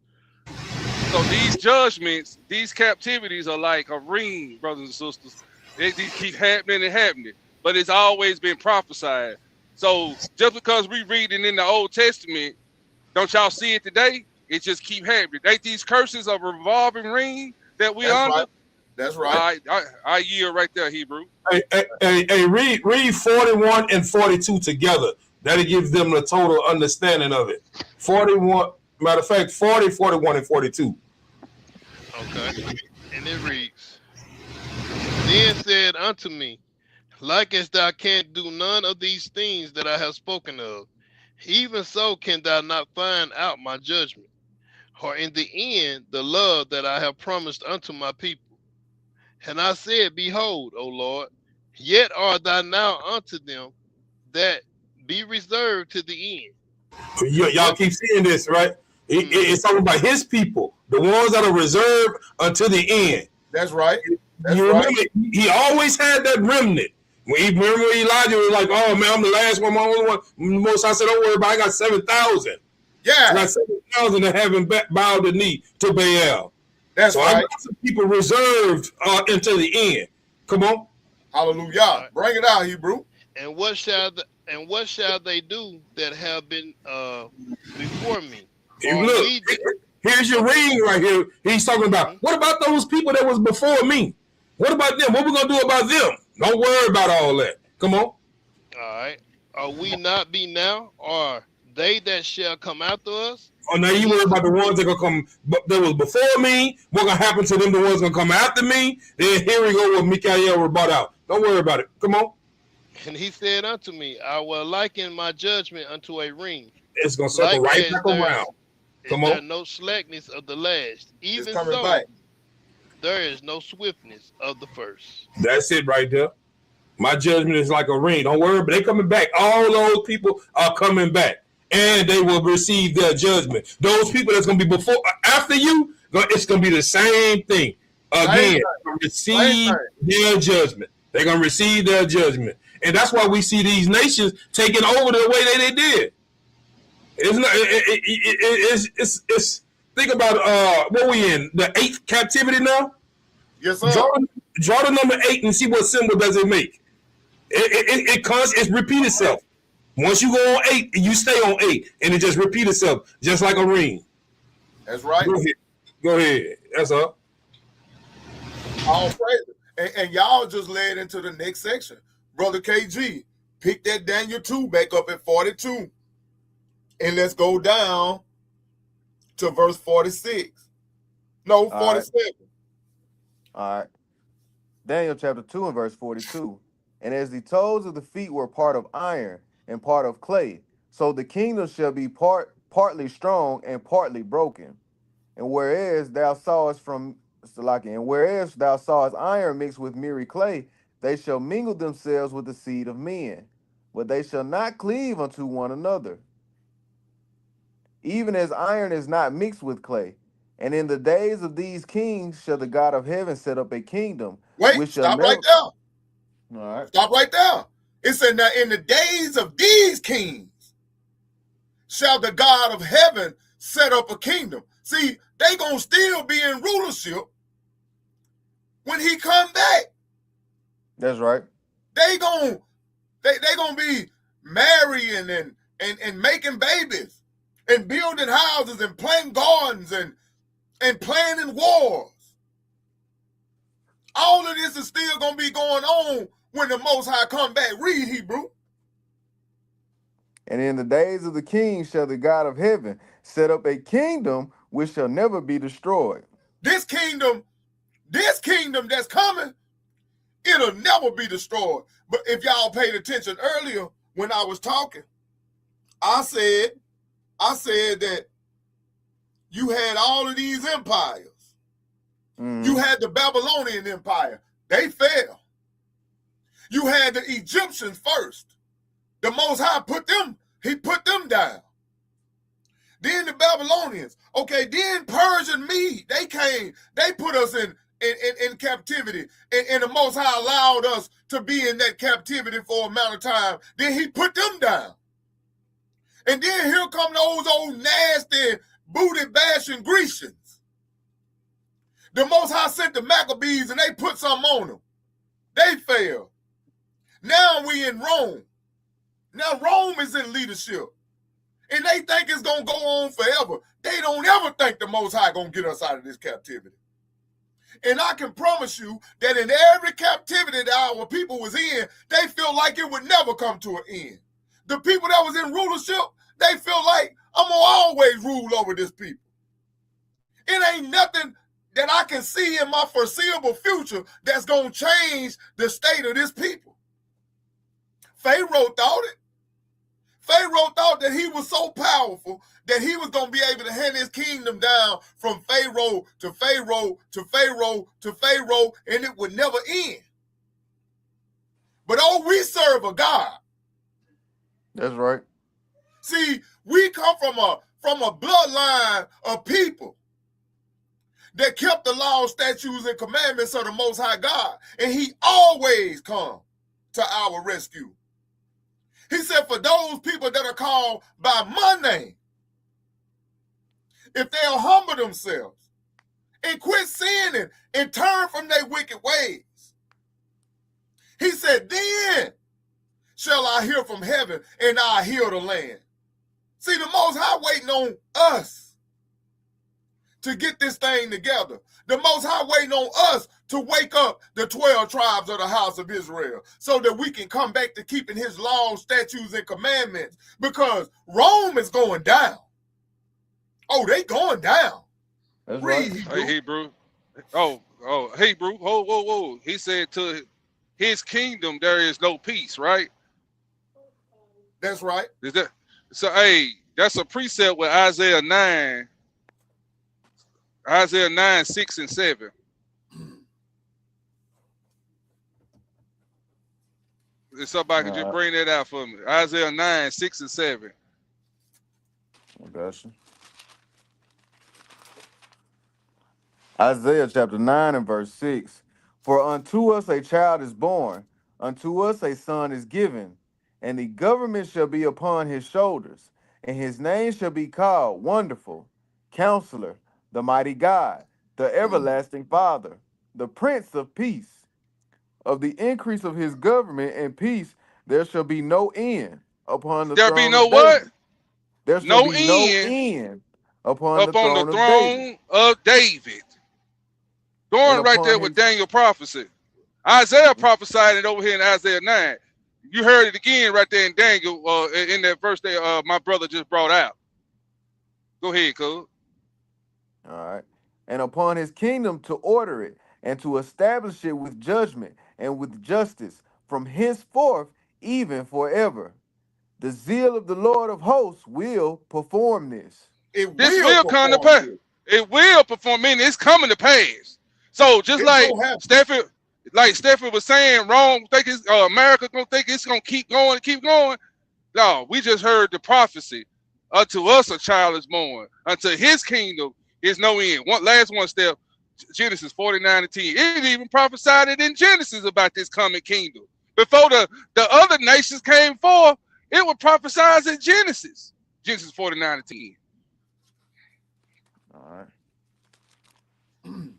So these judgments, these captivities are like a ring, brothers and sisters. They keep happening and happening, but it's always been prophesied. So just because we read it in the Old Testament, don't y'all see it today? It just keep happening. Ain't these curses a revolving ring that we That's under? right. That's right. I yield right there, Hebrew. Hey, read 41 and 42 together. That'll give them the total understanding of it. 41, matter of fact, 40, 41, and 42. Okay. And it reads, Then said unto me, like as thou canst do none of these things that I have spoken of, even so can thou not find out my judgment, or in the end the love that I have promised unto my people. And I said, Behold, O Lord, yet art thou now unto them that be reserved to the end. Y'all keep seeing this, right? It's talking about his people, the ones that are reserved until the end. That's right. That's You remember, right. he always had that remnant. Remember when Elijah was like, "Oh man, I'm the last one, my only one." Most I said, "Don't worry about it. I got 7,000. Yeah. I got 7,000 that haven't bowed the knee to Baal." That's so right. I got some people reserved until the end. Come on. Hallelujah. Right. Bring it out, Hebrew. And what shall they do that have been before me? Look, here's your ring right here. He's talking about, what about those people that was before me? What about them? What we gonna do about them? Don't worry about all that. Come on. All right. Are we not be now, or they that shall come after us? Oh, now you worry about the ones that gonna come that was before me. What gonna happen to them? The ones gonna come after me. Then here we go with Mikael brought out. Don't worry about it. Come on. And he said unto me, I will liken my judgment unto a ring. It's gonna circle right back around. Come on. There no slackness of the last, even so back. there is no swiftness of the first. That's it right there. My judgment is like a ring. Don't worry, but they coming back. All those people are coming back, and they will receive their judgment. Those people that's gonna be before, after you, it's gonna be the same thing again. Receive their judgment. They're gonna receive their judgment, and that's why we see these nations taking over the way that they did. It's not. It's. Think about what we in the 8th captivity now. Yes, sir. Draw the number 8 and see what symbol does it make. It repeat itself. Once you go on 8, you stay on 8, and it just repeat itself, just like a ring. That's right. Go ahead. That's all. All praise. And y'all just led into the next section. Brother KG, pick that Daniel 2 back up at 42. And let's go down to verse 46. No, 47. All right. Daniel chapter 2 and verse 42. And as the toes of the feet were part of iron and part of clay, so the kingdom shall be partly strong and partly broken. And whereas thou sawest iron mixed with miry clay, they shall mingle themselves with the seed of men, but they shall not cleave unto one another. Even as iron is not mixed with clay. And in the days of these kings shall the God of heaven set up a kingdom. Wait, stop right there. All right. Stop right there. It said, now in the days of these kings shall the God of heaven set up a kingdom. See, they gonna still be in rulership when he come back. That's right. They gonna be marrying and making babies and building houses and planting gardens and planning wars. All of this is still gonna be going on when the Most High come back. Read, Hebrew. And in the days of the king shall the God of heaven set up a kingdom which shall never be destroyed. This kingdom This kingdom that's coming, it'll never be destroyed. But if y'all paid attention earlier when I was talking, I said that you had all of these empires. You had the Babylonian Empire. They fell. You had the Egyptians first. The Most High put them down. Then the Babylonians. Okay, then Persian Mede. They came. They put us in captivity. And the Most High allowed us to be in that captivity for a amount of time. Then he put them down. And then here come those old nasty booty bashing Grecians. The Most High sent the Maccabees and they put something on them. They failed. Now we in Rome. Now Rome is in leadership. And they think it's going to go on forever. They don't ever think the Most High going to get us out of this captivity. And I can promise you that in every captivity that our people was in, they feel like it would never come to an end. The people that was in rulership, they feel like I'm going to always rule over this people. It ain't nothing that I can see in my foreseeable future that's going to change the state of this people. Pharaoh thought it. Pharaoh thought that he was so powerful that he was going to be able to hand his kingdom down from Pharaoh to Pharaoh to Pharaoh to Pharaoh, and it would never end. But we serve a God. That's right. See, we come from a bloodline of people that kept the laws, statutes, and commandments of the Most High God. And he always come to our rescue. He said, for those people that are called by my name, if they'll humble themselves and quit sinning and turn from their wicked ways, he said, then shall I hear from heaven and I'll heal the land. See, the Most High waiting on us to get this thing together. The Most High waiting on us to wake up the 12 tribes of the house of Israel so that we can come back to keeping his laws, statutes, and commandments, because Rome is going down. Oh, they going down. That's Read, right. Hebrew. Hey, Hebrew. Oh, Hebrew. Whoa. He said to his kingdom there is no peace, right? That's right. Is that so? Hey, that's a precept with Isaiah 9, 6 and 7. If somebody can just bring that out for me. Isaiah 9, 6 and 7. I got you. Isaiah chapter 9 and verse 6. For unto us a child is born, unto us a son is given, and the government shall be upon his shoulders, and his name shall be called Wonderful, Counselor, the Mighty God, the Everlasting Father, the Prince of Peace. Of the increase of his government and peace, there shall be no end upon the There throne be no of David. what? There shall No be no end end upon up the on throne the of David. throne of David. Going And right upon there with his Daniel prophecy. Isaiah prophesied it over here in Isaiah 9. You heard it again right there in Daniel, in that verse that my brother just brought out. Go ahead, cuz. All right. And upon his kingdom to order it and to establish it with judgment and with justice from henceforth even forever. The zeal of the Lord of hosts will perform this. This will come to pass. It will perform, meaning it's coming to pass. So just like Stephen was saying, Rome think it's America gonna think it's gonna keep going. No, we just heard the prophecy. Unto us a child is born. Unto his kingdom is no end. Last one step, Genesis 49 and 10. It even prophesied it in Genesis about this coming kingdom. Before the other nations came forth, it was prophesied in Genesis. Genesis 49 and 10. All right.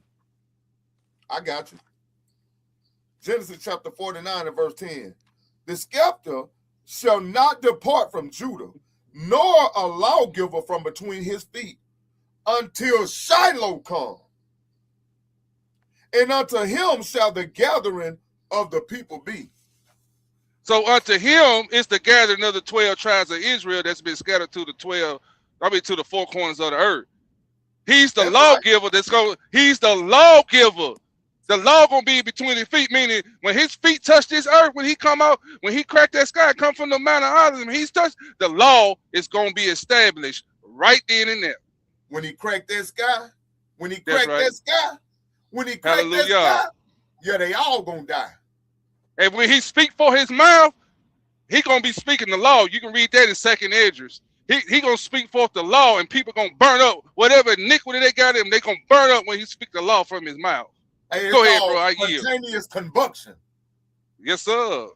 I got you. Genesis chapter 49 and verse 10. The scepter shall not depart from Judah, nor a lawgiver from between his feet, until Shiloh come. And unto him shall the gathering of the people be. So unto him is the gathering of the 12 tribes of Israel that's been scattered to the four corners of the earth. He's the lawgiver He's the lawgiver The law gonna be between his feet, meaning when his feet touch this earth, when he come out, when he crack that sky, come from the Mount of Olives, when he's touched, the law is gonna be established right then and there. When he cracked that sky, when he That's cracked right. that sky, when he cracked that Hallelujah. sky, yeah, they all gonna die. And when he speak for his mouth, he gonna be speaking the law. You can read that in 2nd Esdras. He gonna speak forth the law, and people gonna burn up whatever iniquity they got in them. They gonna burn up when he speak the law from his mouth. Hey, Go ahead, bro. I yield. spontaneous combustion. Yes, sir.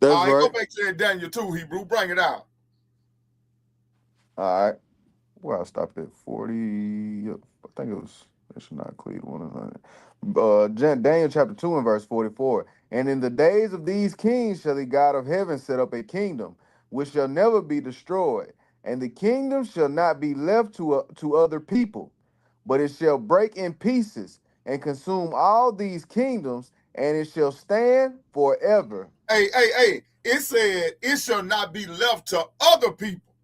That's All right, right. go back to that Daniel 2, Hebrew. Bring it out. All right. Well, I stopped at 40. Yep. I think it was, it should not clear 100. Daniel chapter 2 and verse 44. And in the days of these kings shall the God of heaven set up a kingdom, which shall never be destroyed. And the kingdom shall not be left to other people, but it shall break in pieces and consume all these kingdoms, and it shall stand forever. Hey. It said it shall not be left to other people.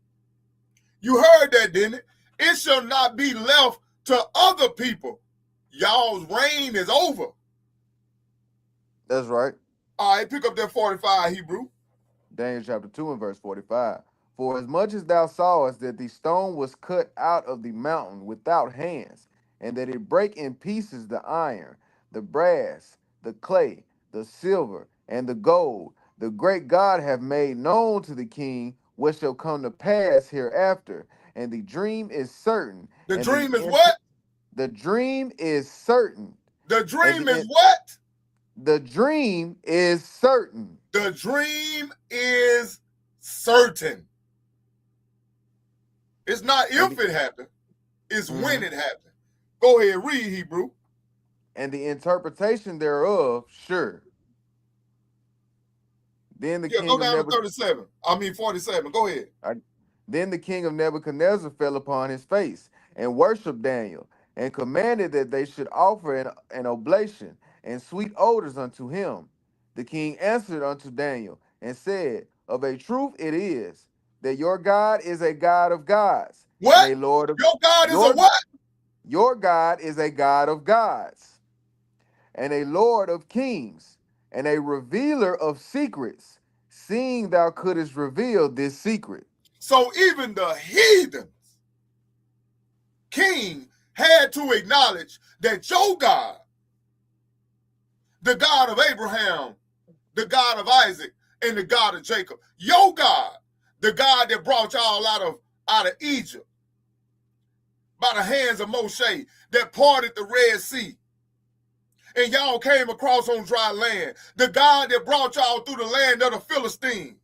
You heard that, didn't it? It shall not be left to other people. Y'all's reign is over. That's right. All right, pick up that 45, Hebrew. Daniel chapter 2 and verse 45. For as much as thou sawest that the stone was cut out of the mountain without hands, and that it brake in pieces the iron, the brass, the clay, the silver, and the gold, the great God hath made known to the king what shall come to pass hereafter. And the dream is certain. The and dream is what? The dream is certain. The dream And is what? The dream is certain. The dream is certain. It's not if it happened, it's when it happened. Go ahead, read, Hebrew. And the interpretation thereof, sure. Then the king go of down to 47. Go ahead. Then the king of Nebuchadnezzar fell upon his face and worshipped Daniel, and commanded that they should offer an oblation and sweet odors unto him. The king answered unto Daniel and said, Of a truth it is that your God is a God of gods. What? And a Lord of Your God is a what? Your God is a God of gods, and a Lord of kings, and a revealer of secrets, seeing thou couldst reveal this secret. So even the heathens, king, had to acknowledge that your God, the God of Abraham, the God of Isaac, and the God of Jacob, your God, the God that brought y'all out of Egypt by the hands of Moshe, that parted the Red Sea, and y'all came across on dry land, the God that brought y'all through the land of the Philistines,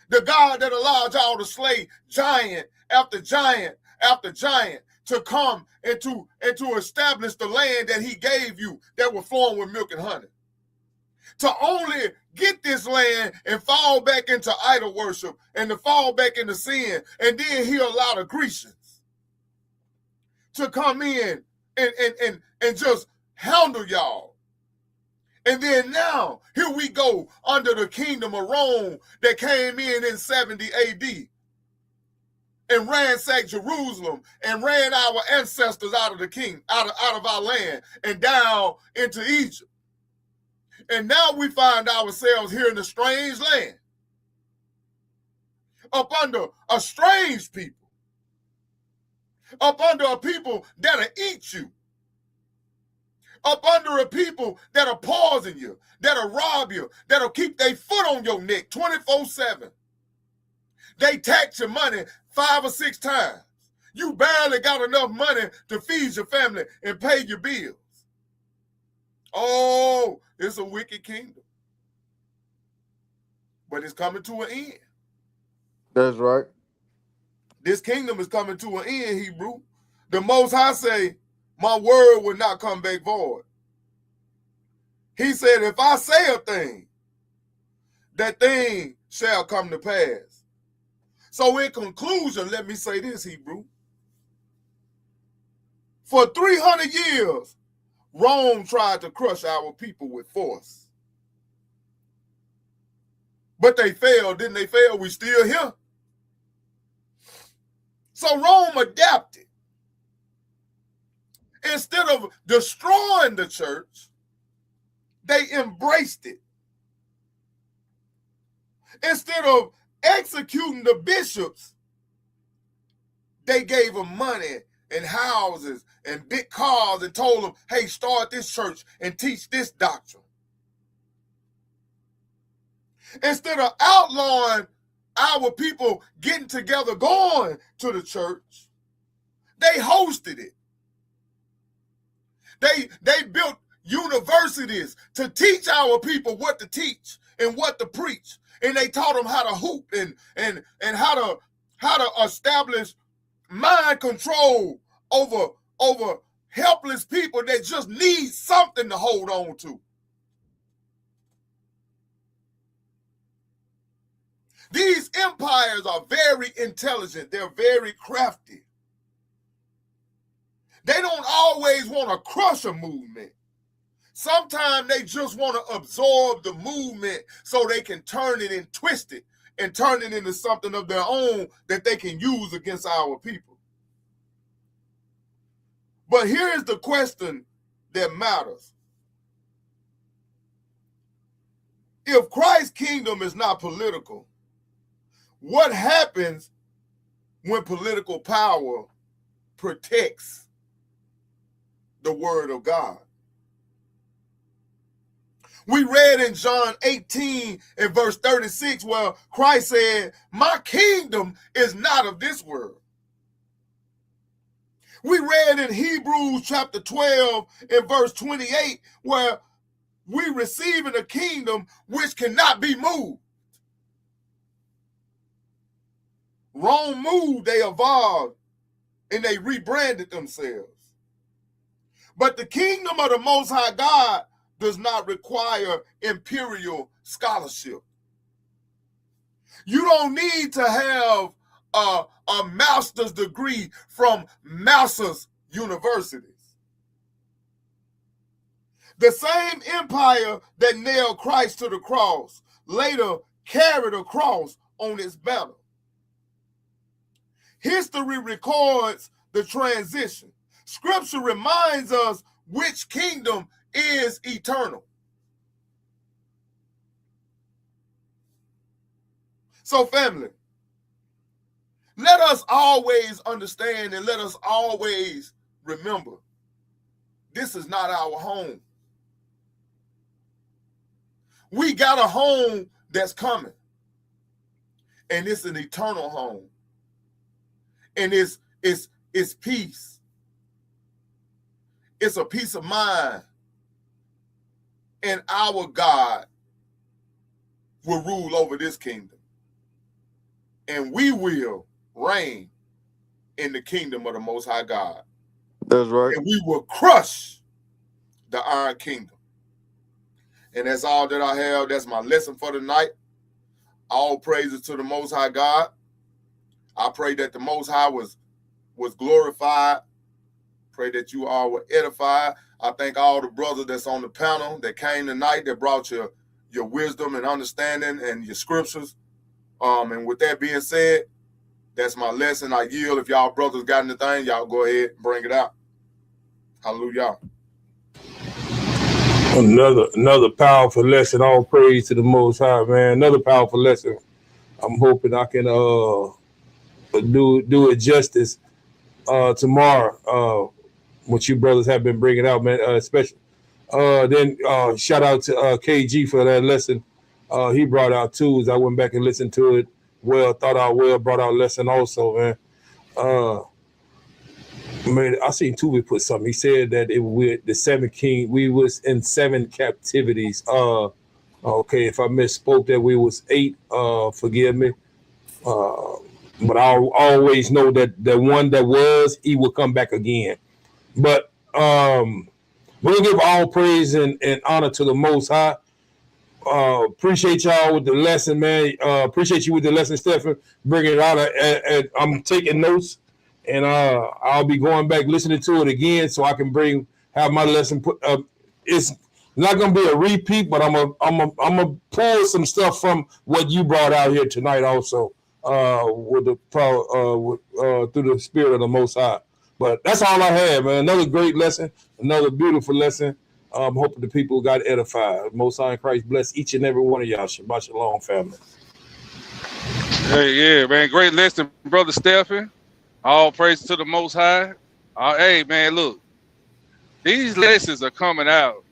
the God that allowed y'all to slay giant after giant after giant, to come and to establish the land that he gave you that was flowing with milk and honey. To only get this land and fall back into idol worship and to fall back into sin, and then he allowed the Grecians to come in and just handle y'all. And then now, here we go under the kingdom of Rome that came in 70 AD and ransacked Jerusalem and ran our ancestors out of the out of our land and down into Egypt. And now we find ourselves here in a strange land, up under a strange people, up under a people that'll eat you, up under a people that'll poison you, that'll rob you, that'll keep their foot on your neck 24/7. They tax your money 5 or 6 times. You barely got enough money to feed your family and pay your bills. Oh, it's a wicked kingdom. But it's coming to an end. That's right. This kingdom is coming to an end, Hebrew. The Most High say, my word will not come back void. He said, if I say a thing, that thing shall come to pass. So in conclusion, let me say this, Hebrew. For 300 years, Rome tried to crush our people with force. But they failed. Didn't they fail? We still here. So Rome adapted. Instead of destroying the church, they embraced it. Instead of executing the bishops, they gave them money and houses and big cars and told them, hey, start this church and teach this doctrine. Instead of outlawing our people getting together, going to the church, they hosted it. They built universities to teach our people what to teach and what to preach. And they taught them how to hoop and how to establish mind control over helpless people that just need something to hold on to. These empires are very intelligent. They're very crafty. They don't always want to crush a movement. Sometimes they just want to absorb the movement so they can turn it and twist it and turn it into something of their own that they can use against our people. But here is the question that matters. If Christ's kingdom is not political, what happens when political power protects the word of God? We read in John 18 and verse 36 where Christ said, my kingdom is not of this world. We read in Hebrews chapter 12 and verse 28 where we receiving a kingdom which cannot be moved. Rome moved, they evolved, and they rebranded themselves. But the kingdom of the Most High God does not require imperial scholarship. You don't need to have a master's degree from master's universities. The same empire that nailed Christ to the cross later carried a cross on its banner. History records the transition. Scripture reminds us which kingdom is eternal. So, family, let us always understand and let us always remember this is not our home. We got a home that's coming, and it's an eternal home, and it's peace. It's a peace of mind, and our God will rule over this kingdom, and we will reign in the kingdom of the Most High God. That's right. And we will crush the Iron Kingdom. And that's all that I have. That's my lesson for tonight. All praises to the Most High God. I pray that the Most High was glorified. Pray that you all were edified. I thank all the brothers that's on the panel that came tonight that brought your wisdom and understanding and your scriptures. And with that being said, that's my lesson. I yield. If y'all brothers got anything, y'all go ahead and bring it out. Hallelujah. Another powerful lesson. All praise to the Most High, man. Another powerful lesson. I'm hoping I can do it justice tomorrow. What you brothers have been bringing out, man. Especially then shout out to KG for that lesson. He brought out too. As I went back and listened to it. Thought out well, brought out lesson also, man. Man, I seen Tubi put something. He said that the 7 king, we was in 7 captivities. Okay, if I misspoke that we was 8, forgive me. But I always know that the one that was, he will come back again. But we're gonna give all praise and honor to the Most High. Appreciate y'all with the lesson, man. Appreciate you with the lesson, Stephen. Bringing it out. I'm taking notes, and I'll be going back listening to it again so I can have my lesson put. It's not gonna be a repeat, but I'm gonna pull some stuff from what you brought out here tonight, also with the through the Spirit of the Most High. But that's all I had, man. Another great lesson, another beautiful lesson. Hoping the people got edified. Most High in Christ bless each and every one of y'all. Shabbat Shalom, family. Hey, yeah, man. Great lesson, Brother Stephen. All praise to the Most High. Hey, man, look. These lessons are coming out.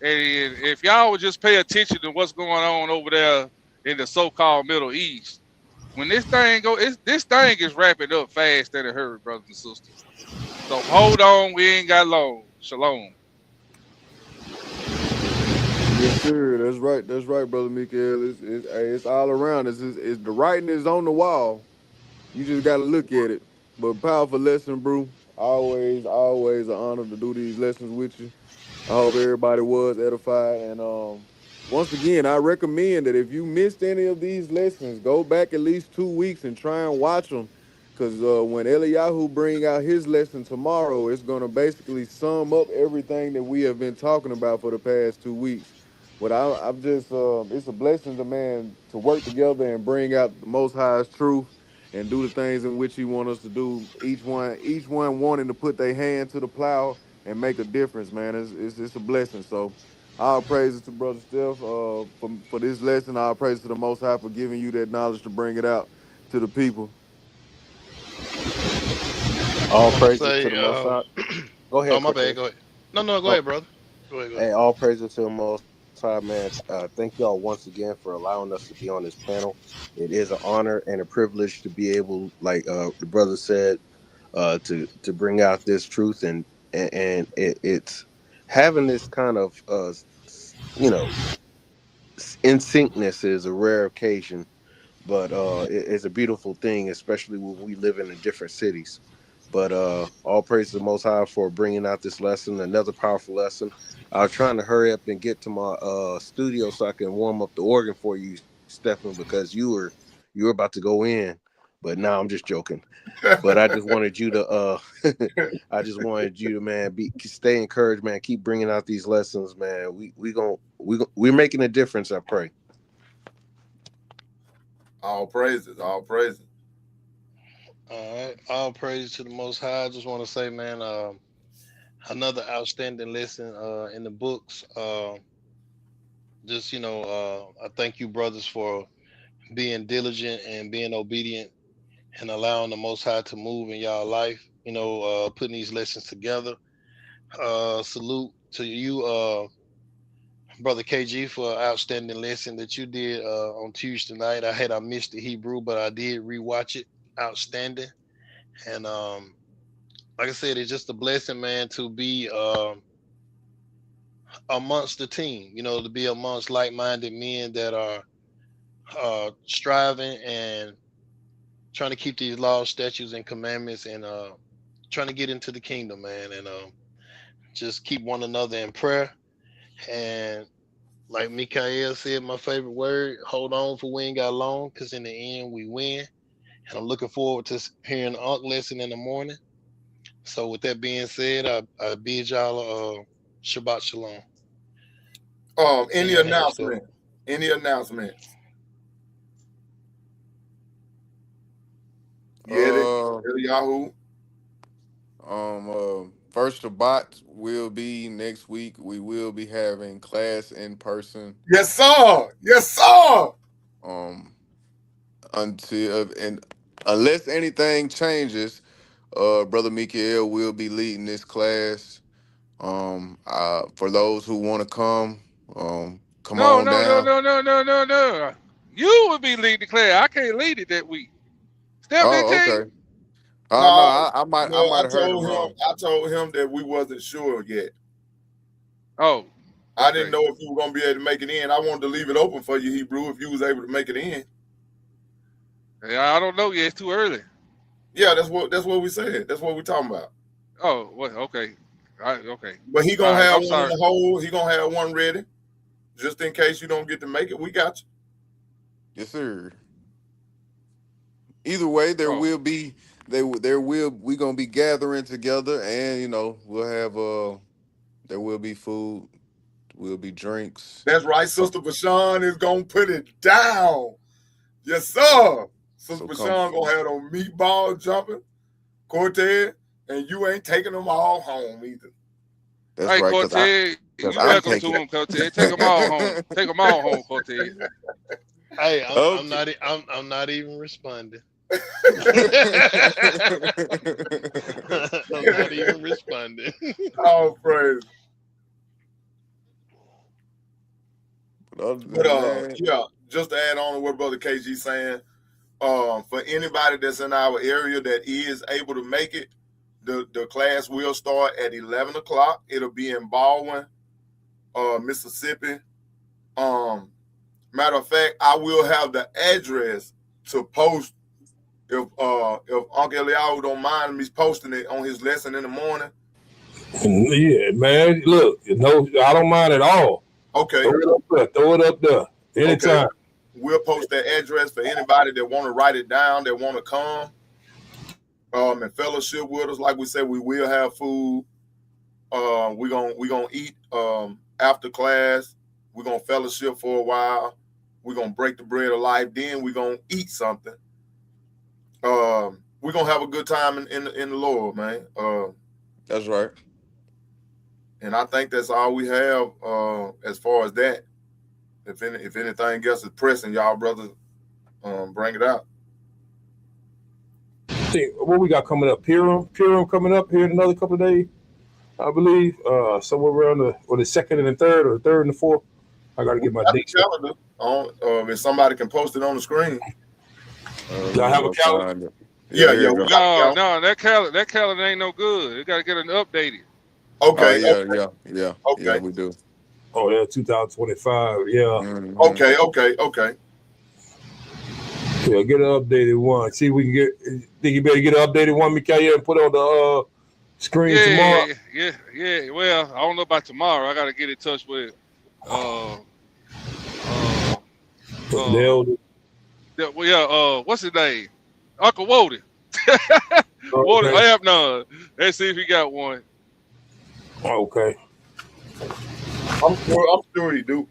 And if y'all would just pay attention to what's going on over there in the so-called Middle East, when this thing this thing is wrapping up fast and it hurt, brothers and sisters. So hold on, we ain't got long. Shalom. Yes, sir. That's right. That's right, brother Mikael. It's all around. It's the writing is on the wall. You just got to look at it. But powerful lesson, bro. Always an honor to do these lessons with you. I hope everybody was edified. And once again, I recommend that if you missed any of these lessons, go back at least 2 weeks and try and watch them. Because when Eliyahu bring out his lesson tomorrow, it's going to basically sum up everything that we have been talking about for the past 2 weeks. But I'm just, it's a blessing to man to work together and bring out the Most High's truth and do the things in which He wants us to do. Each one wanting to put their hand to the plow and make a difference, man. It's a blessing. So, all praises to Brother Steph for this lesson. All praises to the Most High for giving you that knowledge to bring it out to the people. All praises Say, to the Most High. Go ahead. oh, my Cortez. bad. Go ahead. No, go ahead, brother. Go ahead. Hey, all praises to the Most High, man. Thank y'all once again for allowing us to be on this panel. It is an honor and a privilege to be able, like the brother said, to bring out this truth, and it's having this kind of in syncness is a rare occasion, but it's a beautiful thing, especially when we live in different cities. But all praise to the Most High for bringing out this lesson, another powerful lesson. I was trying to hurry up and get to my studio so I can warm up the organ for you, Stephen, because you were about to go in. But now I'm just joking. But I just wanted you to, man, stay encouraged, man. Keep bringing out these lessons, man. We're making a difference. I pray. All praises, all praises. All right. All praise to the Most High. I just want to say, man, another outstanding lesson in the books. I thank you, brothers, for being diligent and being obedient and allowing the Most High to move in y'all life, putting these lessons together. Salute to you, Brother KG, for an outstanding lesson that you did on Tuesday night. I missed the Hebrew, but I did rewatch it. Outstanding. And like I said, it's just a blessing, man, to be amongst the team, to be amongst like-minded men that are striving and trying to keep these laws, statutes, and commandments, and trying to get into the kingdom, man. And just keep one another in prayer. And like Mikael said, my favorite word, hold on, for we ain't got long, because in the end we win. And I'm looking forward to hearing the Unc lesson in the morning. So with that being said, I bid y'all Shabbat Shalom. Any announcement? Any announcements? Eliyahu. First Shabbat will be next week. We will be having class in person. Yes, sir. Yes, sir. Unless anything changes, Brother Mikael will be leading this class. For those who want to come on down. No. You would be leading the class. I can't lead it that week. Steph, okay. I might have heard him wrong. I told him that we wasn't sure yet. Oh. Okay. I didn't know if you were gonna be able to make it in. I wanted to leave it open for you, Hebrew, if you was able to make it in. Yeah, I don't know yet. It's too early. Yeah, that's what we said. That's what we're talking about. Oh, what? Okay. Okay. But he gonna have one in the hole. He gonna have one ready, just in case you don't get to make it. We got you. Yes, sir. Either way, we gonna be gathering together, and we'll have there will be food, will be drinks. That's right. Sister Bashan is gonna put it down. Yes, sir. Sister Bashan gonna have those meatballs jumping. Cortez, And you ain't taking them all home either. That's Hey, right. Cortez, you I'm welcome taking- to them, Cortez. Take them all home. Take them all home, Cortez. Hey, I'm Okay. not even responding. I'm not even responding. Oh, praise. Other But than that, yeah, just to add on to what Brother KG saying, for anybody that's in our area that is able to make it, the class will start at 11 o'clock. It'll be in Baldwin, Mississippi. Matter of fact, I will have the address to post if Uncle Eliyahu don't mind me posting it on his lesson in the morning. Yeah, man. Look, no, I don't mind at all. Okay. Throw it up there. Anytime. Okay. We'll post that address for anybody that want to write it down, that want to come and fellowship with us. Like we said, we will have food. We're gonna eat after class. We're gonna fellowship for a while. We're gonna break the bread of life. Then we're gonna eat something. We're gonna have a good time in the Lord, man. that's right. And I think that's all we have as far as that. If anything else is pressing, y'all brothers, bring it out. What we got coming up? Purim coming up here in another couple of days, I believe. Somewhere around the second and the third, or the third and the fourth. I got to get my dates. Calendar on, if somebody can post it on the screen. Y'all have a calendar? Yeah. here you We go. got No, that calendar ain't no good. You got to get it updated. Okay. Oh, yeah. Okay. Yeah, we do. Oh yeah, 2025. Yeah. Mhm. Okay. Yeah, get an updated one. See if we can get. Think you better get an updated one, Mikael, and put on the screen tomorrow. Yeah. Well, I don't know about tomorrow. I got to get in touch with what's his name? Uncle Woody. Woody Abnon. Let's see if he got one. Okay. I'm sure he do.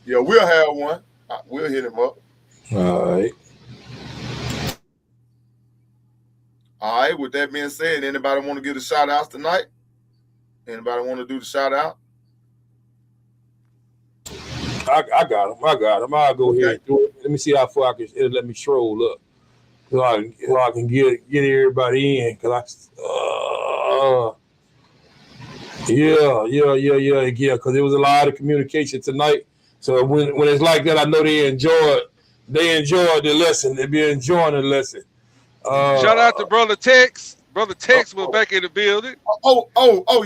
Yeah, we'll have one. We'll hit him up. All right. All right. With that being said, anybody want to give a shout out tonight? Anybody want to do the shout out? I got him. I'll go ahead and do it. Let me see how far it'll let me scroll up. So I can get everybody in. Because because there was a lot of communication tonight. So when it's like that, I know they enjoyed the lesson. They be enjoying the lesson. Shout out to Brother Tex. Brother Tex was back in the building. Oh,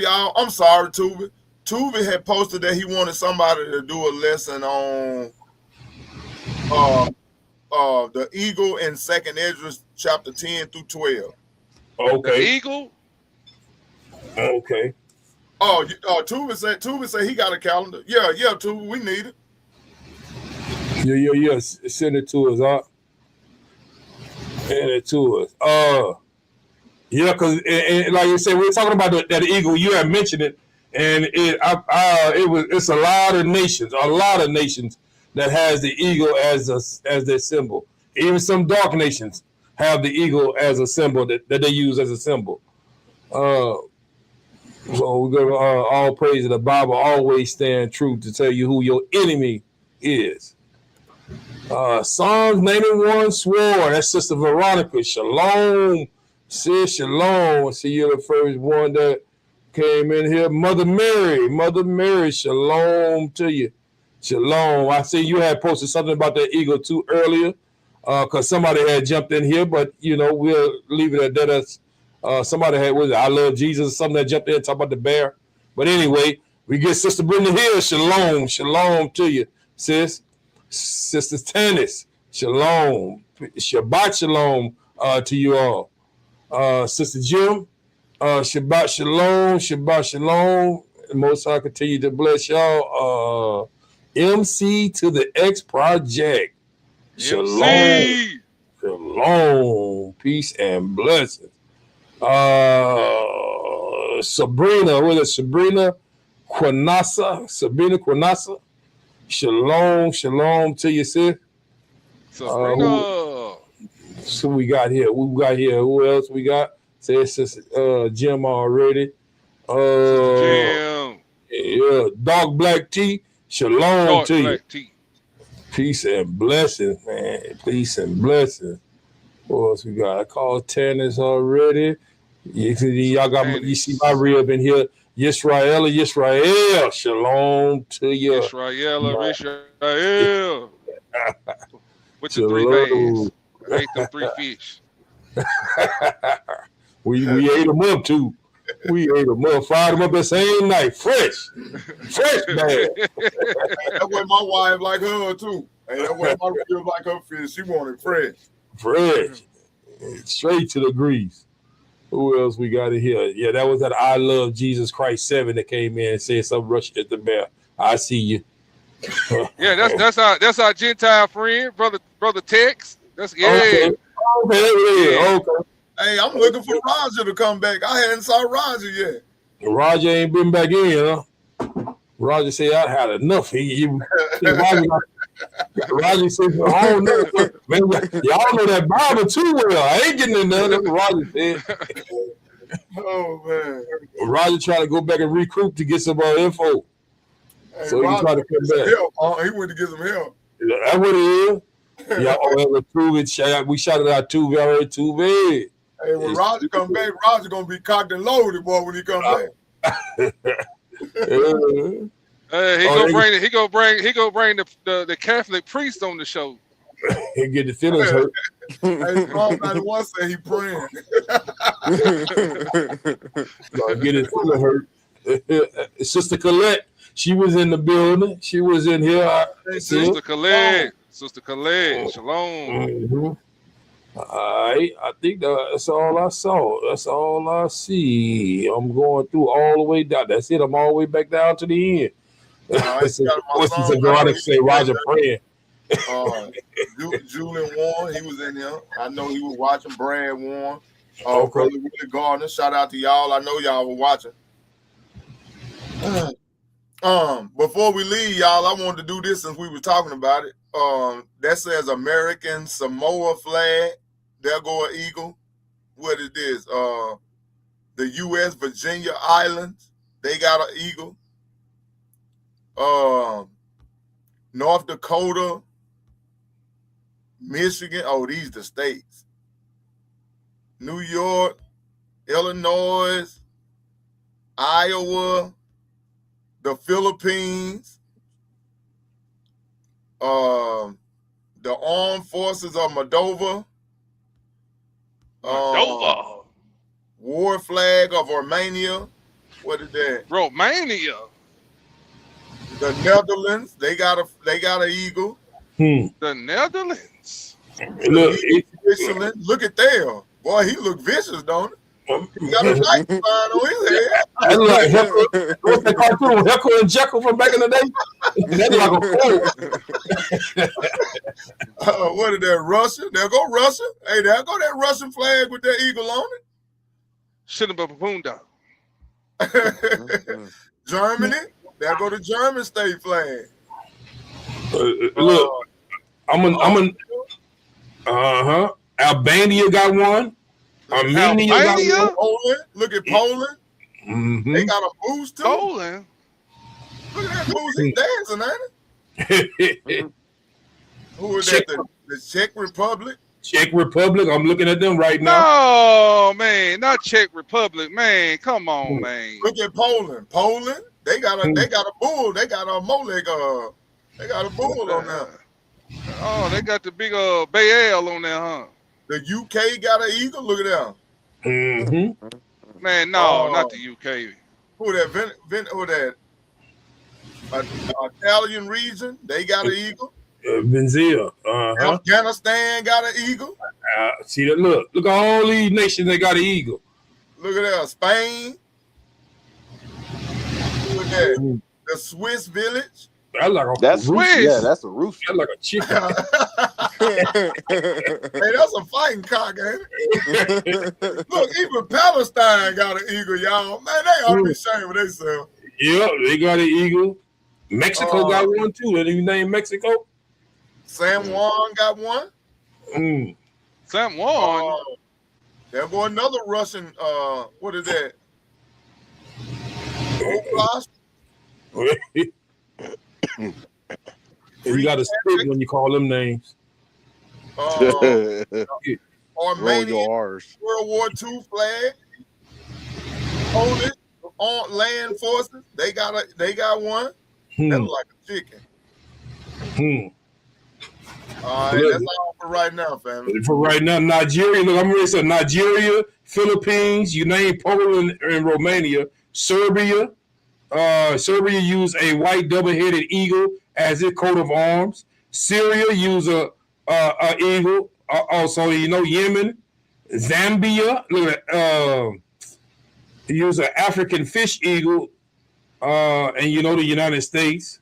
y'all. I'm sorry, Tubi. Tubi had posted that he wanted somebody to do a lesson on the eagle in 2nd Ezra chapter 10 through 12. Okay. The eagle? Okay. Tubi said he got a calendar. Yeah, Tubi, we need it. Yeah. Send it to us, huh? Send it to us. Yeah, because like you said, we're talking about that eagle. You had mentioned it, and it's a lot of nations that has the eagle as their symbol. Even some dark nations have the eagle as a symbol that they use as a symbol. So we're gonna all praise the Bible always stand true to tell you who your enemy is. Psalms 91 swore. That's Sister Veronica. Shalom. Sis, shalom. See, you're the first one that came in here. Mother Mary, shalom to you. Shalom. I see you had posted something about that eagle too earlier, because somebody had jumped in here, but we'll leave it at that. Somebody had, I love Jesus, something that jumped in and talked about the bear. But anyway, we get Sister Brenda Hill, shalom to you, sis. Sister Tannis, shalom. Shabbat shalom to you all. Sister Jim, Shabbat shalom. Most High continue to bless y'all. MC to the X Project. Shalom. MC. Shalom. Peace and blessings. Sabrina Quinasa. Shalom to you, sis. Sabrina. So we got here. Who else we got? Says Jim already. Jim. Yeah, Dark Black Tea. Shalom Dark to you. Black Tea. Peace and blessings, man. Peace and blessings. What else we got? I called Tannis already. Y'all got you see my rib in here. Yisrael. Shalom to you. Israel. With the 3 bags. I ate them 3 fish. we ate them up too. We ate them up, fried them up that same night. Fresh bag. That way my wife like her too. Hey, that way my rib like her fish. She wanted fresh. Straight to the grease. Who else we got in here? Yeah, that was that I Love Jesus Christ 7 that came in and said something rush at the bell. I see you. Yeah, that's our Gentile friend, brother Tex. That's Okay. Hey, I'm looking for Roger to come back. I hadn't saw Roger yet. Roger ain't been back in, huh? Roger said I had enough. Roger said, I don't know. Man, y'all know that Bible too well. I ain't getting in there. That's what Roger said. Oh, man. Roger tried to go back and recruit to get some info. Hey, So he tried to come back. Help. He went to get some help. That's what it is. We shouted out Tuve already. Tuve. Hey, when Roger come back, Roger gonna be cocked and loaded, boy, when he come back. He gonna bring the Catholic priest on the show. He get the feelings hurt. Hey, Psalm 91 say he praying. Get his feelings hurt. Sister Colette, she was in the building. She was in here. Sister Colette, shalom. Mm-hmm. I think that's all I saw. That's all I see. I'm going through all the way down. That's it. I'm all the way back down to the end. What's the God say? Roger praying. Julian Warren, he was in here. I know he was watching. Brad Warren. Okay. Brother Willie Gardner. Shout out to y'all. I know y'all were watching. Before we leave, y'all, I wanted to do this since we were talking about it. That says American Samoa flag. There go an eagle. What it is? The U.S. Virginia Islands. They got an eagle. North Dakota, Michigan. Oh, these the states. New York, Illinois, Iowa, the Philippines, the Armed Forces of Moldova, War Flag of Romania. What is that? Romania. The Netherlands, they got an eagle. The Netherlands. Look at there. Boy, he look vicious, don't he? He got a knife sign on his head. That's like what's the cartoon? Heckle and Jekyll from back in the day? That's like a fool. What is that, Russia? There go Russia. Hey, there go that Russian flag with that eagle on it. Shinabapunda. Germany. There go the German state flag. Look, Albania got one. Armenia got one. Poland. Look at Poland. Mm-hmm. They got a boost too. Poland. Look at that boost. He's dancing, ain't it? Who is that? The Czech Republic. Czech Republic. I'm looking at them right now. No, man, not Czech Republic, man. Come on, man. Look at Poland. Poland. They got a bull. They got a Molek. They got a bull on there. Oh, they got the big Baal on there, huh? The UK got an eagle. Look at that. Mm-hmm. Man, no, not the UK. Who that? Who that? Italian region. They got an eagle. Venezuela. Afghanistan got an eagle. See that? Look at all these nations. They got an eagle. Look at that. Spain. Look at that. The Swiss village. That's Swiss. Yeah, that's a roof. That's like a chicken. Hey, that's a fighting cock, ain't it? Look, even Palestine got an eagle, y'all. Man, they ought to be ashamed of themselves. Yeah, they got an eagle. Mexico got one too. And you name Mexico? San Juan got one. San Juan. There boy, another Russian. What is that? Oblast? You got to spit when you call them names. Armenian Roll your R's. World War II flag. Polish land forces. They got one. That look like a chicken. All right, that's all for right now, family. For right now, Nigeria. Look, I'm ready to say Nigeria, Philippines. You name Poland and Romania. Serbia. Serbia used a white double-headed eagle as its coat of arms. Syria used a eagle. Also, Yemen, Zambia. Look at use an African fish eagle. And the United States.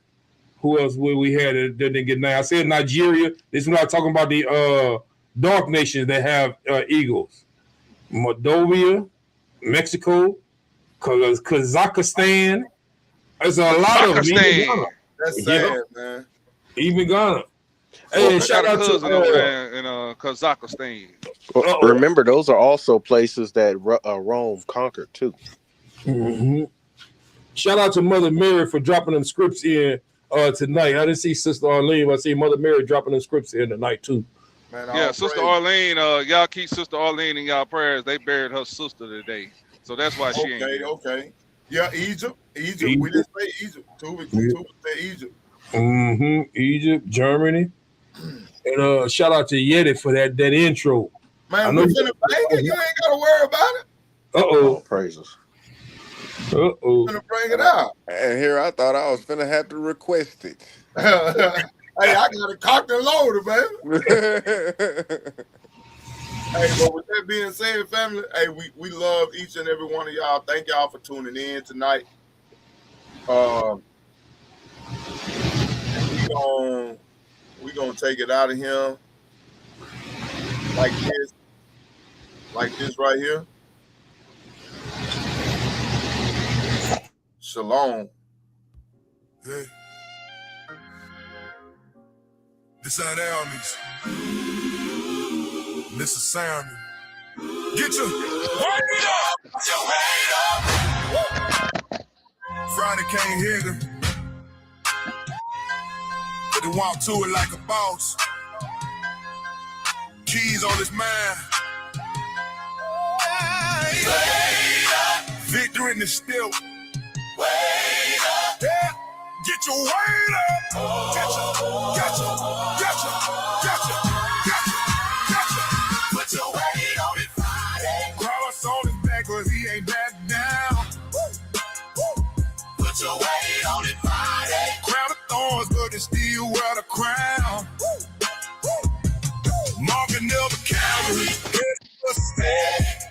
Who else we had that didn't get named? I said Nigeria. This is when I'm talking about the dark nations that have eagles. Moldova, Mexico, Kazakhstan. There's a lot of them. That's sad, man. Even Ghana. Hey, shout out to over there in Kazakhstan. Remember, those are also places that Rome conquered too. Mm-hmm. Shout out to Mother Mary for dropping them scripts in tonight. I didn't see Sister Arlene, but I see Mother Mary dropping them scripts in tonight too. Man, yeah, Sister Arlene, y'all keep Sister Arlene in y'all prayers. They buried her sister today, so that's why she ain't here. Okay. Yeah, Egypt. We didn't say Egypt. Two say Egypt. Mm-hmm. Egypt, Germany, and shout out to Yeti for that intro. Man, we finna bang it. You ain't gotta worry about it. Uh-oh. Praises. Uh-oh. Finna bring it out. And here I thought I was finna have to request it. Hey, I got it cocked and loaded, baby. Hey, but with that being said, family, hey, we love each and every one of y'all. Thank y'all for tuning in tonight. We gonna take it out of here like this right here. Shalom. Hey. This how they on these. This is sound. Get your weight up. Get your weight up. Friday can't hit him. But they walk to it like a boss. Keys on his mind. Victor in the still. Wait up. Yeah. Get your weight up. Gotcha. Put your weight on it Friday. Cross on his back, but he ain't back down. Put your weight on it Friday. Crown of thorns, but they still wear the crown. Marking of a cavalry.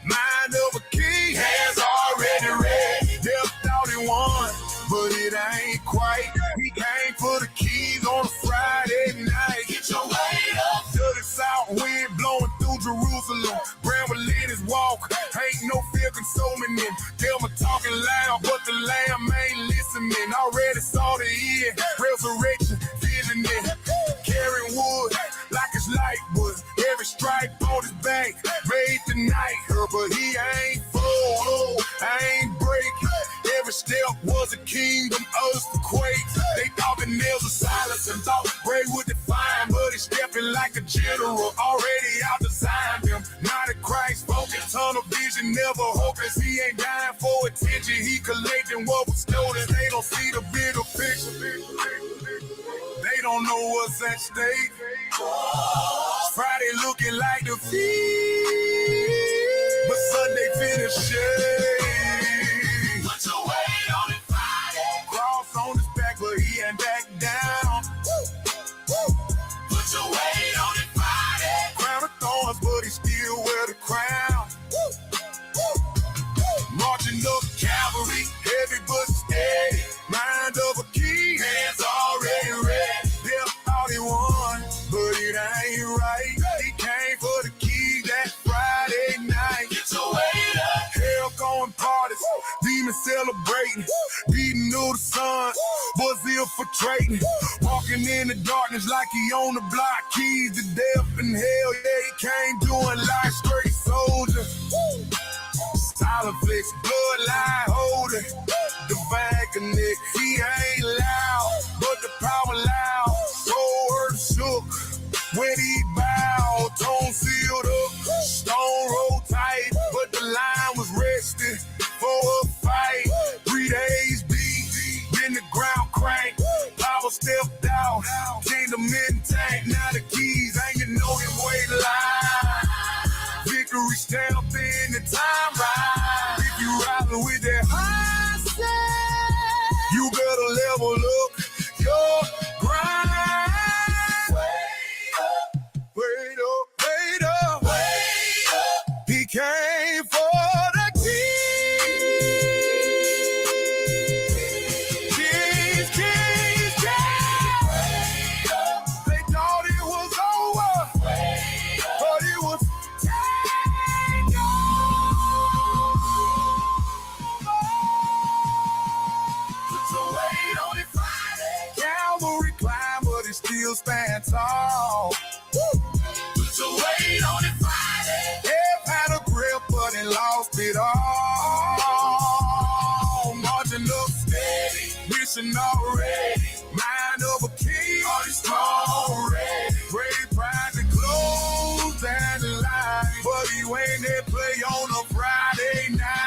Mind of a king. Hands already red. Death thought he won, but it ain't quite. He came for the keys on a Friday night. Get your weight up. Dirty south wind blowing through Jerusalem. Bramwell in his walk. Ain't no fear consuming him. Thelma talking loud, but the lamb ain't listening. Already saw the end. Resurrection, visioning. Carrying wood like it's light wood. Every stripe on his back. Made tonight, but he ain't full. I ain't breaking. Every step was a kingdom earthquake. They thought the nails of silence and thought Bray would define, but he's stepping like a general. Already out designed him. Not a Christ spoken, tunnel vision, never hopeless. He ain't dying for attention. He collecting what was stolen. They don't see the bigger picture. They don't know what's at stake. Friday looking like the feast, but Sunday finish shade. Put your weight on it Friday. Cross on his back, but he ain't back down. Put your weight on it Friday. Crown of thorns, but he still wear the crown. Marching up cavalry, heavy but steady. Mind of a king, hands already ready. Death thought he won, but it ain't right. He came for the keys that Friday night. Get your weight up. Hell going parties, demons celebrating. Beating new the sun, was infiltrating. Walking in the darkness like he on the block. Keys to death and hell, yeah, he came doing life straight soldier. Island flex, bloodline holding. The back of neck, he ain't loud, but the power loud. Whole earth shook when he bowed. Tone sealed up, stone rolled tight, but the line was resting for a fight. 3 days beat, then the ground cranked. Power stepped out, kingdom intact. Now the keys hanging on him weight line. Victory stamped in the time ride. If you riding with that high side, you better level up your grind. Wait up, wait up, wait up. He came for the keys, keys, keys. They thought it was over, but it was Calvary climb, but it still stand tall. Put your weight on it, Friday. Hip had a grip, but it lost it all. Marching up steady, mission already. Mind of a king, all is strong, ready. Brave pride to close down the line, but he went there play on a Friday night.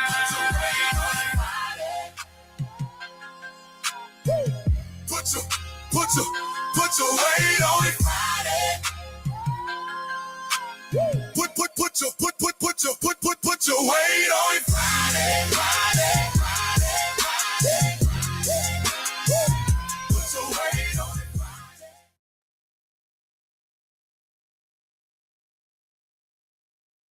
Put your weight on it, Friday. Put your weight on it.